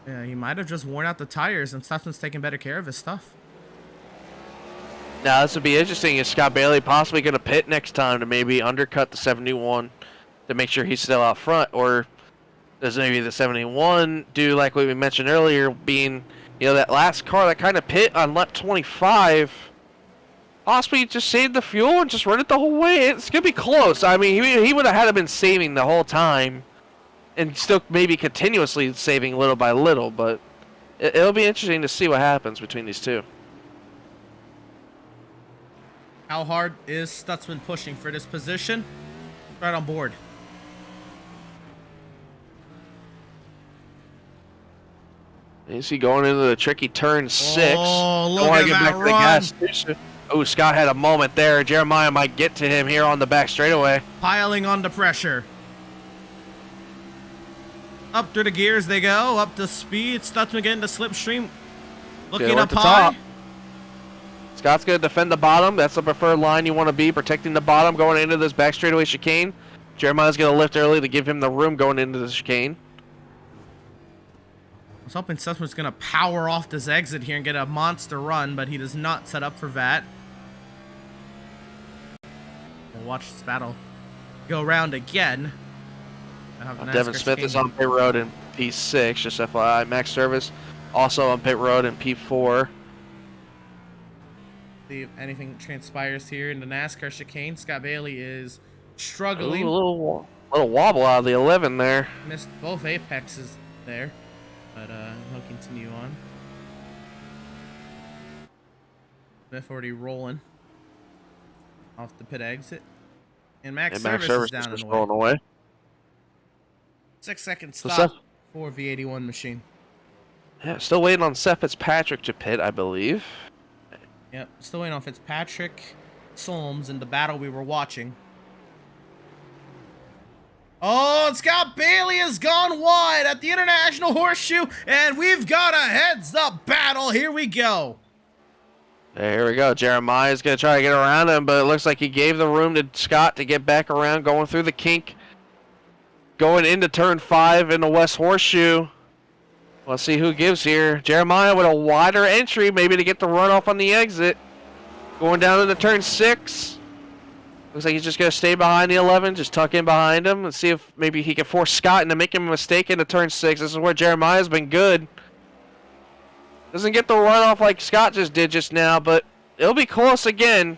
He might have just worn out the tires, and Stutzman's taking better care of his stuff. Now, this would be interesting. Is Scott Bailey possibly going to pit next time to maybe undercut the 71 to make sure he's still out front? Or does maybe the 71 do like what we mentioned earlier, being, you know, that last car that kind of pit on lap 25, possibly just save the fuel and just run it the whole way? It's going to be close. I mean, he would have had to been saving the whole time and still maybe continuously saving little by little, but it'll be interesting to see what happens between these two. How hard is Stutzman pushing for this position? Right on board. Is he going into the tricky turn 6? Oh, look Don't wanna at get that back to the run. gas station. Oh, Scott had a moment there. Jeremiah might get to him here on the back straightaway. Piling on the pressure. Up through the gears they go. Up to speed. Stutzman getting the slipstream. Looking we're up at the high. top. Scott's going to defend the bottom. That's the preferred line you want to be, protecting the bottom going into this back straightaway chicane. Jeremiah's going to lift early to give him the room going into the chicane. I was hoping Stutzman's going to power off this exit here and get a monster run, but he does not set up for that. We'll watch this battle go around again. Devin Smith is on pit road in P6, just FYI. Max Service also on pit road in P4. See if anything transpires here in the NASCAR chicane. Scott Bailey is struggling. Ooh, a little wobble out of the 11 there. Missed both apexes there, but he'll continue on. Smith already rolling off the pit exit, and Max Service is down and rolling away. 6 second So stop Seth, for V81 machine. yeah, still waiting on Seth Fitzpatrick to pit, I believe. Yep, still waiting on Fitzpatrick, Solms in the battle we were watching. Oh, Scott Bailey has gone wide at the International Horseshoe, and we've got a heads-up battle. Here we go. Here we go. Jeremiah's going to try to get around him, but it looks like he gave the room to Scott to get back around, going through the kink. Going into turn 5 in the West Horseshoe. Let's see who gives here. Jeremiah with a wider entry, maybe to get the runoff on the exit. Going down into turn 6. Looks like he's just going to stay behind the 11, just tuck in behind him and see if maybe he can force Scott into making a mistake into turn 6. This is where Jeremiah's been good. Doesn't get the runoff like Scott just did just now, but it'll be close again.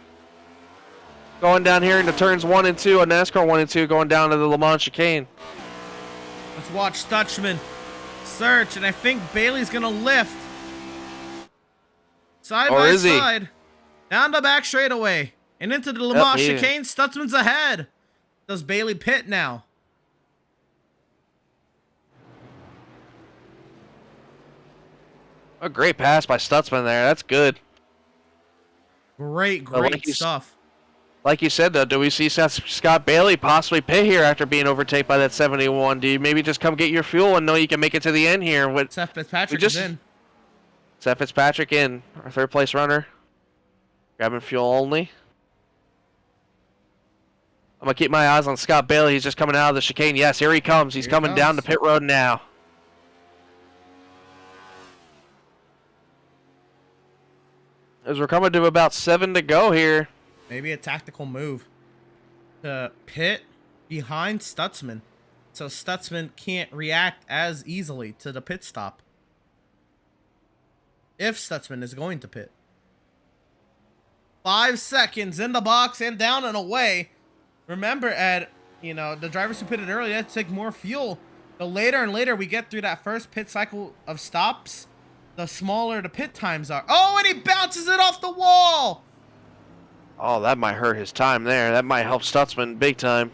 Going down here into turns 1 and 2, a NASCAR 1 and 2, going down to the Le Mans chicane. Let's watch Stutzman search, and I think Bailey's going to lift. Side by side. Down the back straightaway. And into the Le Mans chicane, Stutzman's ahead. Does Bailey pit now? A great pass by Stutzman there. That's good. Great stuff. Like you said, though, do we see Scott Bailey possibly pit here after being overtaken by that 71? Do you maybe just come get your fuel and know you can make it to the end here? Seth Fitzpatrick is in. Seth Fitzpatrick in, our third place runner. Grabbing fuel only. I'm going to keep my eyes on Scott Bailey. He's just coming out of the chicane. Yes, here he comes. He's coming down the pit road now. As we're coming to about 7 to go here. Maybe a tactical move to pit behind Stutzman, so Stutzman can't react as easily to the pit stop. If Stutzman is going to pit. 5 seconds in the box and down and away. Remember, Ed, you know, the drivers who pitted early had to take more fuel. The later and later we get through that first pit cycle of stops, the smaller the pit times are. Oh, and he bounces it off the wall! Oh, that might hurt his time there. That might help Stutzman big time.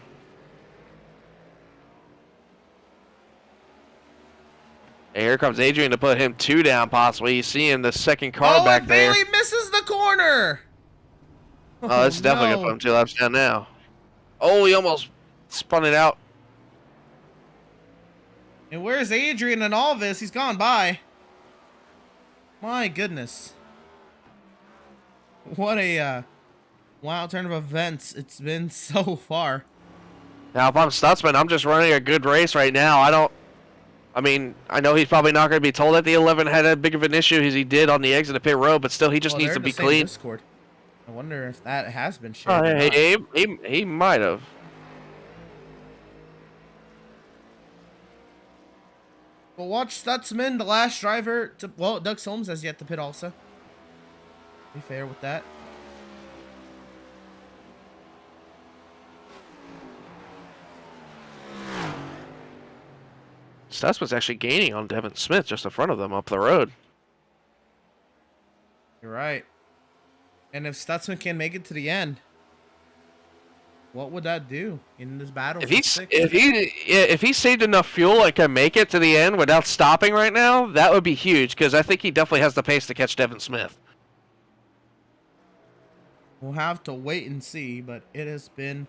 And here comes Adrian to put him 2 down, possibly. He's seeing the second car back and there. Bailey misses the corner. Oh, this is definitely going to put him 2 laps down now. Oh, he almost spun it out. And where's Adrian in all this? He's gone by. My goodness. What a wild turn of events it's been so far. Now, if I'm Stutzman, I'm just running a good race right now. I mean, I know he's probably not going to be told that the 11 had as big of an issue as he did on the exit of pit road, but still, he just needs to be clean. Discord. I wonder if that has been shared. He might have. But watch Stutzman, the last driver to, well, Doug Solms has yet to pit also. Be fair with that. Stutzman's actually gaining on Devin Smith just in front of them up the road. You're right. And if Stutzman can make it to the end, what would that do in this battle? If he saved enough fuel and can make it to the end without stopping right now, that would be huge because I think he definitely has the pace to catch Devin Smith. We'll have to wait and see, but it has been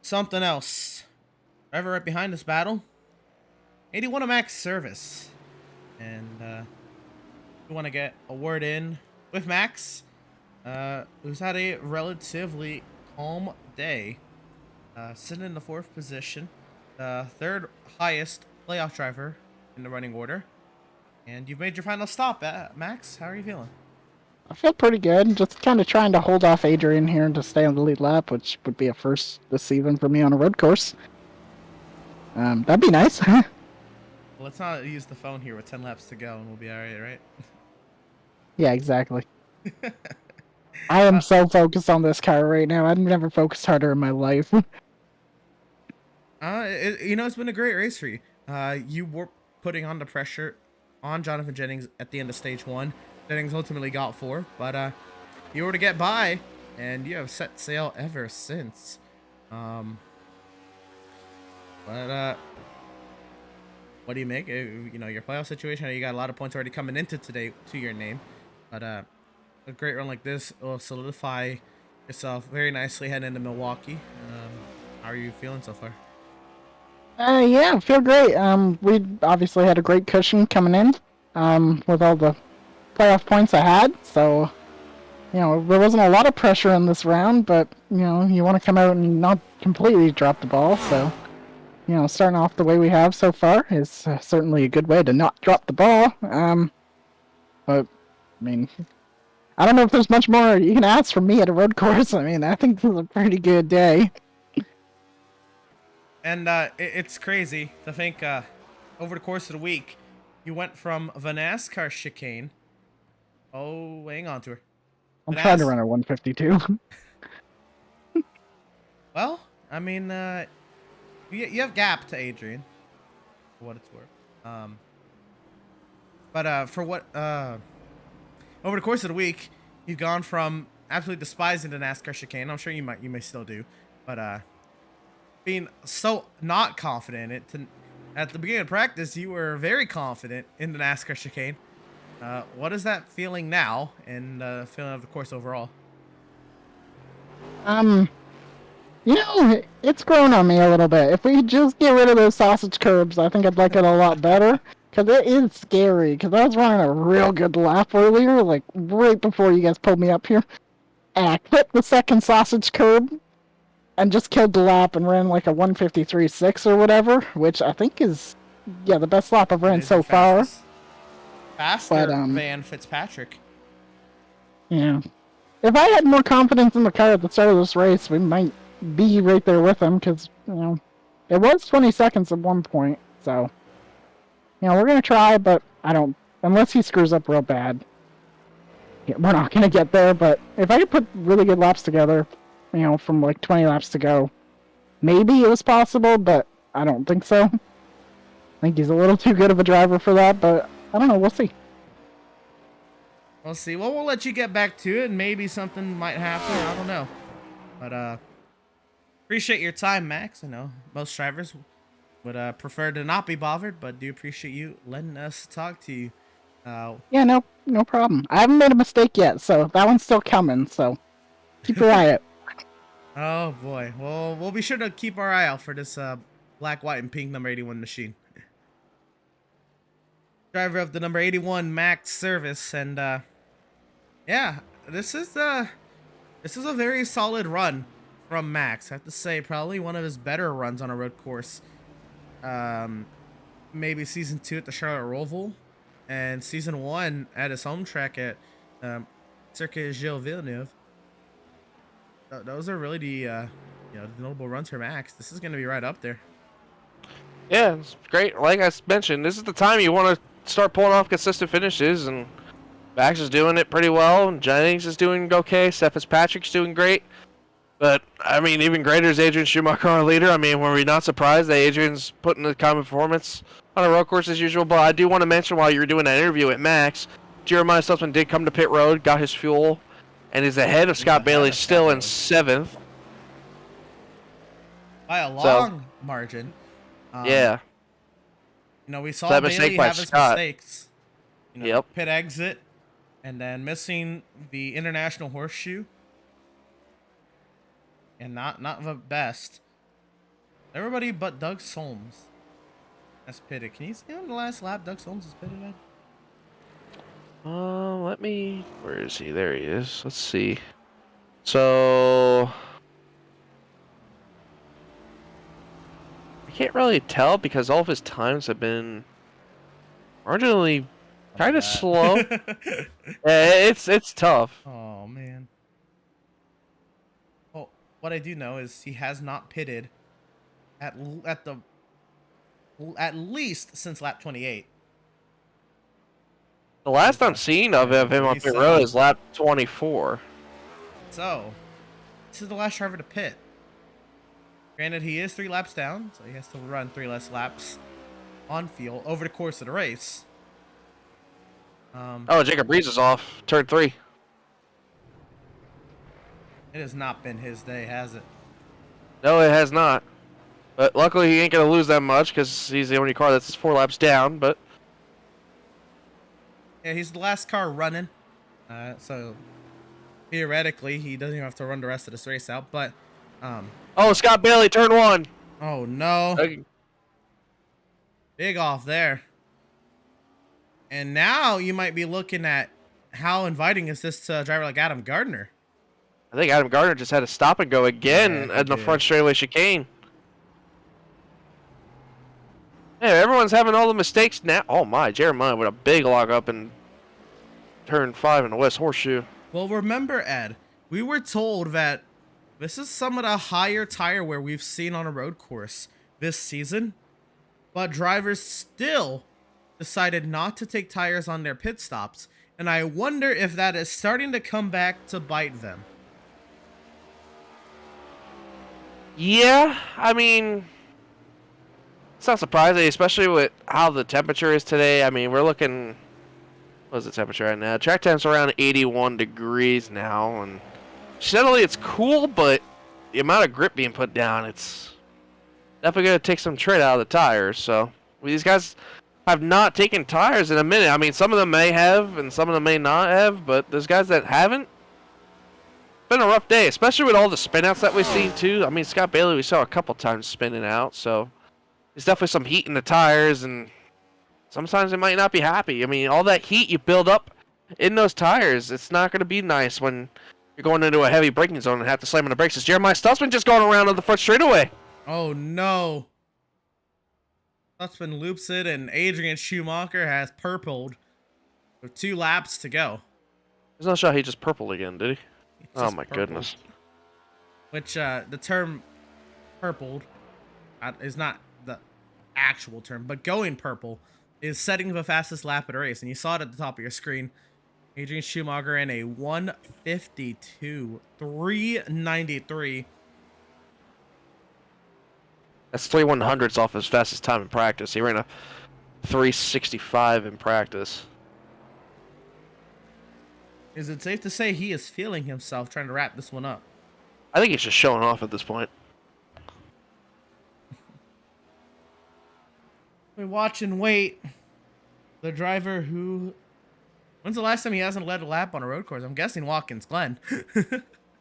something else. Driver right behind this battle, 81 of Max service, and we want to get a word in with Max, who's had a relatively calm day, sitting in the 4th position, the 3rd highest playoff driver in the running order, and you've made your final stop. Max, how are you feeling? I feel pretty good. Just kind of trying to hold off Adrian here to stay on the lead lap, which would be a first this season for me on a road course. That'd be nice. Well, let's not use the phone here with 10 laps to go, and we'll be all right? Yeah, exactly. I am so focused on this car right now. I've never focused harder in my life. It's been a great race for you. You were putting on the pressure on Jonathan Jennings at the end of stage 1. Jennings ultimately got 4, but you were to get by, and you have set sail ever since. But what do you make? Your playoff situation. You got a lot of points already coming into today to your name, but a great run like this will solidify yourself very nicely heading into Milwaukee. How are you feeling so far? Yeah, I feel great. We obviously had a great cushion coming in, with all the playoff points I had, so there wasn't a lot of pressure in this round, but you want to come out and not completely drop the ball, so starting off the way we have so far is certainly a good way to not drop the ball. But I mean, I don't know if there's much more you can ask from me at a road course. I mean, I think this is a pretty good day. And it's crazy to think over the course of the week, you went from the NASCAR chicane. Oh, hang on to her. I'm trying to run a 152. Well, I mean, you have gap to Adrian, for what it's worth. But for what over the course of the week, you've gone from absolutely despising the NASCAR chicane. I'm sure you may still do, but being so not confident in it. At the beginning of practice, you were very confident in the NASCAR chicane. What is that feeling now, and feeling of the course overall? It's grown on me a little bit. If we just get rid of those sausage curbs, I think I'd like it a lot better. Because it is scary. Because I was running a real good lap earlier, like right before you guys pulled me up here. And I clipped the second sausage curb and just killed the lap and ran like a 153.6 or whatever, which I think is, the best lap I've ran so far. Faster than Fitzpatrick. Yeah. If I had more confidence in the car at the start of this race, we might be right there with him, because, it was 20 seconds at one point, so, we're going to try, but unless he screws up real bad, we're not going to get there. But if I could put really good laps together, from like 20 laps to go, maybe it was possible, but I don't think so. I think he's a little too good of a driver for that, but I don't know, we'll see. We'll see. Well, we'll let you get back to it, and maybe something might happen. I don't know. But appreciate your time, Max. I know most drivers would prefer to not be bothered, but do appreciate you letting us talk to you. Yeah, no problem. I haven't made a mistake yet, so that one's still coming. So keep your eye out. Oh boy. Well, we'll be sure to keep our eye out for this black, white, and pink number 81 machine. Driver of the number 81 Max service, and yeah, this is a very solid run from Max. I have to say, probably one of his better runs on a road course. Maybe season 2 at the Charlotte Roval, and season 1 at his home track at Circuit Gilles Villeneuve. Those are really the notable runs for Max. This is going to be right up there. Yeah, it's great. Like I mentioned, this is the time you want to start pulling off consistent finishes, and Max is doing it pretty well, and Jennings is doing okay. Seth Fitzpatrick's doing great. But, I mean, even greater is Adrian Schumacher, our leader. I mean, were we not surprised that Adrian's putting the kind of performance on a road course as usual? But I do want to mention, while you were doing that interview at Max, Jeremiah Stutzman did come to pit road, got his fuel, and is ahead of Scott Bailey, still in 7th. By a long margin. Yeah. You know, we saw That Bailey mistake by have his Scott. mistakes. You know, Yep. Pit exit, and then missing the international horseshoe. And not the best. Everybody but Doug Solms has pitted. Can you see on the last lap Doug Solms is pitted at? Let me... Where is he? There he is. Let's see. So... I can't really tell because all of his times have been marginally kind of slow. Yeah, it's tough. Oh, man. Well, what I do know is he has not pitted at least since lap 28. The last I'm seeing of him on pit road is lap 24. So, this is the last driver to pit. Granted, he is 3 laps down, so he has to run 3 less laps on field over the course of the race. Oh, Jacob Rees is off. Turn 3. It has not been his day, has it? No, it has not. But luckily, he ain't going to lose that much because he's the only car that's 4 laps down, but... Yeah, he's the last car running. So, theoretically, he doesn't even have to run the rest of this race out, but... Oh, Scott Bailey, turn 1. Oh, no. Big off there. And now you might be looking at how inviting is this to a driver like Adam Gardner. I think Adam Gardner just had to stop and go again in the front straightaway chicane. Yeah, everyone's having all the mistakes now. Oh my, Jeremiah with a big log up in turn 5 in the West Horseshoe. Well, remember, Ed, we were told that this is some of the higher tire wear we've seen on a road course this season, but drivers still decided not to take tires on their pit stops, and I wonder if that is starting to come back to bite them. Yeah, I mean, it's not surprising, especially with how the temperature is today. I mean, we're looking, what is the temperature right now? Track temp's around 81 degrees now, and generally it's cool, but the amount of grip being put down, it's definitely going to take some tread out of the tires. So these guys have not taken tires in a minute. I mean, some of them may have, and some of them may not have, but there's guys that haven't. It's been a rough day, especially with all the spin-outs that we've seen, too. I mean, Scott Bailey, we saw a couple times spinning out, so there's definitely some heat in the tires, and sometimes they might not be happy. I mean, all that heat you build up in those tires, it's not going to be nice when you're going into a heavy braking zone and have to slam on the brakes. It's Jeremiah Stutzman just going around on the front straightaway. Oh, no. Stutzman loops it, and Adrian Schumacher has purpled with 2 laps to go. There's no shot he just purpled again, did he? Oh, my goodness. Which, the term purpled is not the actual term, but going purple is setting the fastest lap at a race. And you saw it at the top of your screen. Adrian Schumacher in a 152, 393. That's 3/100ths off his fastest time in practice. He ran a 365 in practice. Is it safe to say he is feeling himself trying to wrap this one up? I think he's just showing off at this point. We watch and wait. The driver who... When's the last time he hasn't led a lap on a road course? I'm guessing Watkins Glen.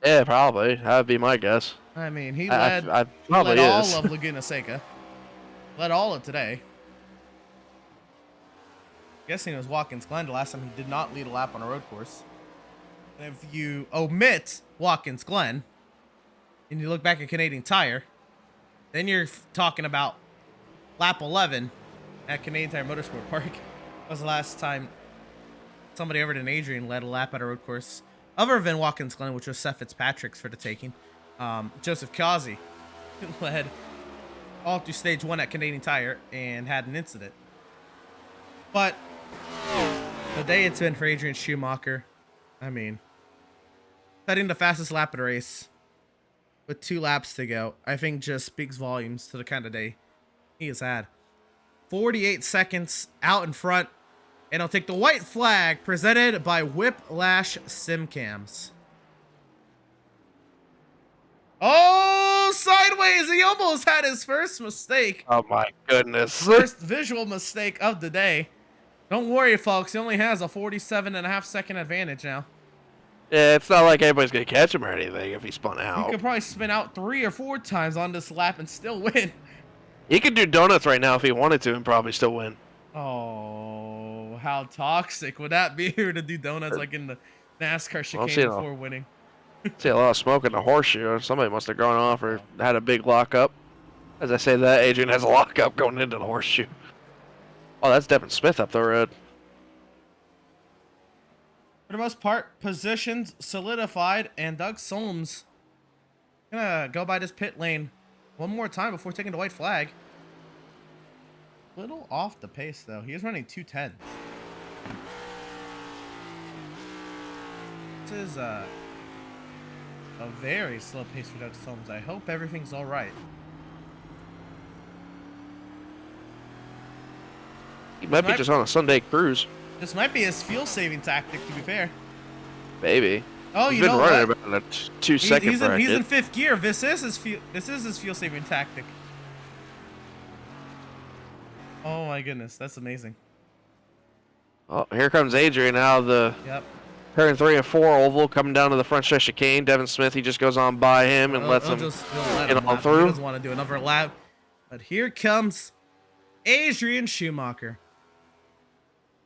Yeah, probably. That would be my guess. I mean, he I led, probably all is. of Laguna Seca. Led all of today. Guessing it was Watkins Glen the last time he did not lead a lap on a road course. And if you omit Watkins Glen and you look back at Canadian Tire, then you're talking about lap 11 at Canadian Tire Motorsport Park. That was the last time somebody other than Adrian led a lap at a road course other than Watkins Glen, which was Seth Fitzpatrick's for the taking. Joseph Causey led all through stage 1 at Canadian Tire and had an incident. But the day it's been for Adrian Schumacher, I mean, setting the fastest lap of the race with 2 laps to go, I think just speaks volumes to the kind of day he has had. 48 seconds out in front, and he'll take the white flag presented by Whiplash Sim Cams. Oh, sideways! He almost had his first mistake. Oh my goodness. First visual mistake of the day. Don't worry, folks. He only has a 47.5-second advantage now. Yeah, it's not like anybody's going to catch him or anything if he spun out. He could probably spin out 3 or 4 times on this lap and still win. He could do donuts right now if he wanted to and probably still win. Oh, how toxic would that be to do donuts like in the NASCAR chicane before winning? See a lot of smoke in the horseshoe. Somebody must have gone off or had a big lockup. As I say that, Adrian has a lockup going into the horseshoe. Oh, that's Devin Smith up the road. For the most part, positions solidified, and Doug Solms gonna go by this pit lane one more time before taking the white flag. Little off the pace though. He is running 2:10. This is a very slow pace for Doug Solms. I hope everything's all right. He might be just on a Sunday cruise. This might be his fuel-saving tactic, to be fair. Maybe. Oh, He's you been know running what? about a 2-second bracket. He's in 5th gear. This is his fuel-saving tactic. Oh my goodness, that's amazing. Oh, here comes Adrian out of the Yep. turn 3 and 4 oval, coming down to the front stretch chicane. Devin Smith, he just goes on by him and lets him let get him on lap. through. He doesn't want to do another lap. But here comes Adrian Schumacher.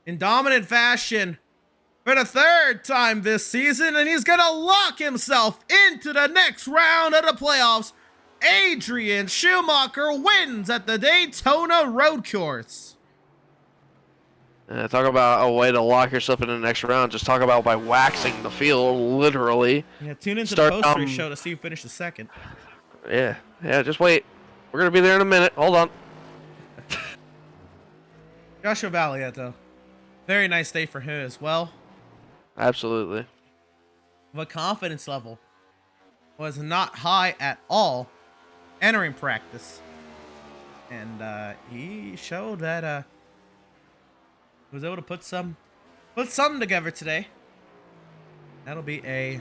In dominant fashion for the 3rd time this season, and he's gonna lock himself into the next round of the playoffs. Adrian Schumacher wins at the Daytona road course. Talk about a way to lock yourself in the next round. Just talk about by waxing the field, literally. Yeah, tune into the post-race show to see who finishes 2nd. Yeah, just wait. We're going to be there in a minute. Hold on. Joshua Valiant, though. Very nice day for him as well. Absolutely. The confidence level was not high at all entering practice. And he showed that he was able to put something together today. That'll be a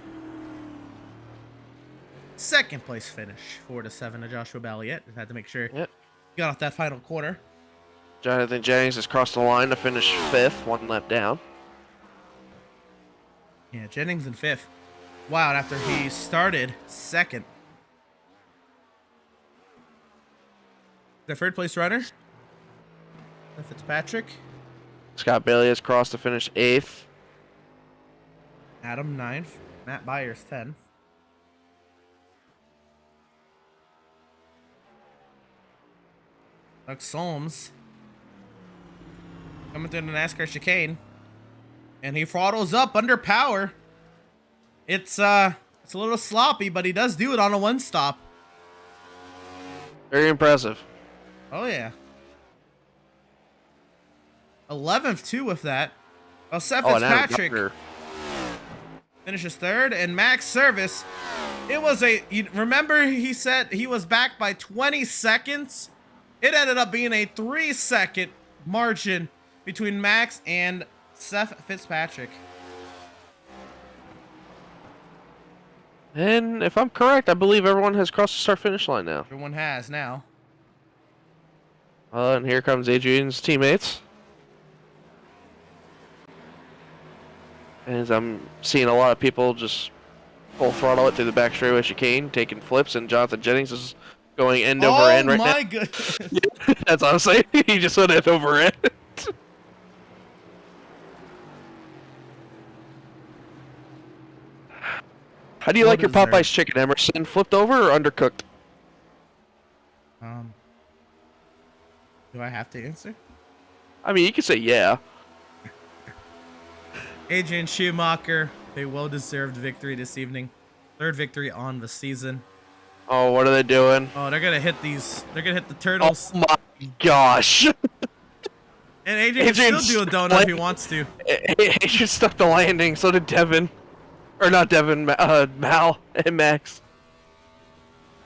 2nd place finish for the 7 of Joshua Balliet. Had to make sure he got off that final corner. Jonathan Jennings has crossed the line to finish 5th, 1 lap down. Yeah, Jennings in 5th. Wow, after he started 2nd. The 3rd place runner, Fitzpatrick. Scott Bailey has crossed to finish 8th. Adam 9th. Matt Byers 10th. Doug Solms coming through the NASCAR chicane, and he throttles up under power. It's a little sloppy, but he does do it on a 1-stop. Very impressive. Oh yeah. 11th too with that. Well, Seth Fitzpatrick finishes 3rd, and Max Service. It was remember he said he was back by 20 seconds. It ended up being a 3-second margin between Max and Seth Fitzpatrick. And if I'm correct, I believe everyone has crossed the start-finish line now. Everyone has now. And here comes Adrian's teammates. As I'm seeing a lot of people just full throttle it through the back straightaway chicane, taking flips, and Jonathan Jennings is going end over end right now. Oh my goodness! That's what I'm saying. He just went end over end. How do you like your Well Popeye's chicken, Emerson? Flipped over or undercooked? Do I have to answer? I mean, you can say yeah. Adrian Schumacher, a well-deserved victory this evening. 3rd victory on the season. Oh, what are they doing? Oh, they're gonna hit these. They're gonna hit the turtles. Oh my gosh! And Adrian can still do a donut if he wants to. Adrian stuck the landing. So did Devin, or not Devin, Mal and Max.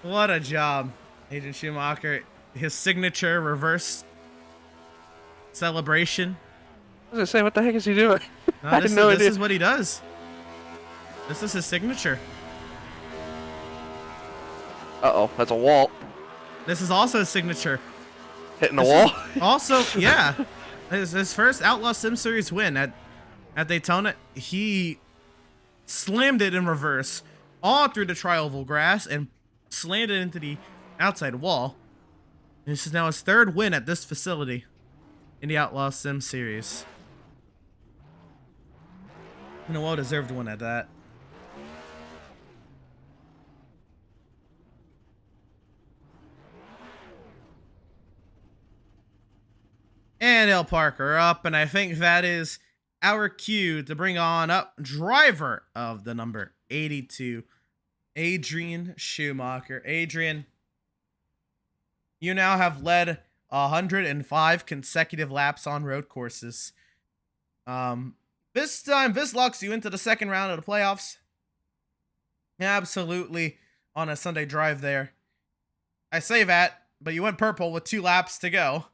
What a job, Adrian Schumacher. His signature reverse celebration. I was gonna say, what the heck is he doing? No, this is what he does. This is his signature. Uh-oh, that's a wall. This is also his signature. Hitting the wall? Also, yeah. His first Outlaws Sim Series win at Daytona. He slammed it in reverse all through the tri-oval grass and slammed it into the outside wall. This is now his 3rd win at this facility in the Outlaws Sim Series. And a well-deserved one at that. And El Parker up, and I think that is our cue to bring on up driver of the number 82, Adrian Schumacher. Adrian, you now have led 105 consecutive laps on road courses. This time, this locks you into the 2nd round of the playoffs. Absolutely on a Sunday drive there. I say that, but you went purple with 2 laps to go.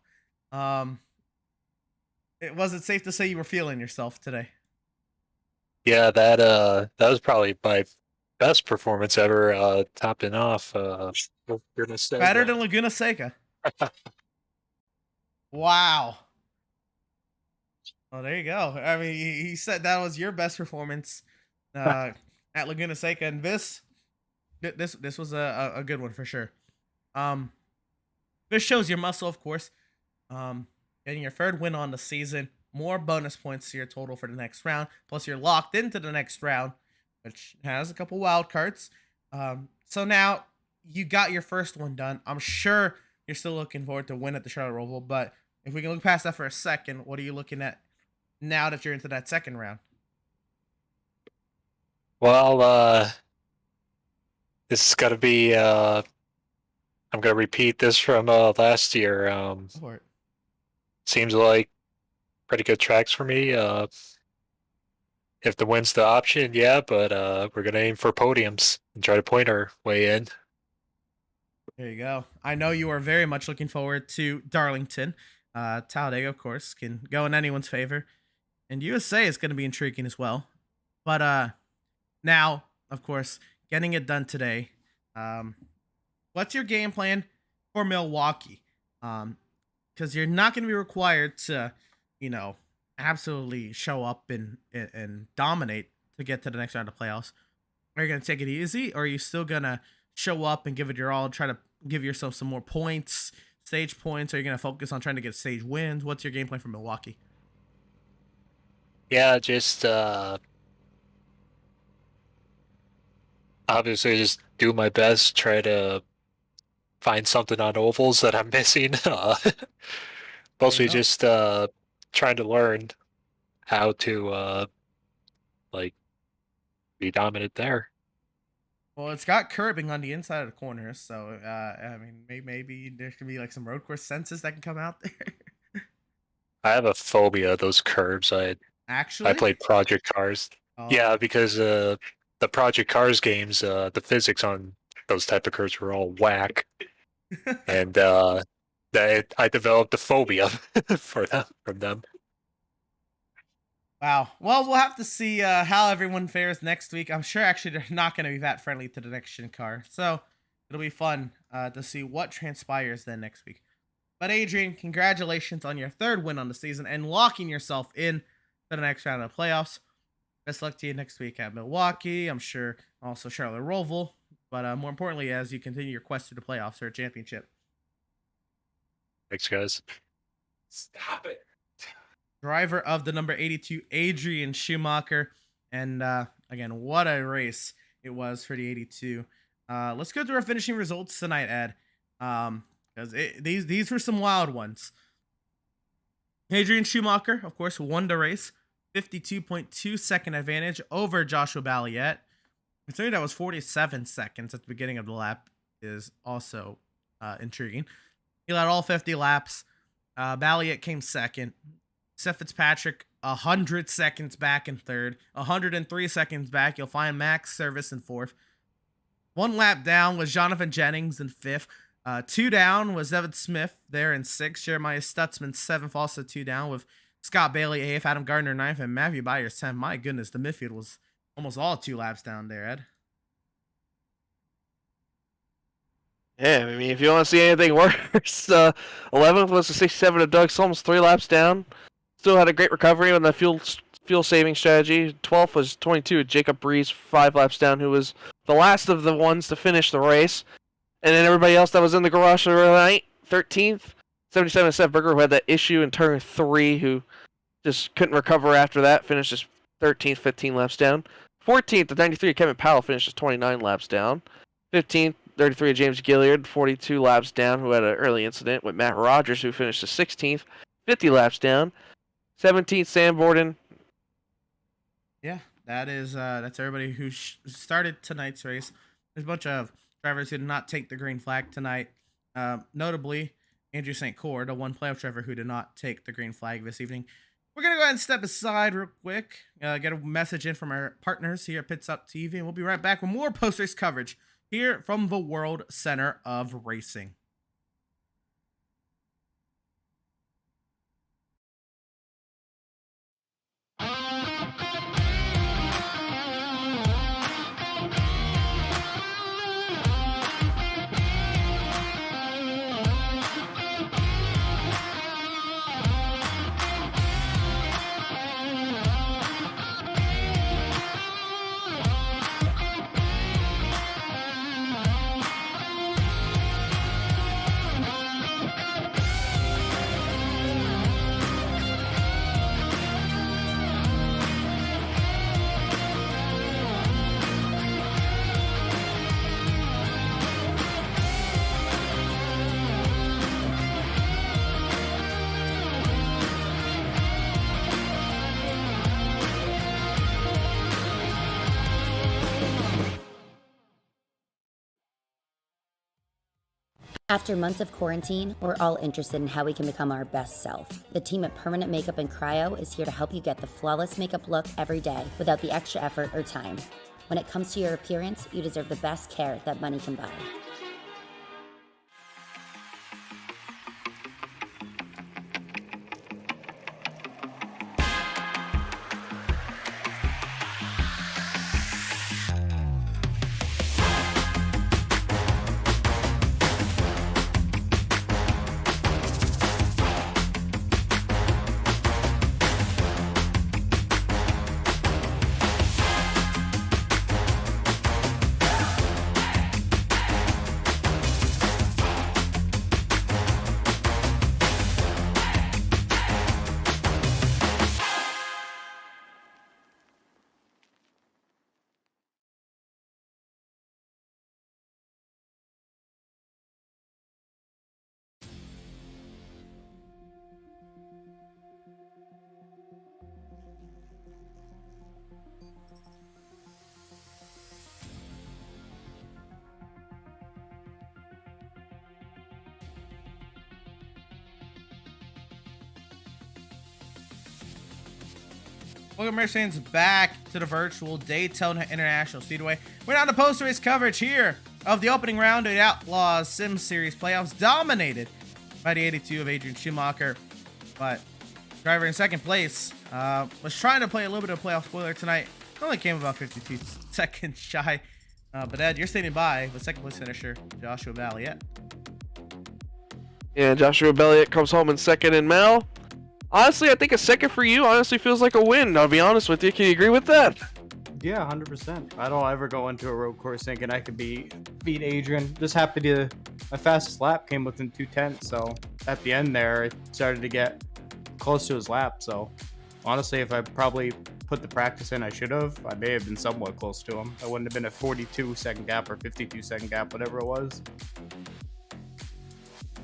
Was it safe to say you were feeling yourself today? Yeah, that was probably my best performance ever, topping off. Better than Laguna Seca. Wow. Well, there you go. I mean, he said that was your best performance at Laguna Seca, and this was a good one for sure. This shows your muscle, of course. Getting your 3rd win on the season, more bonus points to your total for the next round. Plus, you're locked into the next round, which has a couple wild cards. So now you got your first one done. I'm sure you're still looking forward to win at the Charlotte Roval, but if we can look past that for a second, what are you looking at now that you're into that 2nd round? Well, this is gonna be. I'm gonna repeat this from last year. Seems like pretty good tracks for me. If the win's the option, yeah, but we're gonna aim for podiums and try to point our way in. There you go. I know you are very much looking forward to Darlington. Talladega, of course, can go in anyone's favor. And USA is going to be intriguing as well. But now, of course, getting it done today. What's your game plan for Milwaukee? Because you're not going to be required to, absolutely show up and dominate to get to the next round of playoffs. Are you going to take it easy, or are you still going to show up and give it your all, try to give yourself some more points, stage points? Are you going to focus on trying to get stage wins? What's your game plan for Milwaukee? Yeah, just obviously just do my best, try to find something on ovals that I'm missing. Mostly just trying to learn how to be dominant there. Well, it's got curbing on the inside of the corners, so I mean, maybe there could be like some road course senses that can come out there. I have a phobia of those curves. I played Project Cars. Oh. Yeah, because the Project Cars games, the physics on those type of curves were all whack, and I developed a phobia from them. Wow. Well, we'll have to see how everyone fares next week. I'm sure actually they're not going to be that friendly to the NextGen car. So it'll be fun to see what transpires then next week. But Adrian, congratulations on your 3rd win on the season and locking yourself in to the next round of the playoffs. Best luck to you next week at Milwaukee. I'm sure also Charlotte Roval. But more importantly, as you continue your quest to the playoffs or a championship. Thanks, guys. Stop it. Driver of the number 82, Adrian Schumacher. And again, what a race it was for the 82. Let's go through our finishing results tonight, Ed. Because these were some wild ones. Adrian Schumacher, of course, won the race. 52.2 second advantage over Joshua Balliet. Considering that was 47 seconds at the beginning of the lap is also intriguing. He led all 50 laps. Balliet came second. Seth Fitzpatrick 100 seconds back in third. 103 seconds back. You'll find Max Service in fourth. 1 lap down was Jonathan Jennings in fifth. 2 down was Evan Smith there in sixth. Jeremiah Stutzman seventh, also 2 down, with Scott Bailey eighth, Adam Gardner ninth, and Matthew Byers 10th. My goodness, the midfield was almost all 2 laps down there, Ed. Yeah, I mean, if you want to see anything worse, 11th was the 67 of Doug Solms, 3 laps down. Still had a great recovery on the fuel saving strategy. 12th was 22 of Jacob Breeze, 5 laps down, who was the last of the ones to finish the race. And then everybody else that was in the garage for the night, 13th, 77 of Seth Berger, who had that issue in turn 3, who just couldn't recover after that, finished just 13th, 15 laps down. 14th, the 93 of Kevin Powell, finished just 29 laps down. 15th, 33 of James Gilliard, 42 laps down, who had an early incident with Matt Rogers, who finished the 16th, 50 laps down. 17th, Sam Borden. Yeah, that's everybody who started tonight's race. There's a bunch of drivers who did not take the green flag tonight. Notably, Andrew St. Cord, the one playoff driver who did not take the green flag this evening. We're going to go ahead and step aside real quick, get a message in from our partners here at Pit Stop TV, and we'll be right back with more post-race coverage here from the World Center of Racing. After months of quarantine, we're all interested in how we can become our best self. The team at Permanent Makeup and Cryo is here to help you get the flawless makeup look every day without the extra effort or time. When it comes to your appearance, you deserve the best care that money can buy. Welcome, race fans, back to the virtual Daytona International Speedway. We're on the post-race coverage here of the opening round of the Outlaws Sim Series playoffs, dominated by the 82 of Adrian Schumacher. But driver in second place, was trying to play a little bit of playoff spoiler tonight. Only came about 52 seconds shy. But Ed, you're standing by with second place finisher Joshua Valiant. Yeah, Joshua Belliot comes home in second, and Mel. Honestly, I think a second for you honestly feels like a win. I'll be honest with you. Can you agree with that? Yeah, 100%. I don't ever go into a road course thinking I could beat Adrian. Just happened to my fastest lap came within 2/10, so at the end there, it started to get close to his lap. So honestly, if I probably put the practice in I should have, I may have been somewhat close to him. I wouldn't have been a 42-second gap or 52-second gap, whatever it was.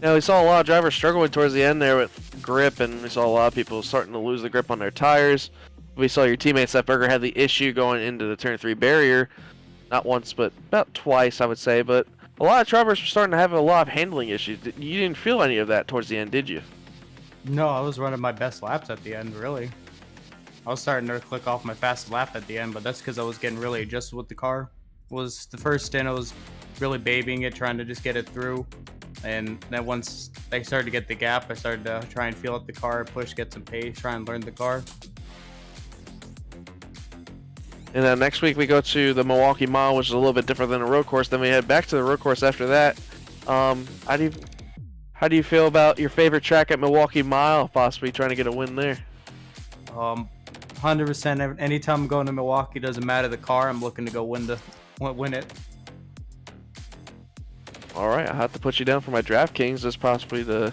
Yeah, we saw a lot of drivers struggling towards the end there with grip, and we saw a lot of people starting to lose the grip on their tires. We saw your teammate Seth Berger had the issue going into the turn 3 barrier, not once but about twice, I would say. But a lot of drivers were starting to have a lot of handling issues. You didn't feel any of that towards the end, did you? No, I was running my best laps at the end, really. I was starting to click off my fastest lap at the end, but that's because I was getting really adjusted with the car. Was the first stint I was really babying it, trying to just get it through. And then once I started to get the gap, I started to try and feel out the car, push, get some pace, try and learn the car. And then next week we go to the Milwaukee Mile, which is a little bit different than a road course. Then we head back to the road course after that. How do you feel about your favorite track at Milwaukee Mile, possibly trying to get a win there? 100%. Anytime I'm going to Milwaukee, doesn't matter the car. I'm looking to go win it. All right, I'll have to put you down for my DraftKings as possibly to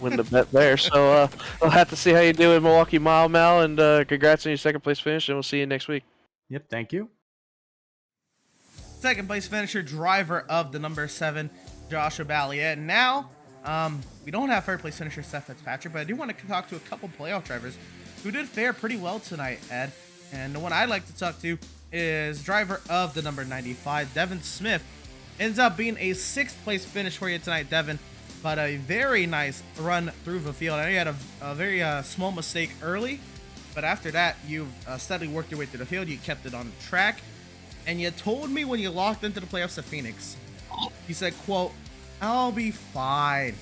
win the bet there. So I'll have to see how you do in Milwaukee Mile, Mal, and congrats on your second place finish, and we'll see you next week. Yep, thank you. Second place finisher, driver of the number 7, Joshua Balliet. Now, we don't have third place finisher Seth Fitzpatrick, but I do want to talk to a couple playoff drivers who did fare pretty well tonight, Ed. And the one I'd like to talk to is driver of the number 95, Devin Smith. Ends up being a 6th place finish for you tonight, Devin, but a very nice run through the field. I know you had a very small mistake early, but after that, you steadily worked your way through the field. You kept it on track, and you told me when you locked into the playoffs at Phoenix, you said, quote, "I'll be fine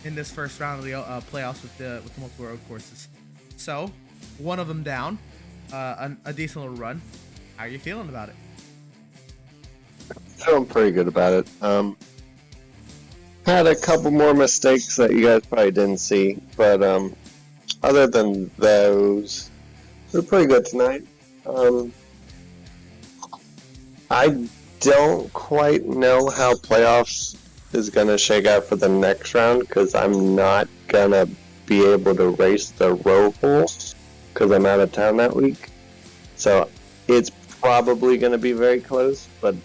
in this first round of the playoffs with the multiple road courses." So, one of them down, a decent little run. How are you feeling about it? Feeling pretty good about it. Had a couple more mistakes that you guys probably didn't see, but other than those, we're pretty good tonight. I don't quite know how playoffs is gonna shake out for the next round because I'm not gonna be able to race the Roval because I'm out of town that week. So it's probably gonna be very close, but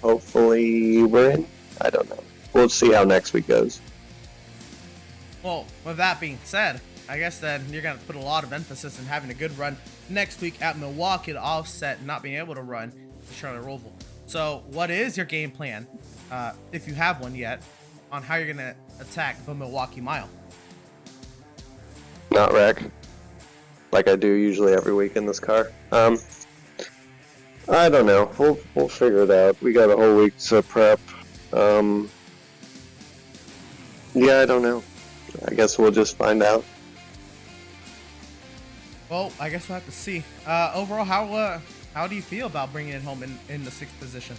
hopefully we're in. I don't know. We'll see how next week goes. Well, with that being said, I guess then you're going to put a lot of emphasis in having a good run next week at Milwaukee to offset not being able to run the Charlotte Roval. So what is your game plan, if you have one yet, on how you're going to attack the Milwaukee Mile? Not wreck, like I do usually every week in this car. I don't know. We'll figure it out. We got a whole week to prep. Yeah, I don't know. I guess we'll just find out. Well, I guess we'll have to see. Overall, how do you feel about bringing it home in the 6th position?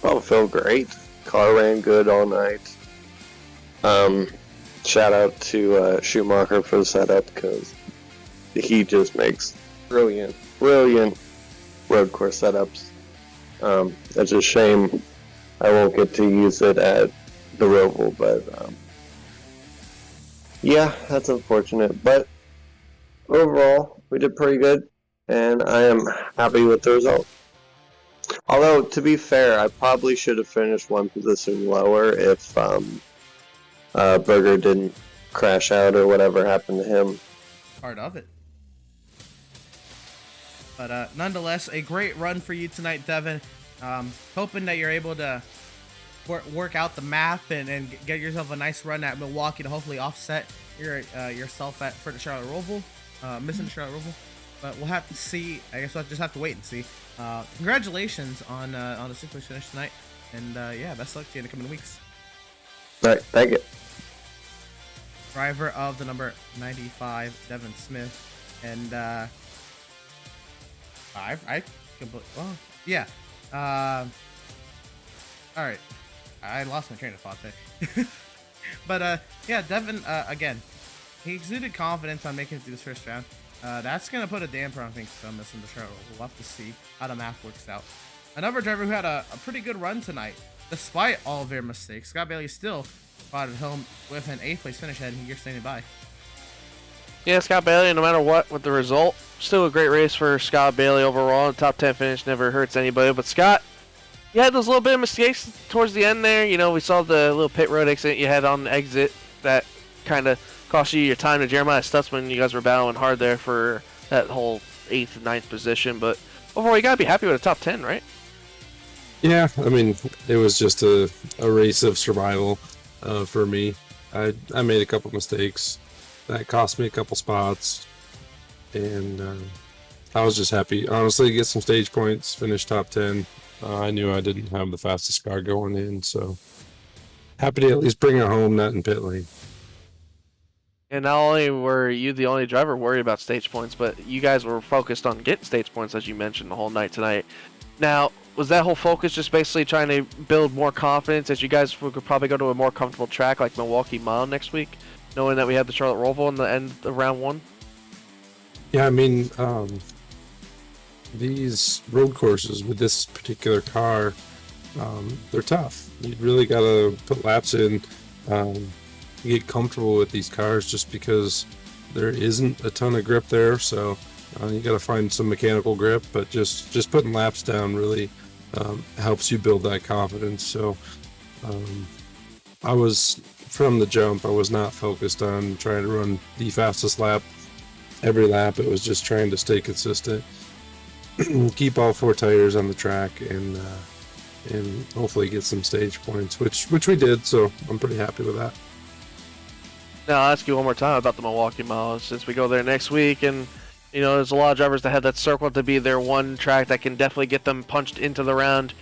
Oh, feel great. Car ran good all night. Shout out to Schumacher for the setup because he just makes brilliant road course setups. It's a shame I won't get to use it at the Roval, but yeah, that's unfortunate. But overall, we did pretty good, and I am happy with the result. Although, to be fair, I probably should have finished one position lower if Berger didn't crash out or whatever happened to him. Part of it. But nonetheless, a great run for you tonight, Devin. Hoping that you're able to work out the math and get yourself a nice run at Milwaukee to hopefully offset yourself for the Charlotte Roval, missing the Charlotte Roval. But we'll have to see. I guess we'll just have to wait and see. Congratulations on the 6th place finish tonight, and yeah, best luck to you in the coming weeks. All right, thank you. driver of the number 95, Devin Smith. And I completely, well, yeah. All right. I lost my train of thought there. But yeah, Devin, again, he exuded confidence on making it through this first round. That's going to put a damper on things so missing the show. We'll have to see how the math works out. Another driver who had a pretty good run tonight, despite all of their mistakes. Scott Bailey still spotted home with an 8th place finish, and you're standing by. Yeah, Scott Bailey, no matter what with the result, still a great race for Scott Bailey overall. The top 10 finish never hurts anybody. But Scott, you had those little bit of mistakes towards the end there. You know, we saw the little pit road accident you had on the exit that kind of cost you your time to Jeremiah Stutzman. You guys were battling hard there for that whole 8th and 9th position. But overall, you got to be happy with a top 10, right? Yeah, I mean, it was just a race of survival for me. I made a couple mistakes. That cost me a couple spots. And I was just happy, honestly, to get some stage points, finish top 10. I knew I didn't have the fastest car going in, so happy to at least bring it home, not in pit lane. And not only were you the only driver worried about stage points, but you guys were focused on getting stage points, as you mentioned, the whole night tonight. Now, was that whole focus just basically trying to build more confidence as you guys could probably go to a more comfortable track like Milwaukee Mile next week, knowing that we had the Charlotte Roval in the end of round 1? Yeah, I mean, these road courses with this particular car, they're tough. You really got to put laps in, get comfortable with these cars just because there isn't a ton of grip there. So you got to find some mechanical grip, but just putting laps down really helps you build that confidence. So I was, from the jump, I was not focused on trying to run the fastest lap every lap. It was just trying to stay consistent, keep all 4 tires on the track, and hopefully get some stage points, which we did. So I'm pretty happy with that. Now I'll ask you one more time about the Milwaukee Mile, since we go there next week, and you know there's a lot of drivers that have that circle to be their one track that can definitely get them punched into the round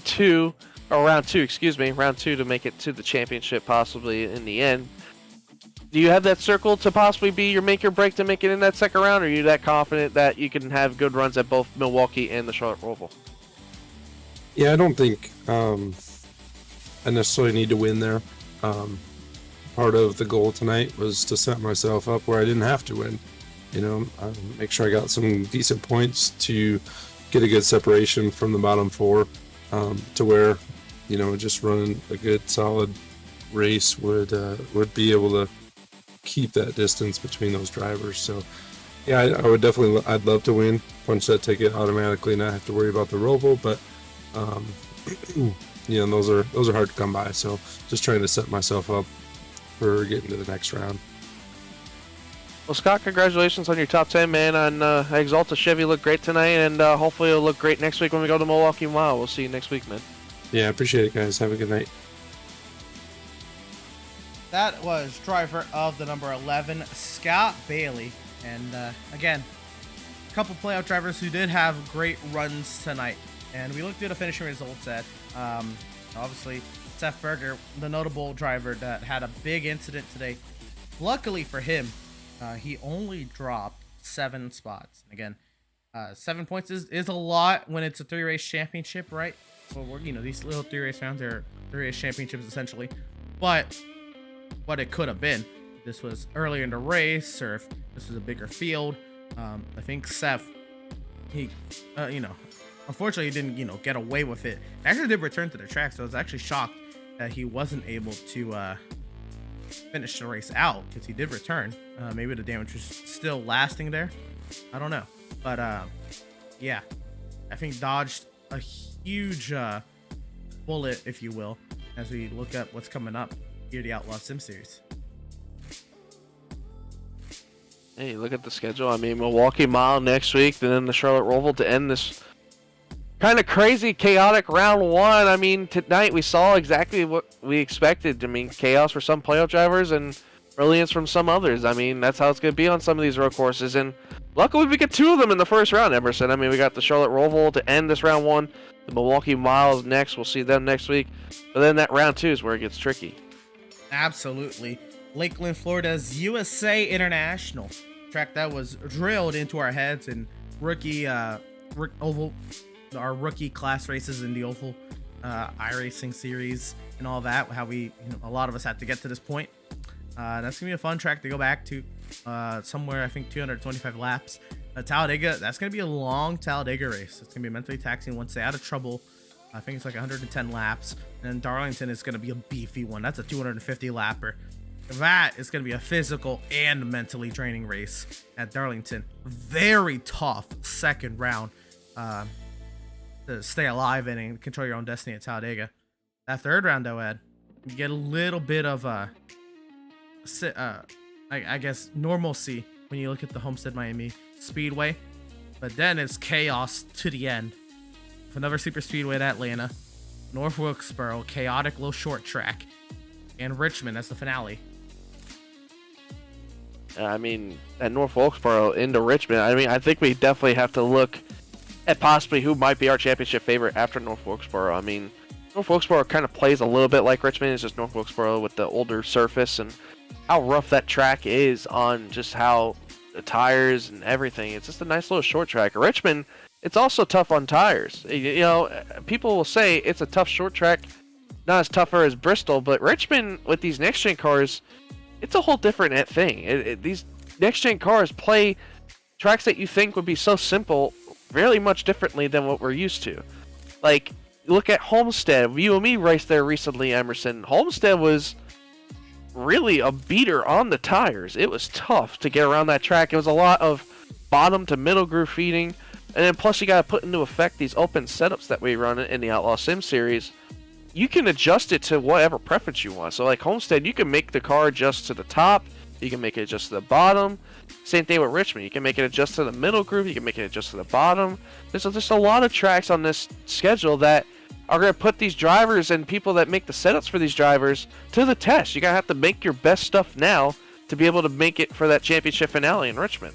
2 to make it to the championship possibly in the end. Do you have that circle to possibly be your make or break to make it in that second round, or are you that confident that you can have good runs at both Milwaukee and the Charlotte Roval? Yeah, I don't think I necessarily need to win there. Part of the goal tonight was to set myself up where I didn't have to win. You know, make sure I got some decent points to get a good separation from the bottom 4, to where, you know, just running a good solid race would be able to keep that distance between those drivers. So yeah, I would definitely, I'd love to win, punch that ticket automatically, not have to worry about the Roval, but you know, those are hard to come by. So just trying to set myself up for getting to the next round. Well, Scott, congratulations on your top 10, man. On Exalta Chevy looked great tonight, and hopefully it'll look great next week when we go to Milwaukee Mile. We'll see you next week, man. Yeah, I appreciate it, guys. Have a good night. That was driver of the number 11, Scott Bailey. And again, a couple playoff drivers who did have great runs tonight. And we looked at the finishing results at, obviously, Seth Berger, the notable driver that had a big incident today. Luckily for him, he only dropped 7 spots. Again, 7 points is a lot when it's a 3-race championship, right? Well, you know, these little 3-race rounds are 3-race championships essentially. But what it could have been, this was earlier in the race, or if this was a bigger field. I think Seth, he, you know, unfortunately he didn't, you know, get away with it. He actually did return to the track, so I was actually shocked that he wasn't able to finish the race out, because he did return. Maybe the damage was still lasting there. I don't know. But yeah, I think dodged a huge bullet, if you will, as we look at what's coming up here, the Outlaws Sim Series. Hey, look at the schedule. I mean, Milwaukee Mile next week, and then the Charlotte Roval to end this kind of crazy, chaotic round 1. I mean, tonight we saw exactly what we expected. I mean, chaos for some playoff drivers and brilliance from some others. I mean, that's how it's going to be on some of these road courses. And luckily, we get 2 of them in the first round, Emerson. I mean, we got the Charlotte Roval to end this round 1. The Milwaukee Miles next. We'll see them next week. But then that round 2 is where it gets tricky. Absolutely. Lakeland, Florida's USA International track that was drilled into our heads in rookie oval, our rookie class races in the oval iRacing series and all that. How we, a lot of us had to get to this point. That's gonna be a fun track to go back to. Somewhere I think 225 laps. Talladega, that's gonna be a long Talladega race. It's gonna be mentally taxing once they're out of trouble. I think it's like 110 laps. And Darlington is gonna be a beefy one. That's a 250 lapper. That is going to be a physical and mentally draining race at Darlington. Very tough second round to stay alive in and control your own destiny at Talladega. That third round, though, Ed, you get a little bit of I guess normalcy when you look at the Homestead Miami Speedway, but then it's chaos to the end. With another super speedway at Atlanta, North Wilkesboro, chaotic little short track, and Richmond as the finale. I mean, at North Wilkesboro into Richmond, I mean, I think we definitely have to look at possibly who might be our championship favorite after North Wilkesboro. I mean, North Wilkesboro kind of plays a little bit like Richmond. It's just North Wilkesboro with the older surface and how rough that track is on just how the tires and everything. It's just a nice little short track. Richmond, it's also tough on tires. You know, people will say it's a tough short track, not as tougher as Bristol, but Richmond with these next-gen cars, it's a whole different thing. These next-gen cars play tracks that you think would be so simple really much differently than what we're used to. Like, look at Homestead. You and me raced there recently, Emerson. Homestead was really a beater on the tires. It was tough to get around that track. It was a lot of bottom to middle groove feeding, and then plus you got to put into effect these open setups that we run in the Outlaw Sim Series. You can adjust it to whatever preference you want. So like Homestead, you can make the car adjust to the top, you can make it adjust to the bottom. Same thing with Richmond, you can make it adjust to the middle groove, you can make it adjust to the bottom. There's just a lot of tracks on this schedule that are going to put these drivers and people that make the setups for these drivers to the test. You're going to have to make your best stuff now to be able to make it for that championship finale in Richmond.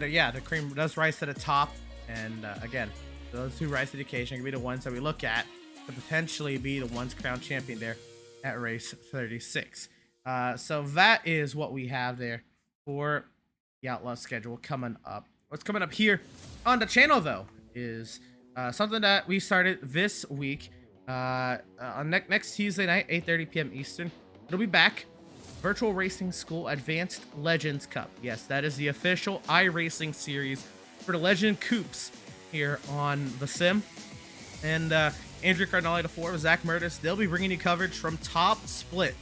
Yeah, the cream does rise to the top, and again, those who rise to the occasion can be the ones that we look at to potentially be the ones crowned champion there at race 36. So that is what we have there for the Outlaw schedule coming up. What's coming up here on the channel, though, is something that we started this week on next Tuesday night, 8:30 p.m. Eastern. It'll be back. Virtual Racing School Advanced Legends Cup. Yes, that is the official iRacing series for the Legend Coupes here on the Sim. And Andrew Cardinale IV, Zach Murtis, they'll be bringing you coverage from top split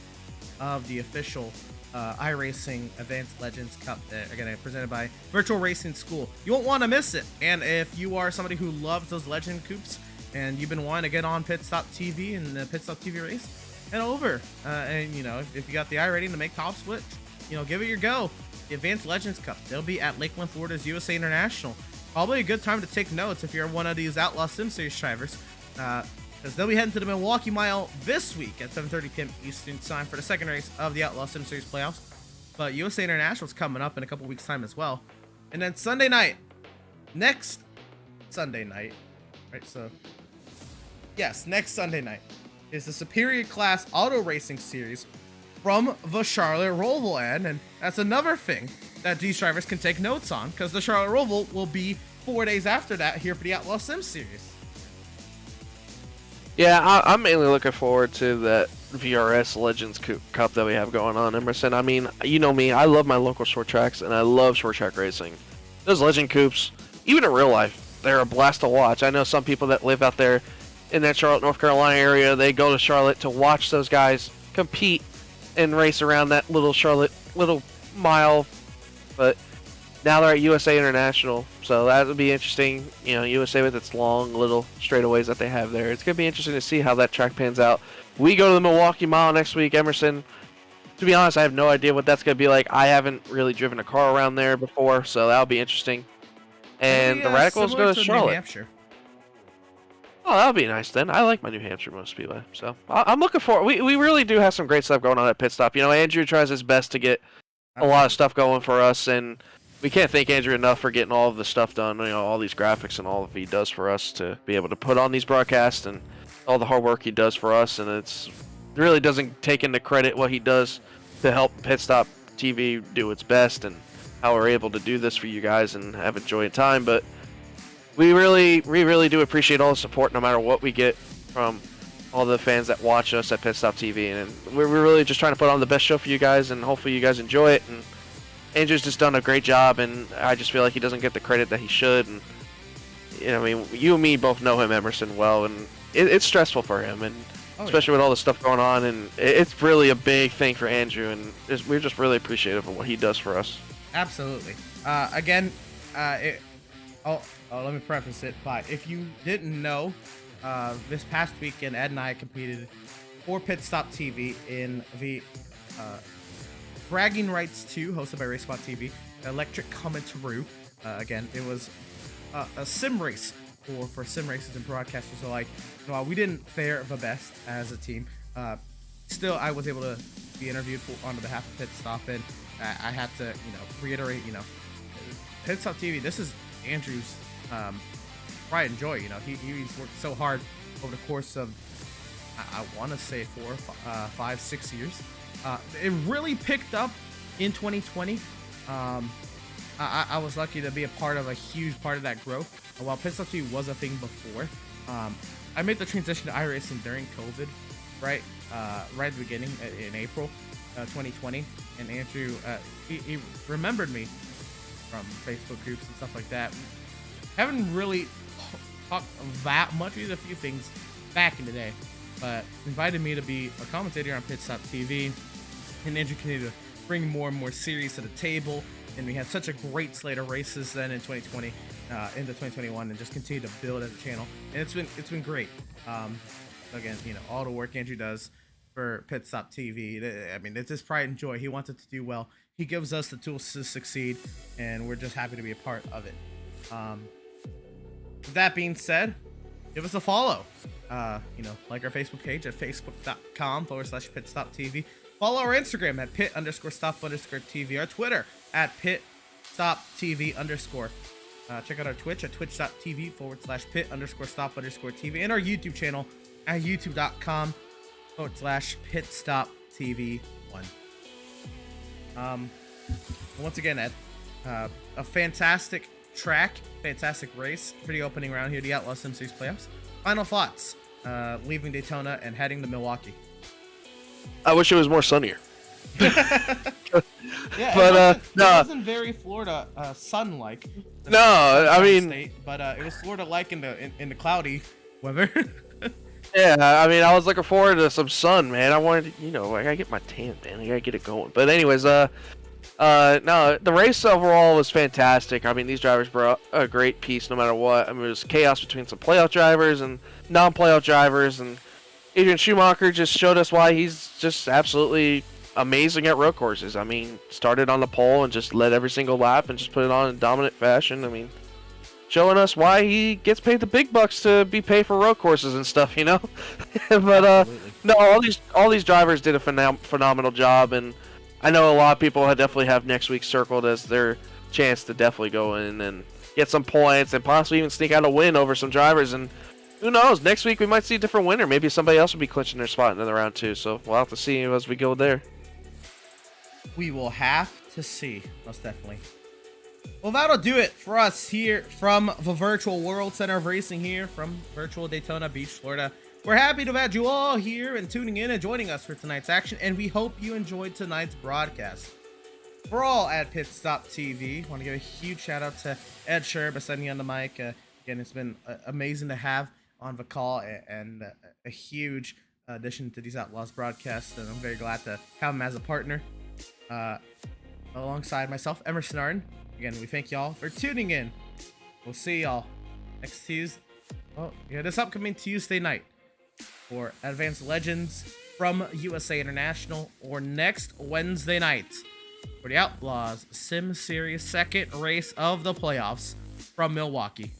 of the official iRacing Advanced Legends Cup. Again, presented by Virtual Racing School. You won't want to miss it. And if you are somebody who loves those Legend Coupes and you've been wanting to get on Pit Stop TV and the Pit Stop TV race, head over. And, you know, if you got the iRating to make top split, you know, give it your go. The Advanced Legends Cup, they'll be at Lakeland, Florida's USA International. Probably a good time to take notes if you're one of these Outlaw Sim Series drivers, because they'll be heading to the Milwaukee Mile this week at 7:30 p.m. Eastern time for the second race of the Outlaw Sim Series playoffs. But USA International is coming up in a couple weeks' time as well. And then Sunday night, next Sunday night, right? So, yes, next Sunday night is the Superior Class Auto Racing Series from the Charlotte Roval end, and that's another thing that these drivers can take notes on, because the Charlotte Roval will be 4 days after that here for the Outlaw Sim Series. Yeah, I'm mainly looking forward to that VRS Legends Cup that we have going on, Emerson. I mean, you know me, I love my local short tracks, and I love short track racing. Those Legend Coupes, even in real life, they're a blast to watch. I know some people that live out there in that Charlotte, North Carolina area, they go to Charlotte to watch those guys compete and race around that little Charlotte little mile. But now they're at USA International, so that would be interesting. You know, USA with its long little straightaways that they have there. It's going to be interesting to see how that track pans out. We go to the Milwaukee Mile next week, Emerson. To be honest, I have no idea what that's going to be like. I haven't really driven a car around there before, so that'll be interesting. And the Radicals go to Charlotte. Oh, that'll be nice then. I like my New Hampshire Motor Speedway, so I'm looking forward. We really do have some great stuff going on at Pit Stop. You know, Andrew tries his best to get a lot of stuff going for us, and we can't thank Andrew enough for getting all of the stuff done. You know, all these graphics and all that he does for us to be able to put on these broadcasts, and all the hard work he does for us. And it really doesn't take into credit what he does to help Pit Stop TV do its best, and how we're able to do this for you guys and have a joy and time. But we really do appreciate all the support, no matter what we get from all the fans that watch us at Pit Stop TV, and we're really just trying to put on the best show for you guys, and hopefully you guys enjoy it. And Andrew's just done a great job, and I just feel like he doesn't get the credit that he should. And you know, I mean, you and me both know him, Emerson, well, and it's stressful for him, and especially with all the stuff going on, and it's really a big thing for Andrew, and we're just really appreciative of what he does for us. Absolutely. Again, let me preface it by, if you didn't know, this past weekend, Ed and I competed for Pit Stop TV in the Bragging Rights 2, hosted by RaceSpot TV, Electric Commentary. Again, it was a sim race for sim races and broadcasters alike. While we didn't fare the best as a team, still I was able to be interviewed on behalf of Pit Stop, and I had to, reiterate, Pit Stop TV, this is Andrew's pride and joy. He's worked so hard over the course of, I want to say 4, 5, 6 years. It really picked up in 2020. I was lucky to be a part of a huge part of that growth. While Pit Stop TV was a thing before, I made the transition to iRacing during COVID, right at the beginning in April 2020. And Andrew, he remembered me from Facebook groups and stuff like that. Haven't really talked that much. We did a few things back in the day, but invited me to be a commentator on Pit Stop TV, and Andrew continued to bring more and more series to the table. And we had such a great slate of races then in 2020 into 2021, and just continued to build as a channel. And it's been great. Again, all the work Andrew does for Pit Stop TV. I mean, it's his pride and joy. He wants it to do well. He gives us the tools to succeed, and we're just happy to be a part of it. With that being said, give us a follow. Like our Facebook page at facebook.com/PitStopTV. Follow our Instagram at pit_stop_TV. Our Twitter at pit_stop_TV_. Check out our Twitch at twitch.tv/pit_stop_TV. And our YouTube channel at youtube.com/pitstoptv1. Once again, Ed, a fantastic track, fantastic race for the opening round here, the Outlaws Sim Series playoffs. Final thoughts, leaving Daytona and heading to Milwaukee. I wish it was more sunnier. Yeah, but it wasn't very Florida sun-like. No, I mean, state, but it was Florida-like in the cloudy weather. Yeah, I mean, I was looking forward to some sun, man. I wanted, I gotta get my tan, man. I gotta get it going. But anyways, no, the race overall was fantastic. I mean, these drivers brought a great piece no matter what. I mean, it was chaos between some playoff drivers and non-playoff drivers, and Adrian Schumacher just showed us why he's just absolutely amazing at road courses. I mean, started on the pole and just led every single lap and just put it on in dominant fashion. I mean, showing us why he gets paid the big bucks to be paid for road courses and stuff, But no, all these drivers did a phenomenal job, and I know a lot of people definitely have next week circled as their chance to definitely go in and get some points and possibly even sneak out a win over some drivers. And who knows? Next week we might see a different winner. Maybe somebody else will be clinching their spot in the round 2. So we'll have to see as we go there. We will have to see, most definitely. Well, that'll do it for us here from the Virtual World Center of Racing here from virtual Daytona Beach, Florida. We're happy to have had you all here and tuning in and joining us for tonight's action, and we hope you enjoyed tonight's broadcast. For all at Pit Stop TV, I want to give a huge shout out to Ed Sher beside me on the mic. Again, it's been amazing to have on the call, and a huge addition to these Outlaws broadcasts, and I'm very glad to have him as a partner alongside myself, Emerson Arden. Again, we thank y'all for tuning in. We'll see y'all next Tuesday. Oh, yeah, this upcoming Tuesday night for Advanced Legends from USA International, or next Wednesday night for the Outlaws Sim Series second race of the playoffs from Milwaukee.